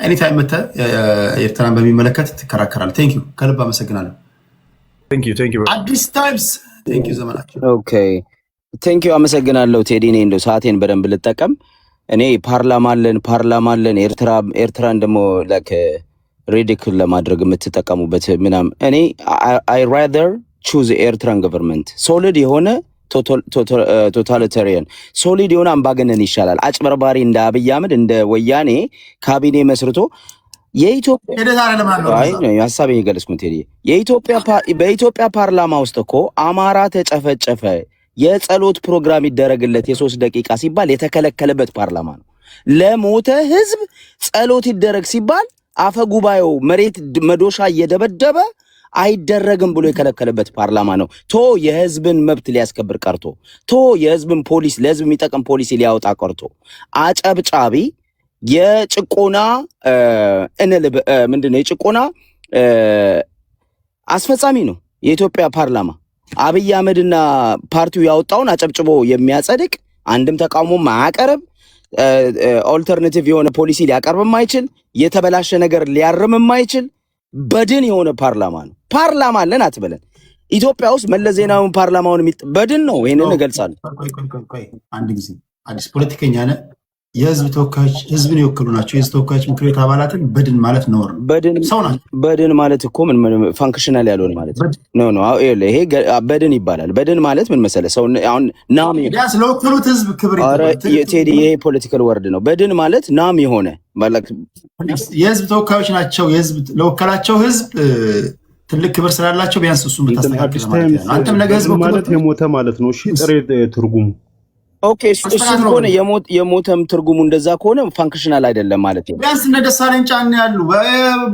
Speaker 2: ኤኒታይም መተህ ኤርትራን በሚመለከት ትከራከራለህ። ቴንክ ዩ ከልብ አመሰግናለሁ። አዲስ ታይምስ ቴንክ ዩ ዘመናቸው።
Speaker 3: ኦኬ ቴንክ ዩ አመሰግናለሁ ቴዲ። እኔ እንደው ሰዓቴን በደንብ ልጠቀም። እኔ ፓርላማ አለን ኤርትራን ደግሞ ላይክ ሪዲክል ለማድረግ የምትጠቀሙበት ምናምን። እኔ አይ ራዘር ቹዝ ኤርትራን ገቨርንመንት ሶሊድ የሆነ ቶታሊታሪያን ሶሊድ የሆነ አምባገነን ይሻላል። አጭበርባሪ እንደ አብይ አህመድ እንደ ወያኔ ካቢኔ መስርቶ ሀሳቤን የገለጽኩት በኢትዮጵያ ፓርላማ ውስጥ እኮ አማራ ተጨፈጨፈ የጸሎት ፕሮግራም ይደረግለት የ3 ደቂቃ ሲባል የተከለከለበት ፓርላማ ነው። ለሞተ ህዝብ ጸሎት ይደረግ ሲባል አፈ ጉባኤው መሬት መዶሻ እየደበደበ አይደረግም ብሎ የከለከለበት ፓርላማ ነው። የህዝብን መብት ሊያስከብር ቀርቶ የህዝብን ፖሊስ ለህዝብ የሚጠቅም ፖሊሲ ሊያወጣ ቀርቶ አጨብጫቢ የጭቆና ምንድነው የጭቆና አስፈጻሚ ነው የኢትዮጵያ ፓርላማ። አብይ አህመድና ፓርቲው ያወጣውን አጨብጭቦ የሚያጸድቅ አንድም ተቃውሞ ማያቀርብ ኦልተርናቲቭ የሆነ ፖሊሲ ሊያቀርብ የማይችል የተበላሸ ነገር ሊያርም የማይችል በድን የሆነ ፓርላማ ነው። ፓርላማ አለን አትበለን። ኢትዮጵያ ውስጥ መለስ ዜናዊ ፓርላማውን በድን ነው። ይሄንን እገልጻለሁ።
Speaker 2: አንድ ጊዜ አዲስ ፖለቲከኛ ነህ። የህዝብ ተወካዮች ህዝብን የወከሉ ናቸው። የህዝብ ተወካዮች ምክር ቤት አባላትን በድን ማለት ነው። ሰው ናቸው።
Speaker 3: በድን ማለት እኮ ምን ፋንክሽናል ያልሆነ ማለት ነው። ይሄ በድን ይባላል። በድን ማለት ምን መሰለህ? ሰው አሁን ናም
Speaker 2: ስለወከሉት ህዝብ ክብር
Speaker 3: ቴዲ፣ ይሄ ፖለቲካል ወርድ ነው። በድን ማለት ናም የሆነ
Speaker 2: የህዝብ ተወካዮች ናቸው። የህዝብ ለወከላቸው ህዝብ ትልቅ ክብር ስላላቸው ቢያንስ እሱን ብታስተካክል ማለት ነው። አንተም ነገ ህዝብ
Speaker 9: ማለት የሞተ ማለት ነው። እሺ ጥሬ ትርጉሙ
Speaker 3: ኦኬ፣ እሱም ከሆነ የሞተም ትርጉሙ እንደዛ ከሆነ ፋንክሽናል አይደለም ማለት ነው።
Speaker 2: ቢያንስ እነ ደሳለኝ ጫኔ ያሉ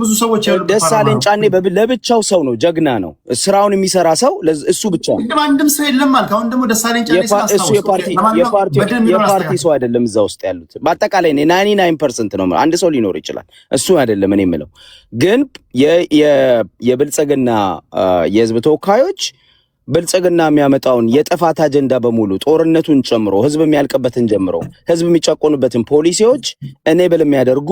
Speaker 2: ብዙ ሰዎች ያሉ።
Speaker 3: ደሳለኝ ጫኔ ለብቻው ሰው ነው፣ ጀግና ነው፣ ስራውን የሚሰራ ሰው እሱ ብቻ ነው።
Speaker 2: አንድም ሰው የለም ማለት አሁን ደግሞ ደሳለኝ ጫኔ
Speaker 3: እሱ የፓርቲ ሰው አይደለም እዛ ውስጥ ያሉት። በአጠቃላይ 99% ነው። አንድ ሰው ሊኖር ይችላል፣ እሱ አይደለም እኔ የምለው። ግን የብልጽግና የህዝብ ተወካዮች ብልጽግና የሚያመጣውን የጥፋት አጀንዳ በሙሉ ጦርነቱን ጨምሮ ህዝብ የሚያልቅበትን ጀምሮ ህዝብ የሚጨቆኑበትን ፖሊሲዎች እኔብል የሚያደርጉ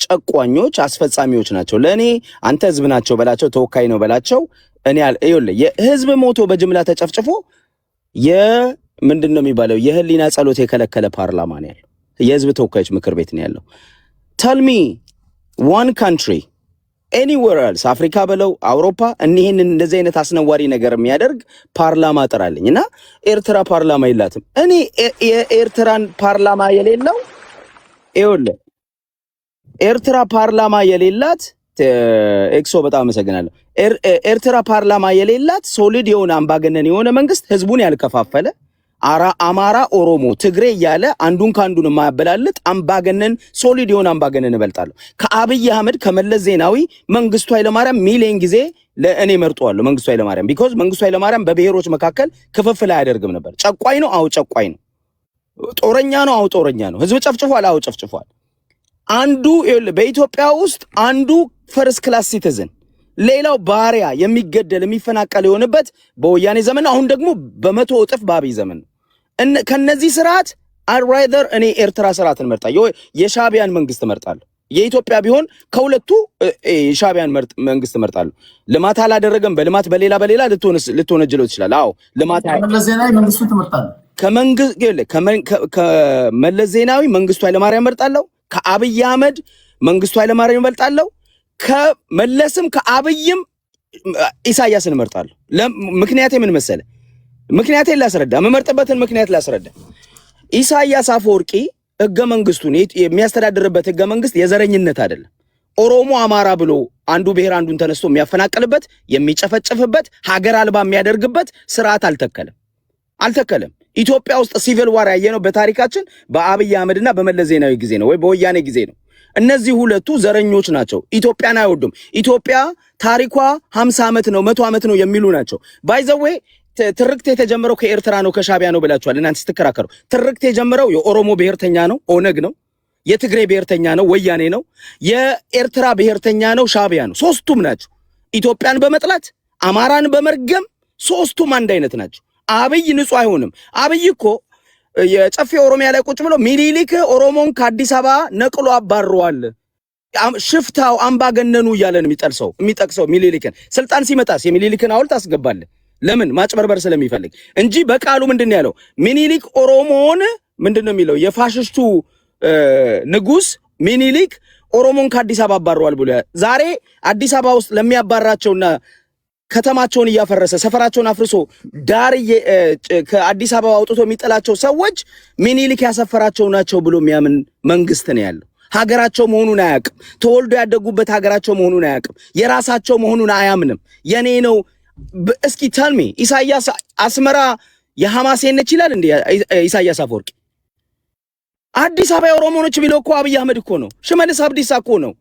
Speaker 3: ጨቋኞች አስፈጻሚዎች ናቸው። ለእኔ አንተ ህዝብ ናቸው በላቸው፣ ተወካይ ነው በላቸው። እኔ የህዝብ ሞቶ በጅምላ ተጨፍጭፎ ምንድነው የሚባለው የህሊና ጸሎት የከለከለ ፓርላማ ነው ያለው። የህዝብ ተወካዮች ምክር ቤት ነው ያለው። ተልሚ ዋን ካንትሪ ኤኒዌር ኤልስ አፍሪካ በለው አውሮፓ እኒህን እንደዚህ አይነት አስነዋሪ ነገር የሚያደርግ ፓርላማ ጥራልኝ እና ኤርትራ ፓርላማ የላትም። እኔ የኤርትራን ፓርላማ የሌለው ይኸውልህ ኤርትራ ፓርላማ የሌላት ኤክሶ በጣም አመሰግናለሁ። ኤርትራ ፓርላማ የሌላት ሶሊድ የሆነ አምባገነን የሆነ መንግስት ህዝቡን ያልከፋፈለ አማራ፣ ኦሮሞ፣ ትግሬ እያለ አንዱን ከአንዱን የማያበላልጥ አምባገነን ሶሊድ የሆነ አምባገነን እበልጣለሁ ከአብይ አህመድ ከመለስ ዜናዊ መንግስቱ ኃይለማርያም ሚሊዮን ጊዜ ለእኔ መርጠዋለሁ። መንግስቱ ኃይለማርያም ቢኮዝ መንግስቱ ኃይለማርያም በብሔሮች መካከል ክፍፍል አያደርግም ነበር። ጨቋኝ ነው፣ አዎ ጨቋኝ ነው። ጦረኛ ነው፣ አዎ ጦረኛ ነው። ህዝብ ጨፍጭፏል፣ አዎ ጨፍጭፏል። አንዱ በኢትዮጵያ ውስጥ አንዱ ፈርስት ክላስ ሲቲዝን ሌላው ባሪያ የሚገደል የሚፈናቀል የሆነበት በወያኔ ዘመን፣ አሁን ደግሞ በመቶ እጥፍ በአብይ ዘመን ነው። ከነዚህ ስርዓት አራይደር እኔ ኤርትራ ስርዓትን መርጣለሁ፣ የሻቢያን መንግስት መርጣለሁ። የኢትዮጵያ ቢሆን ከሁለቱ የሻቢያን መንግስት መርጣለሁ። ልማት አላደረገም፣ በልማት በሌላ ልትወነጅለው ትችላል። አዎ ልማት
Speaker 2: ከመለስ ዜናዊ መንግስቱን ትመርጣለህ።
Speaker 3: ከመለስ ዜናዊ መንግስቱ ኃይለማርያም መርጣለሁ። ከአብይ አህመድ መንግስቱ ኃይለማርያም መርጣለሁ። ከመለስም ከአብይም ኢሳያስን እመርጣለሁ። ምክንያቴ ምን መሰለ? ምክንያቴን ላስረዳ፣ የምመርጥበትን ምክንያት ላስረዳ። ኢሳያስ አፈወርቂ ህገ መንግስቱን የሚያስተዳድርበት ህገ መንግስት የዘረኝነት አይደለም። ኦሮሞ አማራ ብሎ አንዱ ብሔር አንዱን ተነስቶ የሚያፈናቅልበት የሚጨፈጭፍበት ሀገር አልባ የሚያደርግበት ስርዓት አልተከለም። ኢትዮጵያ ውስጥ ሲቪል ዋር ያየነው በታሪካችን በአብይ አህመድና በመለስ ዜናዊ ጊዜ ነው ወይ በወያኔ ጊዜ ነው። እነዚህ ሁለቱ ዘረኞች ናቸው። ኢትዮጵያን አይወዱም። ኢትዮጵያ ታሪኳ 50 ዓመት ነው 100 ዓመት ነው የሚሉ ናቸው። ባይ ዘ ዌይ ትርክት የተጀመረው ከኤርትራ ነው ከሻቢያ ነው ብላችኋል እናንተ ስትከራከሩ። ትርክት የጀመረው የኦሮሞ ብሔርተኛ ነው ኦነግ ነው፣ የትግሬ ብሔርተኛ ነው ወያኔ ነው፣ የኤርትራ ብሔርተኛ ነው ሻቢያ ነው። ሶስቱም ናቸው ኢትዮጵያን በመጥላት አማራን በመርገም ሶስቱም አንድ አይነት ናቸው። አብይ ንጹህ አይሆንም። አብይ እኮ የጨፌ ኦሮሚያ ላይ ቁጭ ብሎ ሚኒሊክ ኦሮሞን ከአዲስ አበባ ነቅሎ አባረዋል፣ ሽፍታው አምባገነኑ እያለ ነው የሚጠቅሰው ሚኒሊክን። ስልጣን ሲመጣስ የሚኒሊክን ሐውልት አስገባለን። ለምን? ማጭበርበር ስለሚፈልግ እንጂ በቃሉ ምንድን ያለው ሚኒሊክ ኦሮሞን ምንድነው የሚለው? የፋሽስቱ ንጉስ ሚኒሊክ ኦሮሞን ከአዲስ አበባ አባረዋል ብሎ ዛሬ አዲስ አበባ ውስጥ ለሚያባራቸውና ከተማቸውን እያፈረሰ ሰፈራቸውን አፍርሶ ዳር ከአዲስ አበባ አውጥቶ የሚጥላቸው ሰዎች ሚኒሊክ ያሰፈራቸው ናቸው ብሎ የሚያምን መንግስት ነው ያለው። ሀገራቸው መሆኑን አያውቅም። ተወልዶ ያደጉበት ሀገራቸው መሆኑን አያውቅም። የራሳቸው መሆኑን አያምንም። የኔ ነው እስኪ ተልሚ ኢሳያስ አስመራ የሐማስ ነች ይላል እንዴ? ኢሳያስ አፈወርቂ አዲስ አበባ የኦሮሞኖች ቢለው እኮ አብይ አህመድ እኮ ነው። ሽመልስ አብዲሳ እኮ ነው።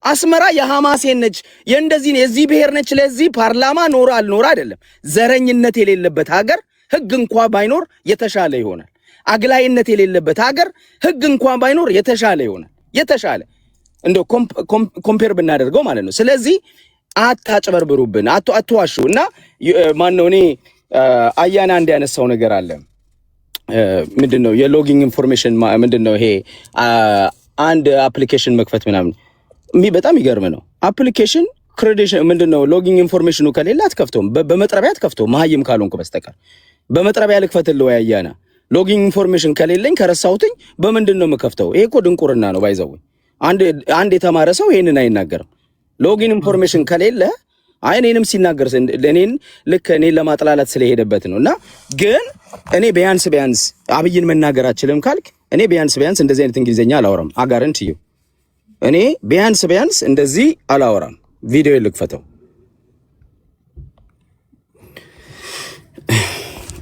Speaker 3: አስመራ የሐማስ ነች የእንደዚህ የዚህ ብሔር ነች። ለዚህ ፓርላማ ኖር አልኖር አይደለም። ዘረኝነት የሌለበት ሀገር ህግ እንኳን ባይኖር የተሻለ ይሆናል። አግላይነት የሌለበት ሀገር ህግ እንኳን ባይኖር የተሻለ ይሆናል። የተሻለ እንደው ኮምፔር ብናደርገው ማለት ነው። ስለዚህ አታጭበርብሩብን፣ አትዋሹ። እና ማነው እኔ አያና እንዲያነሳው ነገር አለ። ምንድነው የሎጊንግ ኢንፎርሜሽን ምንድነው ይሄ? አንድ አፕሊኬሽን መክፈት ምናምን በጣም ይገርም ነው። አፕሊኬሽን ክሬዲሽን ምንድነው? ሎጊንግ ኢንፎርሜሽኑ ከሌለ አትከፍተውም። በመጥረቢያ አትከፍተውም መሀይም ካልሆንኩ በስተቀር በመጥረቢያ ልክፈትልህ ወይ አያና? ሎጊንግ ኢንፎርሜሽን ከሌለኝ ከረሳሁትኝ በምንድን ነው የምከፍተው? ይሄ እኮ ድንቁርና ነው። ባይዘው አንድ የተማረ ሰው ይሄንን አይናገርም። ሎጊን ኢንፎርሜሽን ከሌለ እኔንም ሲናገር እኔን ልክ እኔን ለማጥላላት ስለሄደበት ነው። እና ግን እኔ ቢያንስ አብይን መናገር አችልም ካልክ እኔ ቢያንስ እንደዚህ አይነት እንግሊዘኛ አላወራም። አጋረንት እዩ እኔ ቢያንስ እንደዚህ አላወራም። ቪዲዮ ልክፈተው።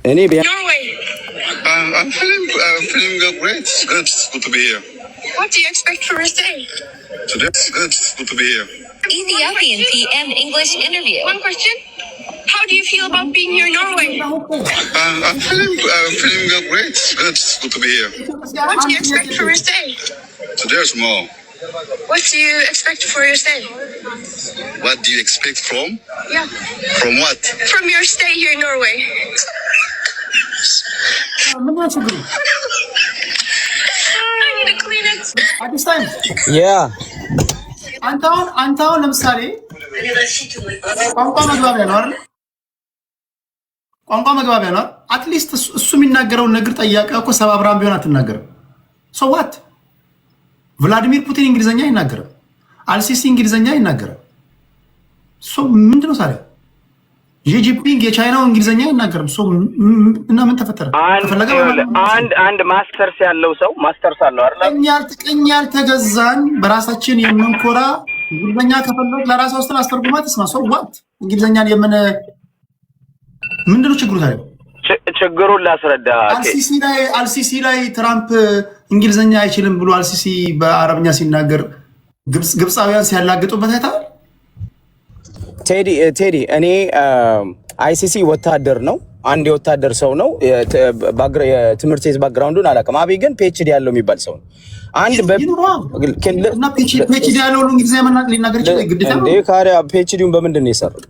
Speaker 3: እኔ
Speaker 11: I'm feeling great. It's good. It's good to be here.
Speaker 12: What do you expect for your stay?
Speaker 11: Today it's good. It's good to be here.
Speaker 12: Ethiopian PM English interview. One question. How do you feel about being here in Norway?
Speaker 11: I'm feeling great. It's good. It's good to be here.
Speaker 12: What do you expect for your stay?
Speaker 11: Today or tomorrow?
Speaker 12: What do you expect for your stay?
Speaker 11: What do you expect from?
Speaker 12: Yeah.
Speaker 11: From what?
Speaker 12: From your stay here in Norway. I need a Kleenex.
Speaker 2: አዲስ ታይም አንተውን ለምሳሌ ቋንቋ መግባቢያ ነው አይደል? ቋንቋ መግባቢያ ነው። አትሊስት እሱ የሚናገረውን ነገር ጠያቀ እኮ ሰባብራም ቢሆን አትናገርም። ሶ ዋት? ቭላዲሚር ፑቲን እንግሊዘኛ አይናገርም። አልሲሲ እንግሊዘኛ አይናገርም። ሶ ምንድነው ታዲያ? የጂፒንግ የቻይናው እንግሊዘኛ አይናገርም። ሶ እና ምን ተፈጠረ?
Speaker 3: አንድ ማስተርስ ያለው ሰው ማስተርስ አለው አይደል?
Speaker 2: ቀኝ ያልተገዛን በራሳችን የምንኮራ እንግሊዘኛ ከፈለግ ለራስ ውስጥ አስተርጉማት እስማ ሶ ዋት? እንግሊዘኛን ምንድነው ችግሩ ታዲያ?
Speaker 3: ችግሩን ላስረዳ።
Speaker 2: አልሲሲ ላይ ትራምፕ እንግሊዘኛ አይችልም ብሎ አልሲሲ በአረብኛ ሲናገር ግብፃውያን ሲያላግጡበት አይታል።
Speaker 3: ቴዲ እኔ አይሲሲ ወታደር ነው፣ አንድ የወታደር ሰው ነው። የትምህርት ቤት ባክግራውንዱን አላውቅም። አብይ ግን ፒኤችዲ ያለው የሚባል ሰው ነው። አንድ
Speaker 2: ፒኤችዲ ያለው እንግሊዝኛ መናገር ሊናገር ይችላል። ግዴታ ነው እንዴ? ካሪያ ፒኤችዲውን በምንድን ነው የሰራው?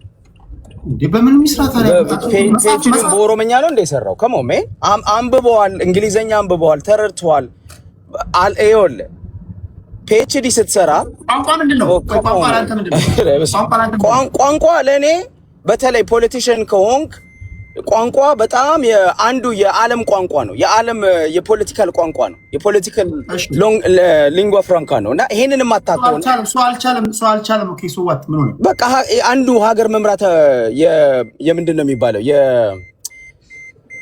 Speaker 2: እንዴ በምን መስራት አለ?
Speaker 3: ፒኤችዲውን በኦሮምኛ ነው እንደ የሰራው? ከሞሜ አንብበዋል፣ እንግሊዝኛ አንብበዋል፣ ተረድተዋል። አልኤዮል ፒኤችዲ ስትሰራ
Speaker 2: ቋንቋ ምንድነው?
Speaker 3: ቋንቋ ለኔ በተለይ ፖለቲሽን ከሆንክ ቋንቋ በጣም አንዱ የዓለም ቋንቋ ነው። የዓለም የፖለቲካል ቋንቋ ነው። የፖለቲካል ሊንጓ ፍራንካ ነው። እና ይሄንንም አታውቀው
Speaker 2: ሰው አልቻለም። ኦኬ ሶ ዋት ምን ሆነ?
Speaker 3: በቃ አንዱ ሀገር መምራት የምንድን ነው የሚባለው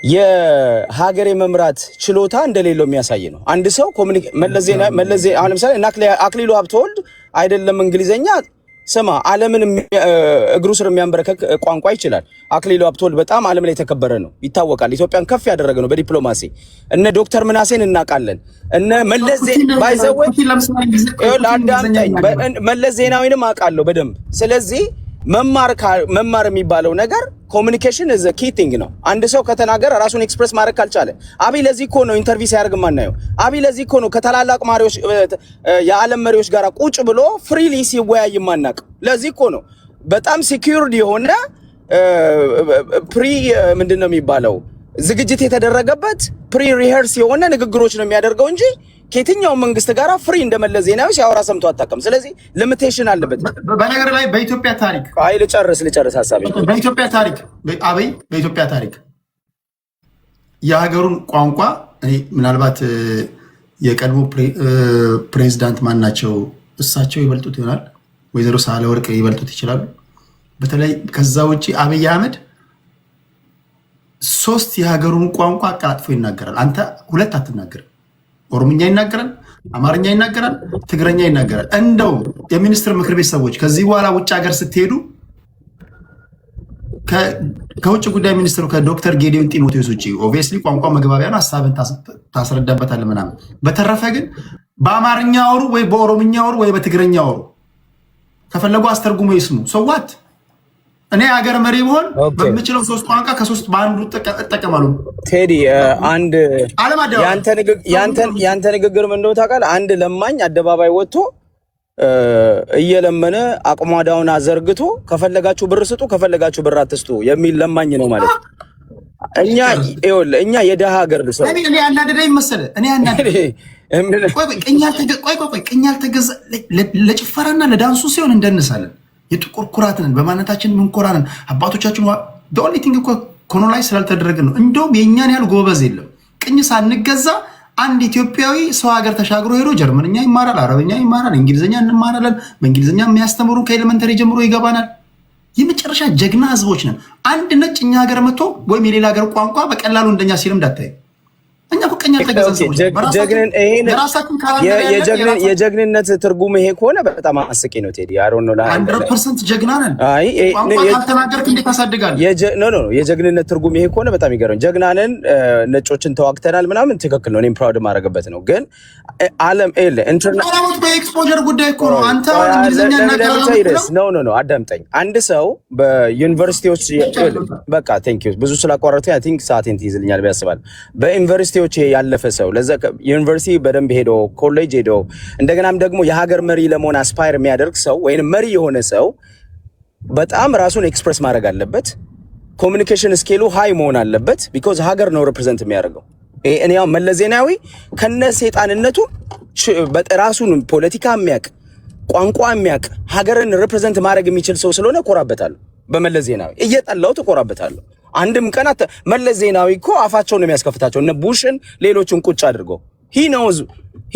Speaker 3: የሀገር የመምራት ችሎታ እንደሌለው የሚያሳይ ነው። አንድ ሰው መለስ አሁን ለምሳሌ አክሊሉ ሀብተወልድ አይደለም እንግሊዘኛ ስማ ዓለምን እግሩ ስር የሚያንበረከክ ቋንቋ ይችላል። አክሊሉ ሀብተወልድ በጣም ዓለም ላይ የተከበረ ነው፣ ይታወቃል። ኢትዮጵያን ከፍ ያደረገ ነው በዲፕሎማሲ። እነ ዶክተር ምናሴን እናውቃለን። እነ መለስ ዜናዊንም አውቃለሁ በደንብ። ስለዚህ መማር የሚባለው ነገር ኮሚኒኬሽን is a key thing ነው። አንድ ሰው ከተናገረ ራሱን ኤክስፕረስ ማድረግ ካልቻለ አብይ ለዚህ እኮ ነው ኢንተርቪው ሲያደርግ ማናየው። አብይ ለዚህ እኮ ነው ከታላላቅ መሪዎች የዓለም መሪዎች ጋር ቁጭ ብሎ ፍሪሊ ሲወያይ ማናቅ። ለዚህ እኮ ነው በጣም ሲኪዩርድ የሆነ ምንድነው የሚባለው ዝግጅት የተደረገበት ፕሪ ሪሄርስ የሆነ ንግግሮች ነው የሚያደርገው እንጂ ከየትኛው መንግስት ጋር ፍሪ እንደመለስ ዜናዊ ሲያወራ ሰምቶ አታውቅም። ስለዚህ ሊሚቴሽን አለበት።
Speaker 2: በነገር ላይ በኢትዮጵያ ታሪክ
Speaker 3: ልጨርስ ሐሳቤ።
Speaker 2: በኢትዮጵያ ታሪክ የሀገሩን ቋንቋ ምናልባት የቀድሞ ፕሬዚዳንት ማን ናቸው? እሳቸው ይበልጡት ይሆናል። ወይዘሮ ሳህለወርቅ ይበልጡት ይችላሉ። በተለይ ከዛ ውጪ አብይ አህመድ 3 የሀገሩን ቋንቋ አቀላጥፎ ይናገራል። አንተ 2 አትናገርም። ኦሮምኛ ይናገራል፣ አማርኛ ይናገራል፣ ትግረኛ ይናገራል። እንደው የሚኒስትር ምክር ቤት ሰዎች ከዚህ በኋላ ውጭ ሀገር ስትሄዱ ከውጭ ጉዳይ ሚኒስትሩ ከዶክተር ጌዲዮን ጢሞቴዎስ ውጭ ኦብቪየስሊ ቋንቋ መግባቢያ ነው፣ ሀሳብን ታስረዳበታል ምናምን። በተረፈ ግን በአማርኛ ወሩ ወይ በኦሮምኛ ወሩ ወይ በትግረኛ ወሩ ከፈለጉ አስተርጉሞ ይስሙ። ሰዋት እኔ ሀገር መሪ ብሆን በምችለው 3 ቋንቋ ከ3 በአንዱ እጠቀማለሁ።
Speaker 3: ቴዲ አንድ ያንተ ንግግር ምን እንደው ታውቃለህ? አንድ ለማኝ አደባባይ ወጥቶ እየለመነ አቅሟዳውን አዘርግቶ ከፈለጋችሁ ብር ስጡ ከፈለጋችሁ ብር አትስጡ የሚል ለማኝ ነው ማለት። እኛ የደሃ ሀገር ሰው
Speaker 2: እኔ ያናደደኝ መሰለህ እኔ ያናደደኝ ቅኝ ያልተገዛ ለጭፈራና ለዳንሱ ሲሆን እንደንሳለን። የጥቁር ኩራትን በማንነታችን ምንኮራንን አባቶቻችን ኦንሊ ኮሎናይዝ ስላልተደረገን ነው። እንደውም የእኛን ያህል ጎበዝ የለም። ቅኝ ሳንገዛ አንድ ኢትዮጵያዊ ሰው ሀገር ተሻግሮ ሄዶ ጀርመንኛ ይማራል፣ አረበኛ ይማራል፣ እንግሊዝኛ እንማራለን። በእንግሊዝኛ የሚያስተምሩ ከኤሌመንተሪ ጀምሮ ይገባናል። የመጨረሻ ጀግና ህዝቦች ነን። አንድ ነጭ እኛ ሀገር መጥቶ ወይም የሌላ ሀገር ቋንቋ በቀላሉ እንደኛ ሲልም እንዳታይ እኛ ፍቅኛ ተገዛን ሰዎች
Speaker 3: የጀግንነት ትርጉም ይሄ ከሆነ በጣም አስቂ ነው ቴዲ። አሮን ነው
Speaker 2: 100% ጀግና ነን። ቋንቋ ካልተናገርክ እንዴት ታሳድጋለህ?
Speaker 3: የጀግንነት ትርጉም ይሄ ከሆነ በጣም ይገርም። ጀግና ነን፣ ነጮችን ተዋግተናል ምናምን ትክክል ነው። እኔም ፕራውድ ማረግበት ነው። ግን ዓለም
Speaker 2: ኢንተርናሽናል በኤክስፖዠር ጉዳይ እኮ ነው። አንተ እንግሊዝኛ እናገራለሁ
Speaker 3: ነው አዳምጠኝ። አንድ ሰው በዩኒቨርሲቲዎች በቃ ቴንክ ዩ ብዙ ስላቋረጥኩኝ አይ ቲንክ ሰዓቴን ትይዝልኛል ቢያስባል በዩኒቨርሲቲ ያለፈ ሰው ለዛ ዩኒቨርሲቲ በደንብ ሄዶ ኮሌጅ ሄዶ እንደገናም ደግሞ የሀገር መሪ ለመሆን አስፓየር የሚያደርግ ሰው ወይንም መሪ የሆነ ሰው በጣም ራሱን ኤክስፕረስ ማድረግ አለበት። ኮሚኒኬሽን ስኪሉ ሃይ መሆን አለበት። ቢኮዝ ሀገር ነው ሪፕሬዘንት የሚያደርገው። እኔ ያው መለስ ዜናዊ ከነ ሰይጣንነቱ ራሱን ፖለቲካ የሚያውቅ ቋንቋ የሚያውቅ ሀገርን ሪፕሬዘንት ማድረግ የሚችል ሰው ስለሆነ እኮራበታለሁ። በመለስ ዜናዊ እየጠላሁት እኮራበታለሁ። አንድም ቀን መለስ ዜናዊ እኮ አፋቸውን ነው የሚያስከፍታቸው እነ ቡሽን ሌሎችን ቁጭ አድርገው he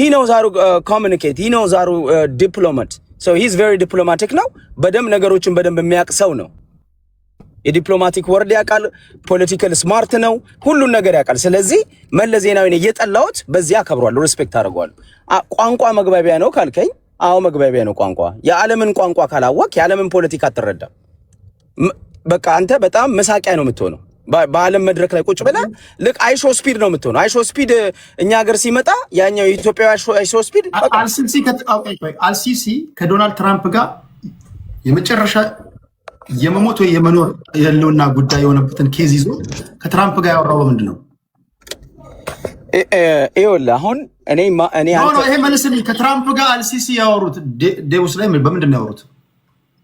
Speaker 3: knows how to communicate, he knows how to diplomat, so he's very diplomatic ነው። በደም ነገሮችን በደንብ የሚያውቅ ሰው ነው። የዲፕሎማቲክ ወርድ ያውቃል፣ ፖለቲካል ስማርት ነው፣ ሁሉን ነገር ያውቃል። ስለዚህ መለስ ዜናዊን እየጠላሁት በዚያ አከብሯለሁ፣ ሪስፔክት አደርገዋለሁ። ቋንቋ መግባቢያ ነው ካልከኝ አዎ መግባቢያ ነው ቋንቋ። የዓለምን ቋንቋ ካላወቅ የዓለምን ፖለቲካ አትረዳም። በቃ አንተ በጣም መሳቂያ ነው የምትሆነው። በዓለም መድረክ ላይ ቁጭ ብለህ ልክ አይሾ ስፒድ ነው የምትሆነው። አይሾ ስፒድ እኛ ሀገር ሲመጣ ያኛው የኢትዮጵያ አይሾ ስፒድ
Speaker 2: አልሲሲ ከዶናልድ ትራምፕ ጋር የመጨረሻ የመሞት ወይ የመኖር የህልውና ጉዳይ የሆነበትን ኬዝ ይዞ ከትራምፕ ጋር ያወራው ምንድን ነው?
Speaker 3: ይኸውልህ አሁን እኔ
Speaker 2: ይሄ መልስልኝ። ከትራምፕ ጋር አልሲሲ ያወሩት ዴቡስ ላይ በምንድን ነው ያወሩት?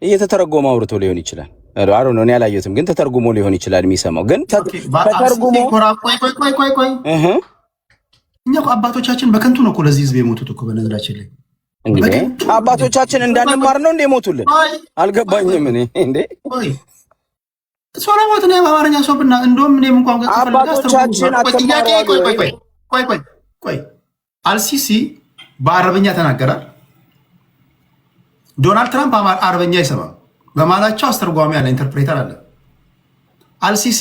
Speaker 3: እየተተረጎመ አውርቶ ሊሆን ይችላል። አሮ ነው እኔ አላየሁትም፣ ግን ተተርጉሞ ሊሆን ይችላል የሚሰማው። ግን ተተርጉሞ
Speaker 2: ቆይ እኛ አባቶቻችን በከንቱ ነው እኮ ለዚህ ህዝብ የሞቱት እኮ። በነገራችን ላይ
Speaker 3: እንዴ አባቶቻችን እንዳንማር ነው እንደ ሞቱልን? አልገባኝም እኔ እንዴ
Speaker 2: ሶላሞት ነው በአማርኛ ሶብና እንደውም እኔም እንኳን
Speaker 3: አባቶቻችን
Speaker 2: ቆይ አልሲሲ በአረበኛ ተናገራል። ዶናልድ ትራምፕ አረበኛ አይሰማም። በማላቸው አስተርጓሚ አለ፣ ኢንተርፕሬተር አለ። አልሲሲ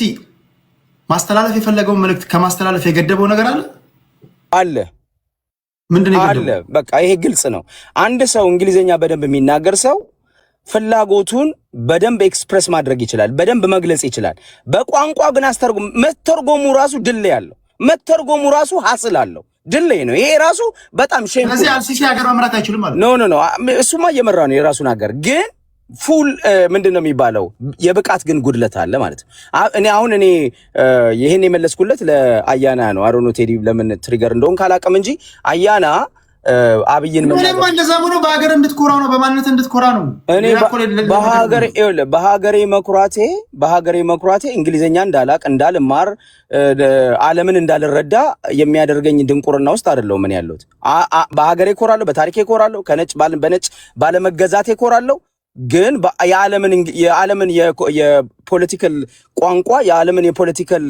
Speaker 2: ማስተላለፍ የፈለገውን መልእክት ከማስተላለፍ የገደበው ነገር አለ። ምንድን ነው አለ?
Speaker 3: በቃ ይሄ ግልጽ ነው። አንድ ሰው እንግሊዝኛ በደንብ የሚናገር ሰው ፍላጎቱን በደንብ ኤክስፕረስ ማድረግ ይችላል፣ በደንብ መግለጽ ይችላል። በቋንቋ ግን መተርጎሙ ራሱ ድል ያለው መተርጎሙ ራሱ ሀስል አለው። ድልይ ነው ይሄ ራሱ በጣም ሼም።
Speaker 2: ስለዚህ አልሲሲ ሀገር መምራት አይችልም ማለት
Speaker 3: ኖ እሱማ እየመራ ነው የራሱን ሀገር። ግን ፉል ምንድን ነው የሚባለው የብቃት ግን ጉድለት አለ ማለት ነው። እኔ ይሄን የመለስኩለት ለአያና ነው። አሮኖ ቴዲ ለምን ትሪገር እንደሆን ካላቀም እንጂ አያና አብይን
Speaker 2: ምንም እንደዛ ሆኖ በሀገር እንድትኮራ ነው፣ በማንነት እንድትኮራ ነው።
Speaker 3: እኔ በሀገሬ መኩራቴ እንግሊዘኛ እንዳላቅ እንዳልማር ዓለምን እንዳልረዳ የሚያደርገኝ ድንቁርና ውስጥ አይደለሁም ምን ያለሁት። በሀገሬ ኮራለሁ፣ በታሪኬ ኮራለሁ፣ በነጭ ባለመገዛቴ ኮራለሁ። ግን የዓለምን የፖለቲካል ቋንቋ የዓለምን የፖለቲካል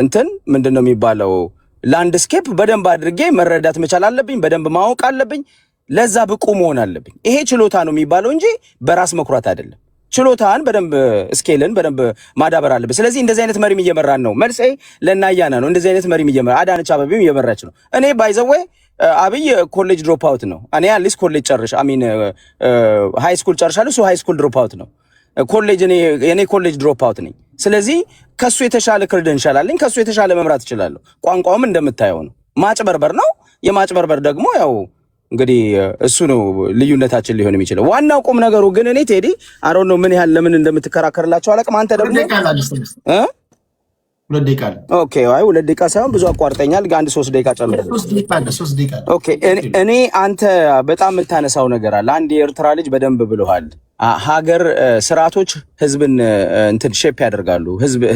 Speaker 3: እንትን ምንድነው የሚባለው ላንድስኬፕ በደንብ አድርጌ መረዳት መቻል አለብኝ። በደንብ ማወቅ አለብኝ። ለዛ ብቁ መሆን አለብኝ። ይሄ ችሎታ ነው የሚባለው እንጂ በራስ መኩራት አይደለም። ችሎታን በደንብ ስኬልን በደንብ ማዳበር አለብኝ። ስለዚህ እንደዚህ አይነት መሪም እየመራን ነው። መልሴ ለናያና ነው። እንደዚህ አይነት መሪም እየመራ አዳነች አበቤም እየመራች ነው። እኔ ባይዘዌ አብይ ኮሌጅ ድሮፕ አውት ነው። እኔ አትሊስት ኮሌጅ ጨርሽ አሚን ሃይ ስኩል ጨርሻለሁ። እሱ ሃይ ስኩል ድሮፕ አውት ነው። ኮሌጅ እኔ ኮሌጅ ድሮፕ አውት ነኝ። ስለዚህ ከሱ የተሻለ ክሬደንሻል አለኝ። ከሱ የተሻለ መምራት እችላለሁ። ቋንቋውም እንደምታየው ነው። ማጭበርበር ነው። የማጭበርበር ደግሞ ያው እንግዲህ እሱ ነው ልዩነታችን ሊሆን የሚችለው። ዋናው ቁም ነገሩ ግን እኔ ቴዲ አሮ ነው ምን ያህል ለምን እንደምትከራከርላቸው አላውቅም። አንተ ደግሞ
Speaker 2: 2 ደቂቃ
Speaker 3: ኦኬ። አይ 2 ደቂቃ ሳይሆን ብዙ አቋርጠኛል። አንድ 3 ደቂቃ ጨምር።
Speaker 2: 3 ደቂቃ
Speaker 3: ኦኬ። እኔ አንተ በጣም የምታነሳው ነገር አለ። አንድ የኤርትራ ልጅ በደንብ ብለዋል። ሀገር ስርዓቶች ህዝብን እንትን ሼፕ ያደርጋሉ፣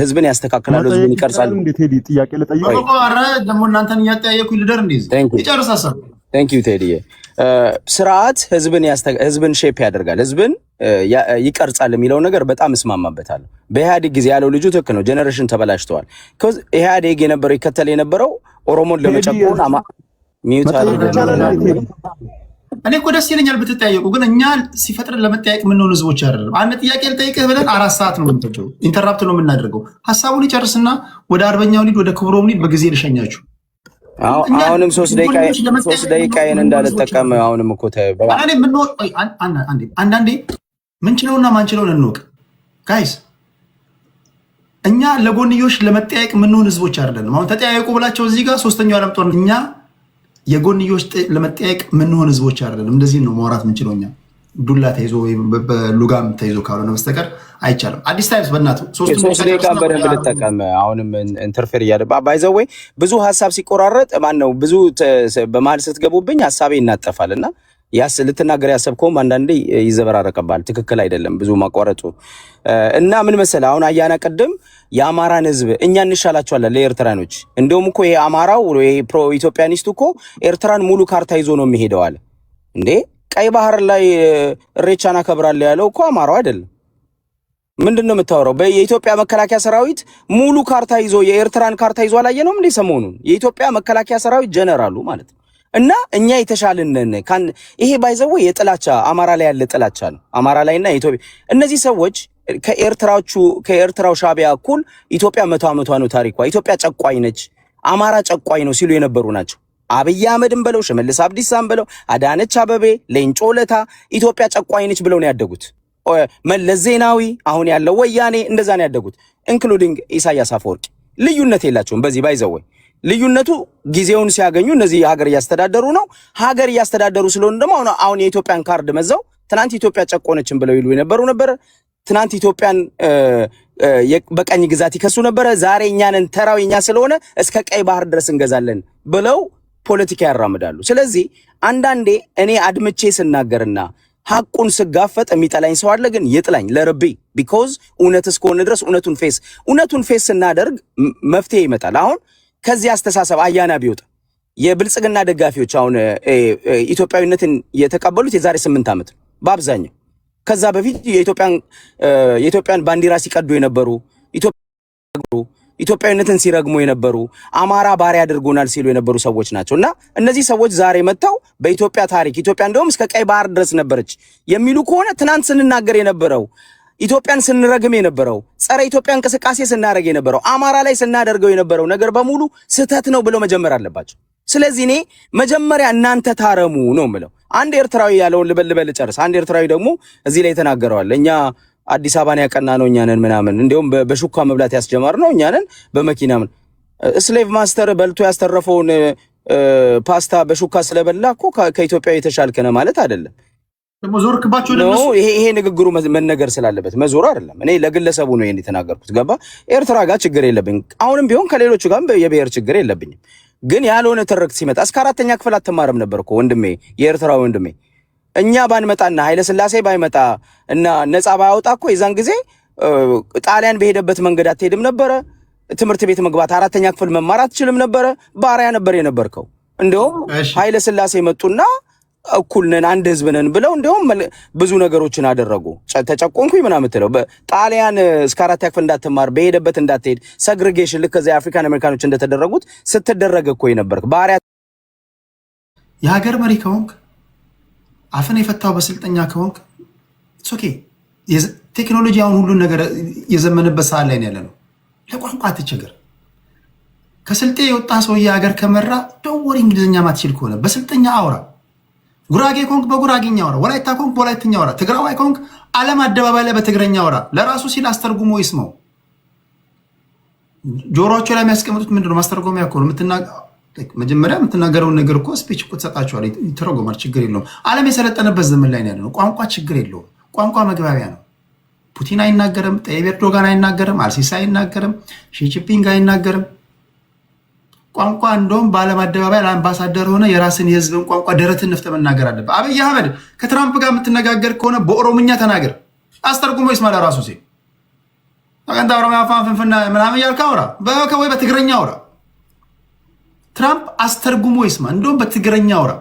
Speaker 3: ህዝብን ያስተካክላሉ፣ ህዝብን ይቀርጻሉ።
Speaker 9: እንዴ ቴዲ ጥያቄ ለጠየቀው
Speaker 2: ኧረ ደግሞ እናንተን እያጠያየኩ ልደር እንዴ ይጨርስ ሀሳብ።
Speaker 3: ቴንክ ዩ ቴዲ። ስርዓት ህዝብን ሼፕ ያደርጋል፣ ህዝብን ይቀርጻል የሚለው ነገር በጣም እስማማበታለሁ። በኢህአዴግ ጊዜ ያለው ልጁ ትክክል ነው። ጄኔሬሽን ተበላሽተዋል። ኢህአዴግ የነበረው ይከተል የነበረው ኦሮሞን ለመጨቆን ሚዩት አለ።
Speaker 2: እኔ እኮ ደስ ይለኛል ብትጠያየቁ፣ ግን እኛ ሲፈጥር ለመጠያየቅ የምንሆን ህዝቦች አይደለም። አንድ ጥያቄ ልጠይቅህ ብለን 4 ሰዓት ነው የምንፈጀው። ኢንተራፕት ነው የምናደርገው። ሀሳቡን ይጨርስና ወደ አርበኛው ሊድ ወደ ክብሮም ሊድ በጊዜ ልሸኛችሁ።
Speaker 3: አሁንም 3 ደቂቃዬን እንዳልጠቀም አሁንም እኮ
Speaker 2: አንዳንዴ ምንችለውና ማንችለውን እንወቅ ጋይስ። እኛ ለጎንዮሽ ለመጠያየቅ የምንሆን ህዝቦች አይደለም። አሁን ተጠያየቁ ብላቸው እዚህ ጋር 3ኛው ዓለም ጦርነት እኛ የጎንዮሽ ለመጠያየቅ የምንሆን ህዝቦች አይደለም። እንደዚህ ነው ማውራት የምንችለው እኛ ዱላ ተይዞ ወይም በሉጋም ተይዞ ካልሆነ በስተቀር አይቻልም። አዲስ ታይምስ በእናትህ
Speaker 3: 3 ደቂቃ በደንብ ልጠቀም። አሁንም ኢንተርፌር እያደረገ ባይዘው ወይ ብዙ ሀሳብ ሲቆራረጥ ማነው ብዙ በመሀል ስትገቡብኝ ሀሳቤ ይናጠፋል እና ልትናገር ያሰብከውም አንዳንዴ ይዘበራረቀባል። ትክክል አይደለም ብዙ ማቋረጡ እና ምን መሰለህ አሁን አያና ቅድም የአማራን ህዝብ እኛ እንሻላቸዋለን ለኤርትራኖች። እንደውም እኮ ይሄ አማራው ይሄ ፕሮ ኢትዮጵያኒስቱ እኮ ኤርትራን ሙሉ ካርታ ይዞ ነው የሚሄደው አለ እንዴ። ቀይ ባህር ላይ እሬቻን አከብራለሁ ያለው እኮ አማራው አይደለም። ምንድን ነው የምታወራው? የኢትዮጵያ መከላከያ ሰራዊት ሙሉ ካርታ ይዞ የኤርትራን ካርታ ይዞ አላየነውም እንዴ ሰሞኑን? የኢትዮጵያ መከላከያ ሰራዊት ጀነራሉ ማለት ነው። እና እኛ የተሻልነን ይሄ ባይዘው የጥላቻ አማራ ላይ ያለ ጥላቻ ነው። አማራ ላይና ኢትዮጵያ እነዚህ ሰዎች ከኤርትራው ሻቢያ እኩል ኢትዮጵያ 100 ዓመቷ ነው ታሪኳ። ኢትዮጵያ ጨቋኝ ነች፣ አማራ ጨቋኝ ነው ሲሉ የነበሩ ናቸው። አብይ አህመድን በለው ሽመልስ አብዲሳን በለው አዳነች አበቤ ሌንጮ ለታ ኢትዮጵያ ጨቋኝ ነች ብለው ነው ያደጉት። መለስ ዜናዊ አሁን ያለው ወያኔ እንደዛ ነው ያደጉት፣ ኢንክሉዲንግ ኢሳያስ አፈወርቂ። ልዩነት የላቸውም በዚህ ባይዘው ልዩነቱ ጊዜውን ሲያገኙ እነዚህ ሀገር እያስተዳደሩ ነው። ሀገር እያስተዳደሩ ስለሆነ ደግሞ አሁን የኢትዮጵያን ካርድ መዘው ትናንት ኢትዮጵያ ጨቆነችን ብለው ይሉ የነበሩ ነበር። ትናንት ኢትዮጵያን በቀኝ ግዛት ይከሱ ነበረ። ዛሬ እኛንን ተራው እኛ ስለሆነ እስከ ቀይ ባህር ድረስ እንገዛለን ብለው ፖለቲካ ያራምዳሉ። ስለዚህ አንዳንዴ እኔ አድምቼ ስናገርና ሐቁን ስጋፈጥ የሚጠላኝ ሰው አለ። ግን ይጥላኝ ለርቤ ቢኮዝ እውነት እስከሆነ ድረስ እውነቱን ፌስ ስናደርግ መፍትሄ ይመጣል። አሁን ከዚህ አስተሳሰብ አያና ቢወጣ የብልጽግና ደጋፊዎች አሁን ኢትዮጵያዊነትን የተቀበሉት የዛሬ 8 ዓመት በአብዛኛው ከዛ በፊት የኢትዮጵያን ባንዲራ ሲቀዱ የነበሩ ኢትዮጵያዊነትን ሲረግሙ የነበሩ አማራ ባሪያ አድርጎናል ሲሉ የነበሩ ሰዎች ናቸው። እና እነዚህ ሰዎች ዛሬ መጥተው በኢትዮጵያ ታሪክ ኢትዮጵያ እንደውም እስከ ቀይ ባህር ድረስ ነበረች የሚሉ ከሆነ ትናንት ስንናገር የነበረው ኢትዮጵያን ስንረግም የነበረው ጸረ ኢትዮጵያ እንቅስቃሴ ስናደርግ የነበረው አማራ ላይ ስናደርገው የነበረው ነገር በሙሉ ስህተት ነው ብለው መጀመር አለባቸው። ስለዚህ እኔ መጀመሪያ እናንተ ታረሙ ነው የምለው። አንድ ኤርትራዊ ያለውን ልበል ጨርስ። አንድ ኤርትራዊ ደግሞ እዚህ ላይ ተናገረዋል። እኛ አዲስ አበባን ያቀና ነው እኛንን ምናምን እንዲሁም በሹካ መብላት ያስጀመር ነው እኛንን በመኪና ምን ስሌቭ ማስተር በልቶ ያስተረፈውን ፓስታ በሹካ ስለበላ እኮ ከኢትዮጵያ የተሻልከነ ማለት አይደለም።
Speaker 2: ደግሞ ዞርክባቸው ደግሞ
Speaker 3: ይሄ ንግግሩ መነገር ስላለበት መዞር አይደለም። እኔ ለግለሰቡ ነው ይሄን የተናገርኩት። ገባ? ኤርትራ ጋር ችግር የለብኝ። አሁንም ቢሆን ከሌሎቹ ጋር የብሔር ችግር የለብኝም። ግን ያልሆነ ትርክት ሲመጣ እስከ 4ኛ ክፍል አትማርም ነበር እኮ ወንድሜ፣ የኤርትራ ወንድሜ። እኛ ባንመጣና ኃይለ ሥላሴ ባይመጣ እና ነፃ ባያወጣ እኮ የዛን ጊዜ ጣሊያን በሄደበት መንገድ አትሄድም ነበረ። ትምህርት ቤት መግባት 4ኛ ክፍል መማር አትችልም ነበረ። ባሪያ ነበር የነበርከው። እንደውም ኃይለ ሥላሴ መጡና እኩል ነን አንድ ህዝብ ነን ብለው እንደውም ብዙ ነገሮችን አደረጉ። ተጨቆንኩኝ ምናምን ትለው ጣሊያን እስከ 4ኛ ክፍል እንዳትማር በሄደበት እንዳትሄድ ሰግሪጌሽን ልክ ከዚያ አፍሪካን አሜሪካኖች እንደተደረጉት ስትደረግ እኮ የነበርክ ባሪያ።
Speaker 2: የሀገር መሪ ከሆንክ አፍን የፈታው በስልጠኛ ከሆንክ ኦኬ። ቴክኖሎጂ አሁን ሁሉን ነገር የዘመነበት ሰዓት ላይ ያለ ነው። ለቋንቋ አትቸገር። ከስልጤ የወጣ ሰውዬ ሀገር ከመራ ደወር እንግሊዝኛ ማትችል ከሆነ በስልጠኛ አውራ። ጉራጌ ኮንክ በጉራጌኛ አውራ። ወላይታ ኮንክ በወላይትኛ አውራ። ትግራዋይ ኮንክ ዓለም አደባባይ ላይ በትግረኛ አውራ። ለራሱ ሲል አስተርጉሞ ይስማው። ጆሮአቸው ላይ የሚያስቀምጡት ምንድነው? ማስተርጎሚያ እኮ ነው። መጀመሪያ የምትናገረውን ነገር እኮ ስፒች እኮ ትሰጣቸዋል፣ ይተረጎማል። ችግር የለውም። ዓለም የሰለጠነበት ዘመን ላይ ያለ ነው። ቋንቋ ችግር የለውም። ቋንቋ መግባቢያ ነው። ፑቲን አይናገርም፣ ጠይብ ኤርዶጋን አይናገርም፣ አልሲሲ አይናገርም፣ ሺጂፒንግ አይናገርም። ቋንቋ እንደውም በዓለም አደባባይ ለአምባሳደር ሆነ የራስን የህዝብን ቋንቋ ደረትን ነፍተ መናገር አለበት። አብይ አህመድ ከትራምፕ ጋር የምትነጋገር ከሆነ በኦሮምኛ ተናገር፣ አስተርጉሞ ይስማ ለራሱ ሲ አቀንታ ኦሮሚያ ፋንፍንፍና ምናምን እያልክ አውራ፣ ወይ በትግረኛ አውራ። ትራምፕ አስተርጉሞ ይስማ፣ እንደውም በትግረኛ አውራ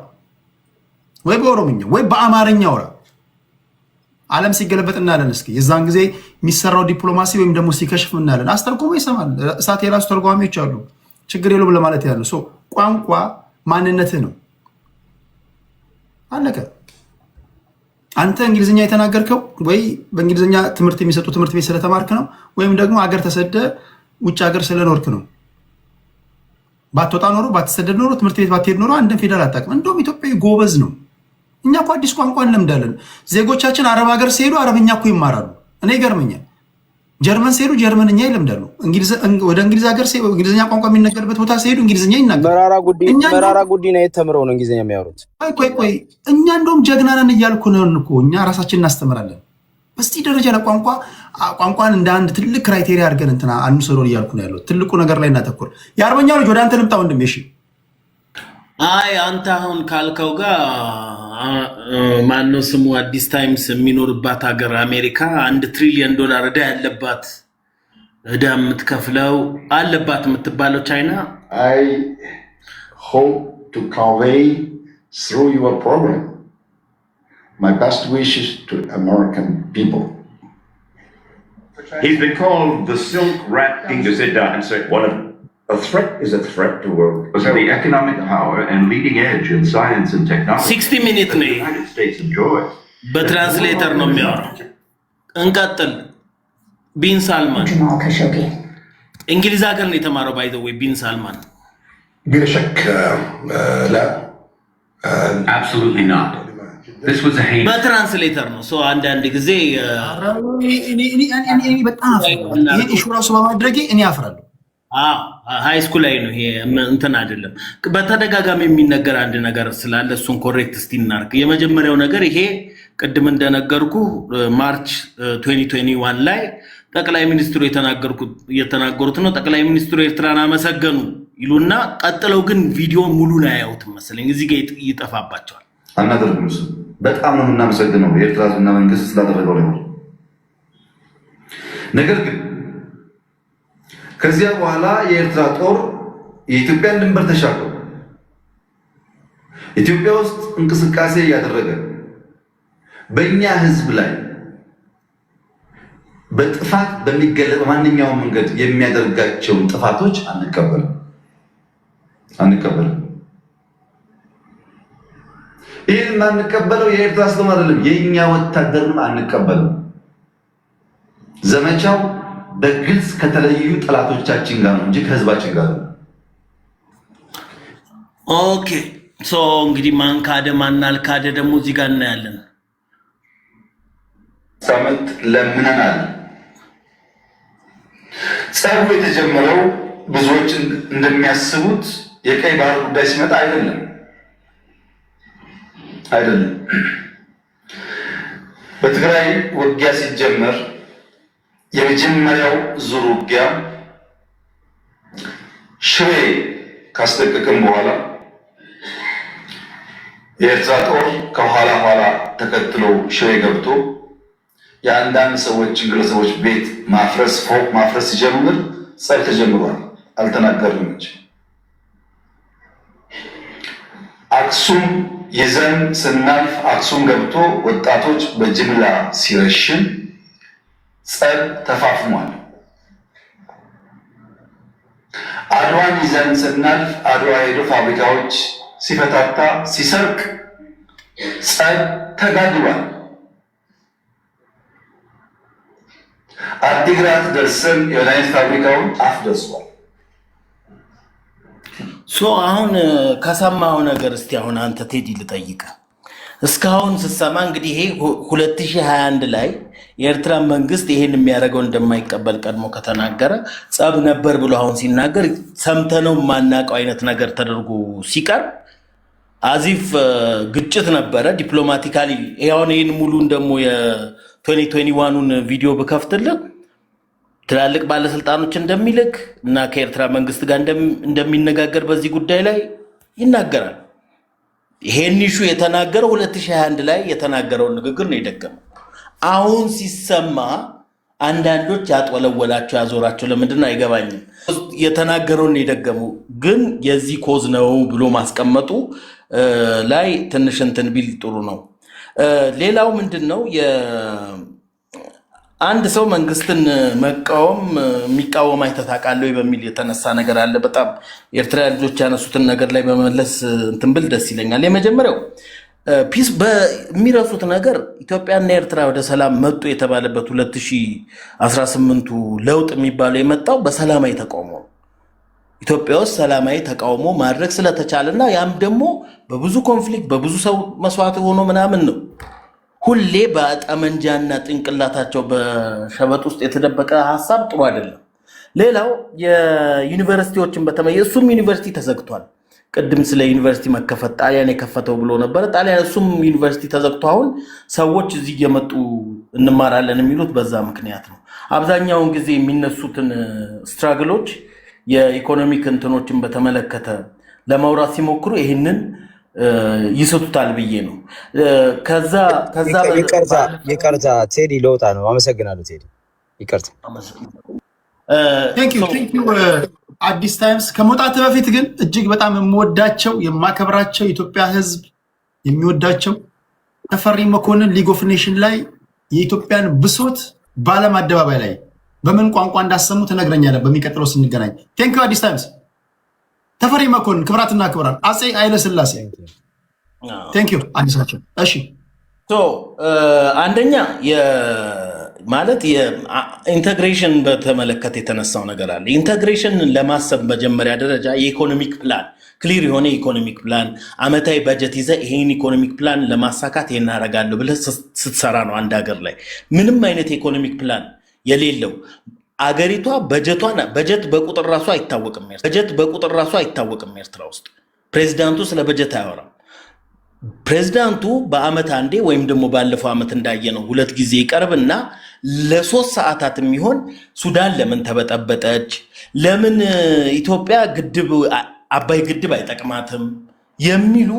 Speaker 2: ወይ በኦሮምኛ ወይ በአማርኛ አውራ። ዓለም ሲገለበጥ እናያለን። እስኪ የዛን ጊዜ የሚሰራው ዲፕሎማሲ ወይም ደግሞ ሲከሽፍ እናያለን። አስተርጉሞ ይሰማል። እሳት የራሱ ተርጓሚዎች አሉ። ችግር የለውም ለማለት ያለው ሰው ቋንቋ ማንነትህ ነው። አለቀ። አንተ እንግሊዝኛ የተናገርከው ወይ በእንግሊዝኛ ትምህርት የሚሰጡ ትምህርት ቤት ስለተማርክ ነው፣ ወይም ደግሞ አገር ተሰደ ውጭ ሀገር ስለኖርክ ነው። ባትወጣ ኖሮ ባትሰደድ ኖሮ ትምህርት ቤት ባትሄድ ኖሮ አንድን ፊደል አታውቅም። እንደውም ኢትዮጵያዊ ጎበዝ ነው። እኛ እኮ አዲስ ቋንቋ እንለምዳለን። ዜጎቻችን አረብ ሀገር ሲሄዱ አረብኛ እኮ ይማራሉ። እኔ ይገርመኛል። ጀርመን ሲሄዱ ጀርመንኛ ይለምዳሉ። ወደ እንግሊዝ ሀገር እንግሊዝኛ ቋንቋ የሚነገርበት ቦታ ሲሄዱ እንግሊዝኛ ይናገራሉ።
Speaker 3: መራራ ጉዲና የተምረው ነው እንግሊዝኛ የሚያወሩት።
Speaker 2: ቆይ እኛ እንደውም ጀግና ነን እያልኩ ነው እኮ። እኛ ራሳችን እናስተምራለን። በዚህ ደረጃ ቋንቋን እንደ አንድ ትልቅ ክራይቴሪያ አድርገን እንትና አንውሰዶን እያልኩ ነው ያለው። ትልቁ ነገር ላይ እናተኩር። የአርበኛው ልጅ ወደ አንተ ልምጣ ወንድሜ። እሺ
Speaker 13: አይ አንተ አሁን ካልከው ጋር ማነው ስሙ አዲስ ታይምስ የሚኖርባት ሀገር አሜሪካ $1 ትሪሊየን ዕዳ ያለባት ዕዳ የምትከፍለው አለባት የምትባለው ቻይና
Speaker 14: I hope to convey through your program my best wishes to American people.
Speaker 15: He's been called the Silk Rat King. To sit down and say
Speaker 14: a threat is a threat to world.
Speaker 15: The economic power and leading edge in science and technology
Speaker 13: 60 minutes
Speaker 15: that the United States enjoys.
Speaker 13: በትራንስሌተር ነው የሚያወራው። እንቀጥል። ቢን ሳልማን እንግሊዝ ሀገር ነው የተማረው። ባይ ዘ ወይ ቢን ሳልማን
Speaker 14: بلا شك لا
Speaker 15: Absolutely not. This was a hate.
Speaker 13: በትራንስሌተር ነው ሶ አንዳንድ ጊዜ
Speaker 2: እኔ በጣም ይሄ ኢሹ ራሱ በማድረጌ እኔ አፍራለሁ።
Speaker 13: ሃይ ስኩል ላይ ነው ይሄ እንትን አይደለም። በተደጋጋሚ የሚነገር አንድ ነገር ስላለ እሱን ኮሬክት እስቲ እናርክ። የመጀመሪያው ነገር ይሄ ቅድም እንደነገርኩ ማርች 2021 ላይ ጠቅላይ ሚኒስትሩ የተናገሩት ነው። ጠቅላይ ሚኒስትሩ ኤርትራን አመሰገኑ ይሉና ቀጥለው ግን ቪዲዮ ሙሉ ላይ ያዩት መሰለኝ እዚህ ጋር ይጠፋባቸዋል።
Speaker 14: አናደርግም። በጣም ነው የምናመሰግነው የኤርትራ ሕዝብና መንግስት ስላደረገው ነው። ነገር ግን ከዚያ በኋላ የኤርትራ ጦር የኢትዮጵያን ድንበር ተሻግሮ ኢትዮጵያ ውስጥ እንቅስቃሴ እያደረገ በእኛ ህዝብ ላይ በጥፋት በሚገለጽ ማንኛውም መንገድ የሚያደርጋቸውን ጥፋቶች አንቀበልም። ይህን ማንቀበለው የኤርትራ ስለማ አይደለም፣ የእኛ ወታደርም አንቀበልም። ዘመቻው በግልጽ ከተለዩ ጠላቶቻችን ጋር ነው እንጂ ከህዝባችን ጋር ነው።
Speaker 13: ኦኬ ሶ እንግዲህ ማን ካደ ማን አልካደ ደግሞ እዚህ ጋር እናያለን።
Speaker 14: ሳምንት ለምነናል። ጸቡ የተጀመረው ብዙዎች እንደሚያስቡት የቀይ ባህር ጉዳይ ሲመጣ አይደለም። በትግራይ ውጊያ ሲጀመር የመጀመሪያው ዙር ውጊያ ሽሬ ካስለቀቅን በኋላ የኤርትራ ጦር ከኋላ ተከትሎ ሽሬ ገብቶ የአንዳንድ ሰዎችን ግለሰቦች ቤት ማፍረስ ፎቅ ማፍረስ ሲጀምር ጸብ ተጀምሯል። አልተናገርንም እንጂ አክሱም ይዘን ስናልፍ አክሱም ገብቶ ወጣቶች በጅምላ ሲረሽን ጸብ ተፋፍሟል። አድዋን ይዘን ስናልፍ አድዋ ሄዶ ፋብሪካዎች ሲፈታታ ሲሰርቅ ጸብ ተጋድሏል። አዲግራት ደርሰን የወላይት ፋብሪካውን አፍደሷል።
Speaker 13: አሁን ከሰማው ነገር እስቲ አሁን አንተ ቴዲ ልጠይቅ። እስካሁን ስትሰማ እንግዲህ ይሄ 2021 ላይ የኤርትራ መንግስት ይሄን የሚያደርገው እንደማይቀበል ቀድሞ ከተናገረ ጸብ ነበር ብሎ አሁን ሲናገር ሰምተነው ማናቀው አይነት ነገር ተደርጎ ሲቀር አዚፍ ግጭት ነበረ ዲፕሎማቲካሊ። ይሄን ሙሉን ደግሞ የ2021ን ቪዲዮ በከፍትልህ ትላልቅ ባለስልጣኖች እንደሚልክ እና ከኤርትራ መንግስት ጋር እንደሚነጋገር በዚህ ጉዳይ ላይ ይናገራል። ይሄን ኢሹ የተናገረው 2021 ላይ የተናገረውን ንግግር ነው የደገመው። አሁን ሲሰማ አንዳንዶች ያጥወለወላቸው ያዞራቸው ለምንድን አይገባኝም። የተናገረውን የደገመው ግን የዚህ ኮዝ ነው ብሎ ማስቀመጡ ላይ ትንሽ እንትን ቢል ጥሩ ነው። ሌላው ምንድነው አንድ ሰው መንግስትን መቃወም የሚቃወም አይተታቃለው በሚል የተነሳ ነገር አለ። በጣም ኤርትራ ልጆች ያነሱትን ነገር ላይ በመመለስ እንትን ብል ደስ ይለኛል። የመጀመሪያው ፒስ በሚረሱት ነገር ኢትዮጵያና ኤርትራ ወደ ሰላም መጡ የተባለበት 2018ቱ ለውጥ የሚባለው የመጣው በሰላማዊ ተቃውሞ ነው። ኢትዮጵያ ውስጥ ሰላማዊ ተቃውሞ ማድረግ ስለተቻለና ያም ደግሞ በብዙ ኮንፍሊክት በብዙ ሰው መስዋዕት ሆኖ ምናምን ነው። ሁሌ በጠመንጃና ጥንቅላታቸው በሸበጥ ውስጥ የተደበቀ ሐሳብ ጥሩ አይደለም። ሌላው የዩኒቨርሲቲዎችን እሱም ዩኒቨርሲቲ ተዘግቷል። ቅድም ስለ ዩኒቨርሲቲ መከፈት ጣሊያን የከፈተው ብሎ ነበር። ጣሊያን እሱም ዩኒቨርሲቲ ተዘግቶ አሁን ሰዎች እዚህ እየመጡ እንማራለን የሚሉት በዛ ምክንያት ነው። አብዛኛውን ጊዜ የሚነሱትን ስትራግሎች የኢኮኖሚክ እንትኖችን በተመለከተ ለማውራት ሲሞክሩ ይህንን ይሰጡታል ብዬ ነው። ከዛ
Speaker 3: ይቅርታ ቴዲ ለውጣ ነው። አመሰግናለሁ ቴዲ ይቅርታ።
Speaker 2: ቴንክ ዩ አዲስ ታይምስ። ከመውጣት በፊት ግን እጅግ በጣም የምወዳቸው የማከብራቸው የኢትዮጵያ ሕዝብ የሚወዳቸው ተፈሪ መኮንን ሊግ ኦፍ ኔሽን ላይ የኢትዮጵያን ብሶት በዓለም አደባባይ ላይ በምን ቋንቋ እንዳሰሙ ትነግረኛለህ በሚቀጥለው ስንገናኝ። ቴንክ ዩ አዲስ ታይምስ። ተፈሪ መኮንን ክብራትና ክብራን አፄ ኃይለ ሥላሴ ቴንክ ዩ አዲሳቸው። እሺ
Speaker 13: አንደኛ ማለት የኢንተግሬሽን በተመለከተ የተነሳው ነገር አለ። ኢንተግሬሽን ለማሰብ መጀመሪያ ደረጃ የኢኮኖሚክ ፕላን ክሊር የሆነ ኢኮኖሚክ ፕላን አመታዊ በጀት ይዘ ይሄን ኢኮኖሚክ ፕላን ለማሳካት ይሄን አደርጋለሁ ብለህ ስትሰራ ነው። አንድ ሀገር ላይ ምንም አይነት ኢኮኖሚክ ፕላን የሌለው አገሪቷ በጀት በቁጥር ራሱ አይታወቅም። ኤርትራ ውስጥ ፕሬዚዳንቱ ስለ በጀት አያወራም። ፕሬዚዳንቱ በአመት አንዴ ወይም ደግሞ ባለፈው አመት እንዳየነው 2 ጊዜ ይቀርብና ለ3 ሰዓታት የሚሆን ሱዳን ለምን ተበጠበጠች፣ ለምን ኢትዮጵያ አባይ ግድብ አይጠቅማትም የሚሉ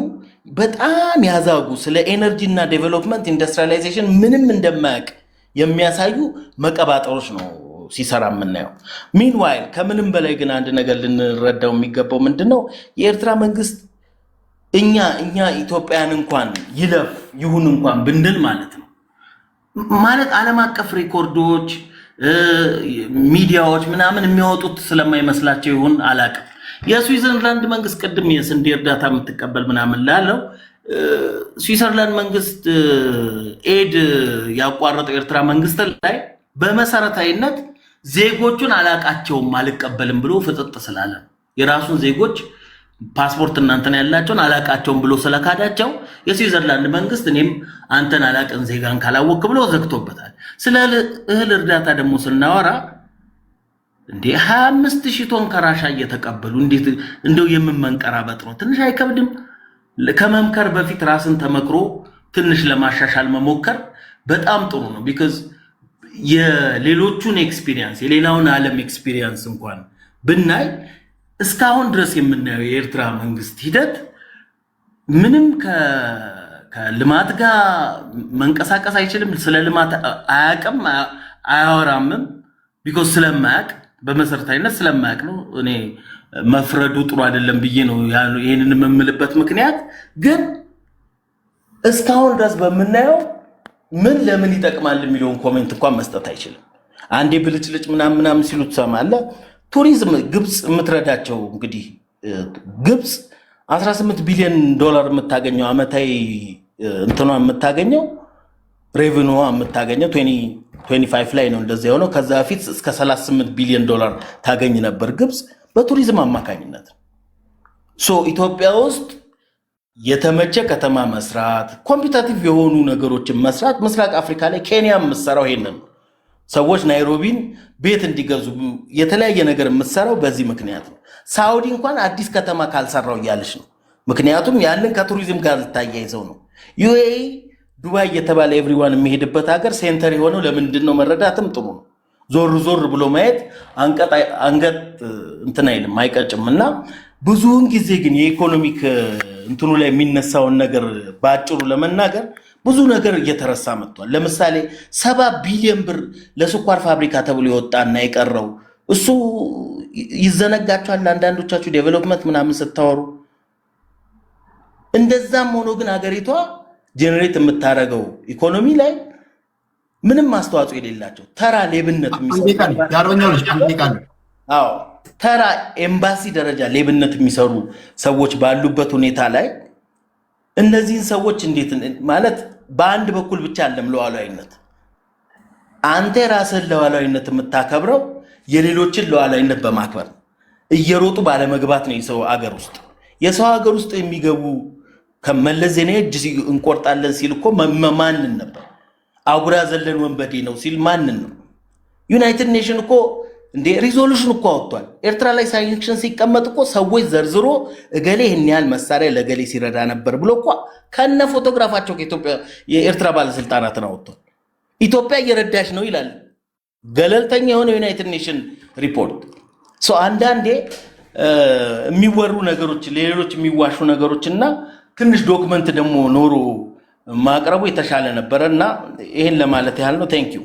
Speaker 13: በጣም ያዛጉ ስለ ኤነርጂ እና ዴቨሎፕመንት ኢንዱስትሪያላይዜሽን ምንም እንደማያውቅ የሚያሳዩ መቀባጠሮች ነው ሲሰራ የምናየው። ሚንዋይል ከምንም በላይ ግን አንድ ነገር ልንረዳው የሚገባው ምንድነው የኤርትራ መንግስት እኛ ኢትዮጵያን እንኳን ይሁን እንኳን ብንል ማለት ነው ማለት ዓለም አቀፍ ሪኮርዶች ሚዲያዎች ምናምን የሚያወጡት ስለማይመስላቸው ይሁን አላውቅም። የስዊዘርላንድ መንግስት ቅድም የስንዴ እርዳታ የምትቀበል ምናምን ላለው ስዊዘርላንድ መንግስት ኤድ ያቋረጠው ኤርትራ መንግስት ላይ በመሰረታዊነት ዜጎቹን አላቃቸውም አልቀበልም ብሎ ፍጥጥ ስላለ የራሱን ዜጎች ፓስፖርት እናንተን ያላቸውን አላቃቸውም ብሎ ስለካዳቸው የስዊዘርላንድ መንግስት እኔም አንተን አላቀን ዜጋን ካላወቅ ብሎ ዘግቶበታል። ስለ እህል እርዳታ ደግሞ ስናወራ እንዴ 25000 ቶን ከራሻ እየተቀበሉ እንዴት እንደው የምንመንቀራበጥ ነው? ትንሽ አይከብድም? ከመምከር በፊት ራስን ተመክሮ ትንሽ ለማሻሻል መሞከር በጣም ጥሩ ነው። ቢካዝ የሌሎቹን ኤክስፒሪየንስ የሌላውን ዓለም ኤክስፒሪየንስ እንኳን ብናይ እስካሁን ድረስ የምናየው የኤርትራ መንግስት ሂደት ምንም ከልማት ጋር መንቀሳቀስ አይችልም። ስለ ልማት አያውቅም አያወራምም። ቢኮዝ ስለማያውቅ በመሰረታዊነት ስለማያውቅ ነው። እኔ መፍረዱ ጥሩ አይደለም ብዬ ነው ይሄንን የምምልበት ምክንያት። ግን እስካሁን ድረስ በምናየው ምን ለምን ይጠቅማል የሚለውን ኮሜንት እንኳን መስጠት አይችልም። አንዴ ብልጭልጭ ምናምን ሲሉ ትሰማለህ። ቱሪዝም ግብጽ የምትረዳቸው እንግዲህ ግብጽ $18 ቢሊዮን የምታገኘው አመታዊ እንትኗ የምታገኘው ሬቨኒው የምታገኘው 2025 ላይ ነው እንደዚህ የሆነው። ከዛ በፊት እስከ $38 ቢሊዮን ታገኝ ነበር ግብጽ በቱሪዝም አማካኝነት። ኢትዮጵያ ውስጥ የተመቸ ከተማ መስራት፣ ኮምፒቲቲቭ የሆኑ ነገሮችን መስራት፣ ምስራቅ አፍሪካ ላይ ኬንያ የምትሰራው ይሄንን ሰዎች ናይሮቢን ቤት እንዲገዙ የተለያየ ነገር የምትሰራው በዚህ ምክንያት ነው። ሳውዲ እንኳን አዲስ ከተማ ካልሰራው እያለች ነው። ምክንያቱም ያንን ከቱሪዝም ጋር ልታያይዘው ነው። ዩኤኢ ዱባይ የተባለ ኤቭሪዋን የሚሄድበት ሀገር ሴንተር የሆነው ለምንድን ነው? መረዳትም ጥሩ ነው። ዞር ዞር ብሎ ማየት አንገት እንትን አይልም አይቀጭም። እና ብዙውን ጊዜ ግን የኢኮኖሚክ እንትኑ ላይ የሚነሳውን ነገር በአጭሩ ለመናገር ብዙ ነገር እየተረሳ መጥቷል። ለምሳሌ 7 ቢሊዮን ብር ለስኳር ፋብሪካ ተብሎ የወጣና የቀረው እሱ ይዘነጋቸዋል። አንዳንዶቻችሁ ዴቨሎፕመንት ምናምን ስታወሩ እንደዛም ሆኖ ግን ሀገሪቷ ጄነሬት የምታረገው ኢኮኖሚ ላይ ምንም አስተዋጽኦ የሌላቸው ተራ ሌብነት ተራ ኤምባሲ ደረጃ ሌብነት የሚሰሩ ሰዎች ባሉበት ሁኔታ ላይ እነዚህን ሰዎች እንዴት ማለት በአንድ በኩል ብቻ አለም ለዋላዊነት አንተ ራስህን ለዋላዊነት የምታከብረው የሌሎችን ለዋላዊነት በማክበር እየሮጡ ባለመግባት ነው። የሰው ሀገር ውስጥ የሚገቡ ከመለስ ዜናዊ እጅ እንቆርጣለን ሲል እኮ ማንን ነበር? አጉራ ዘለን ወንበዴ ነው ሲል ማንን ነው? ዩናይትድ ኔሽን እኮ እንደ ሪዞሉሽን እኮ አወጥቷል። ኤርትራ ላይ ሳንክሽን ሲቀመጥ እኮ ሰዎች ዘርዝሮ እገሌ ይህን ያህል መሳሪያ ለገሌ ሲረዳ ነበር ብሎ እኮ ከነ ፎቶግራፋቸው ከኢትዮጵያ የኤርትራ ባለስልጣናትን አወጥቷል። ኢትዮጵያ እየረዳች ነው ይላል ገለልተኛ የሆነ ዩናይትድ ኔሽን ሪፖርት። አንዳንዴ የሚወሩ ነገሮች ሌሎች የሚዋሹ ነገሮች እና ትንሽ ዶክመንት ደግሞ ኖሮ ማቅረቡ የተሻለ ነበረ እና ይሄን ለማለት ያህል ነው።
Speaker 2: ቴንክ ዩ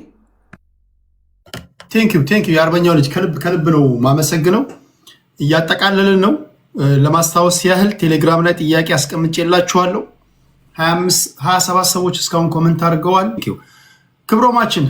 Speaker 2: የአርበኛው ልጅ ከልብ ነው ማመሰግነው። እያጠቃለልን ነው። ለማስታወስ ያህል ቴሌግራም ላይ ጥያቄ አስቀምጬላችኋለሁ። 27 ሰዎች እስካሁን ኮሜንት አድርገዋል። ክብሮማችን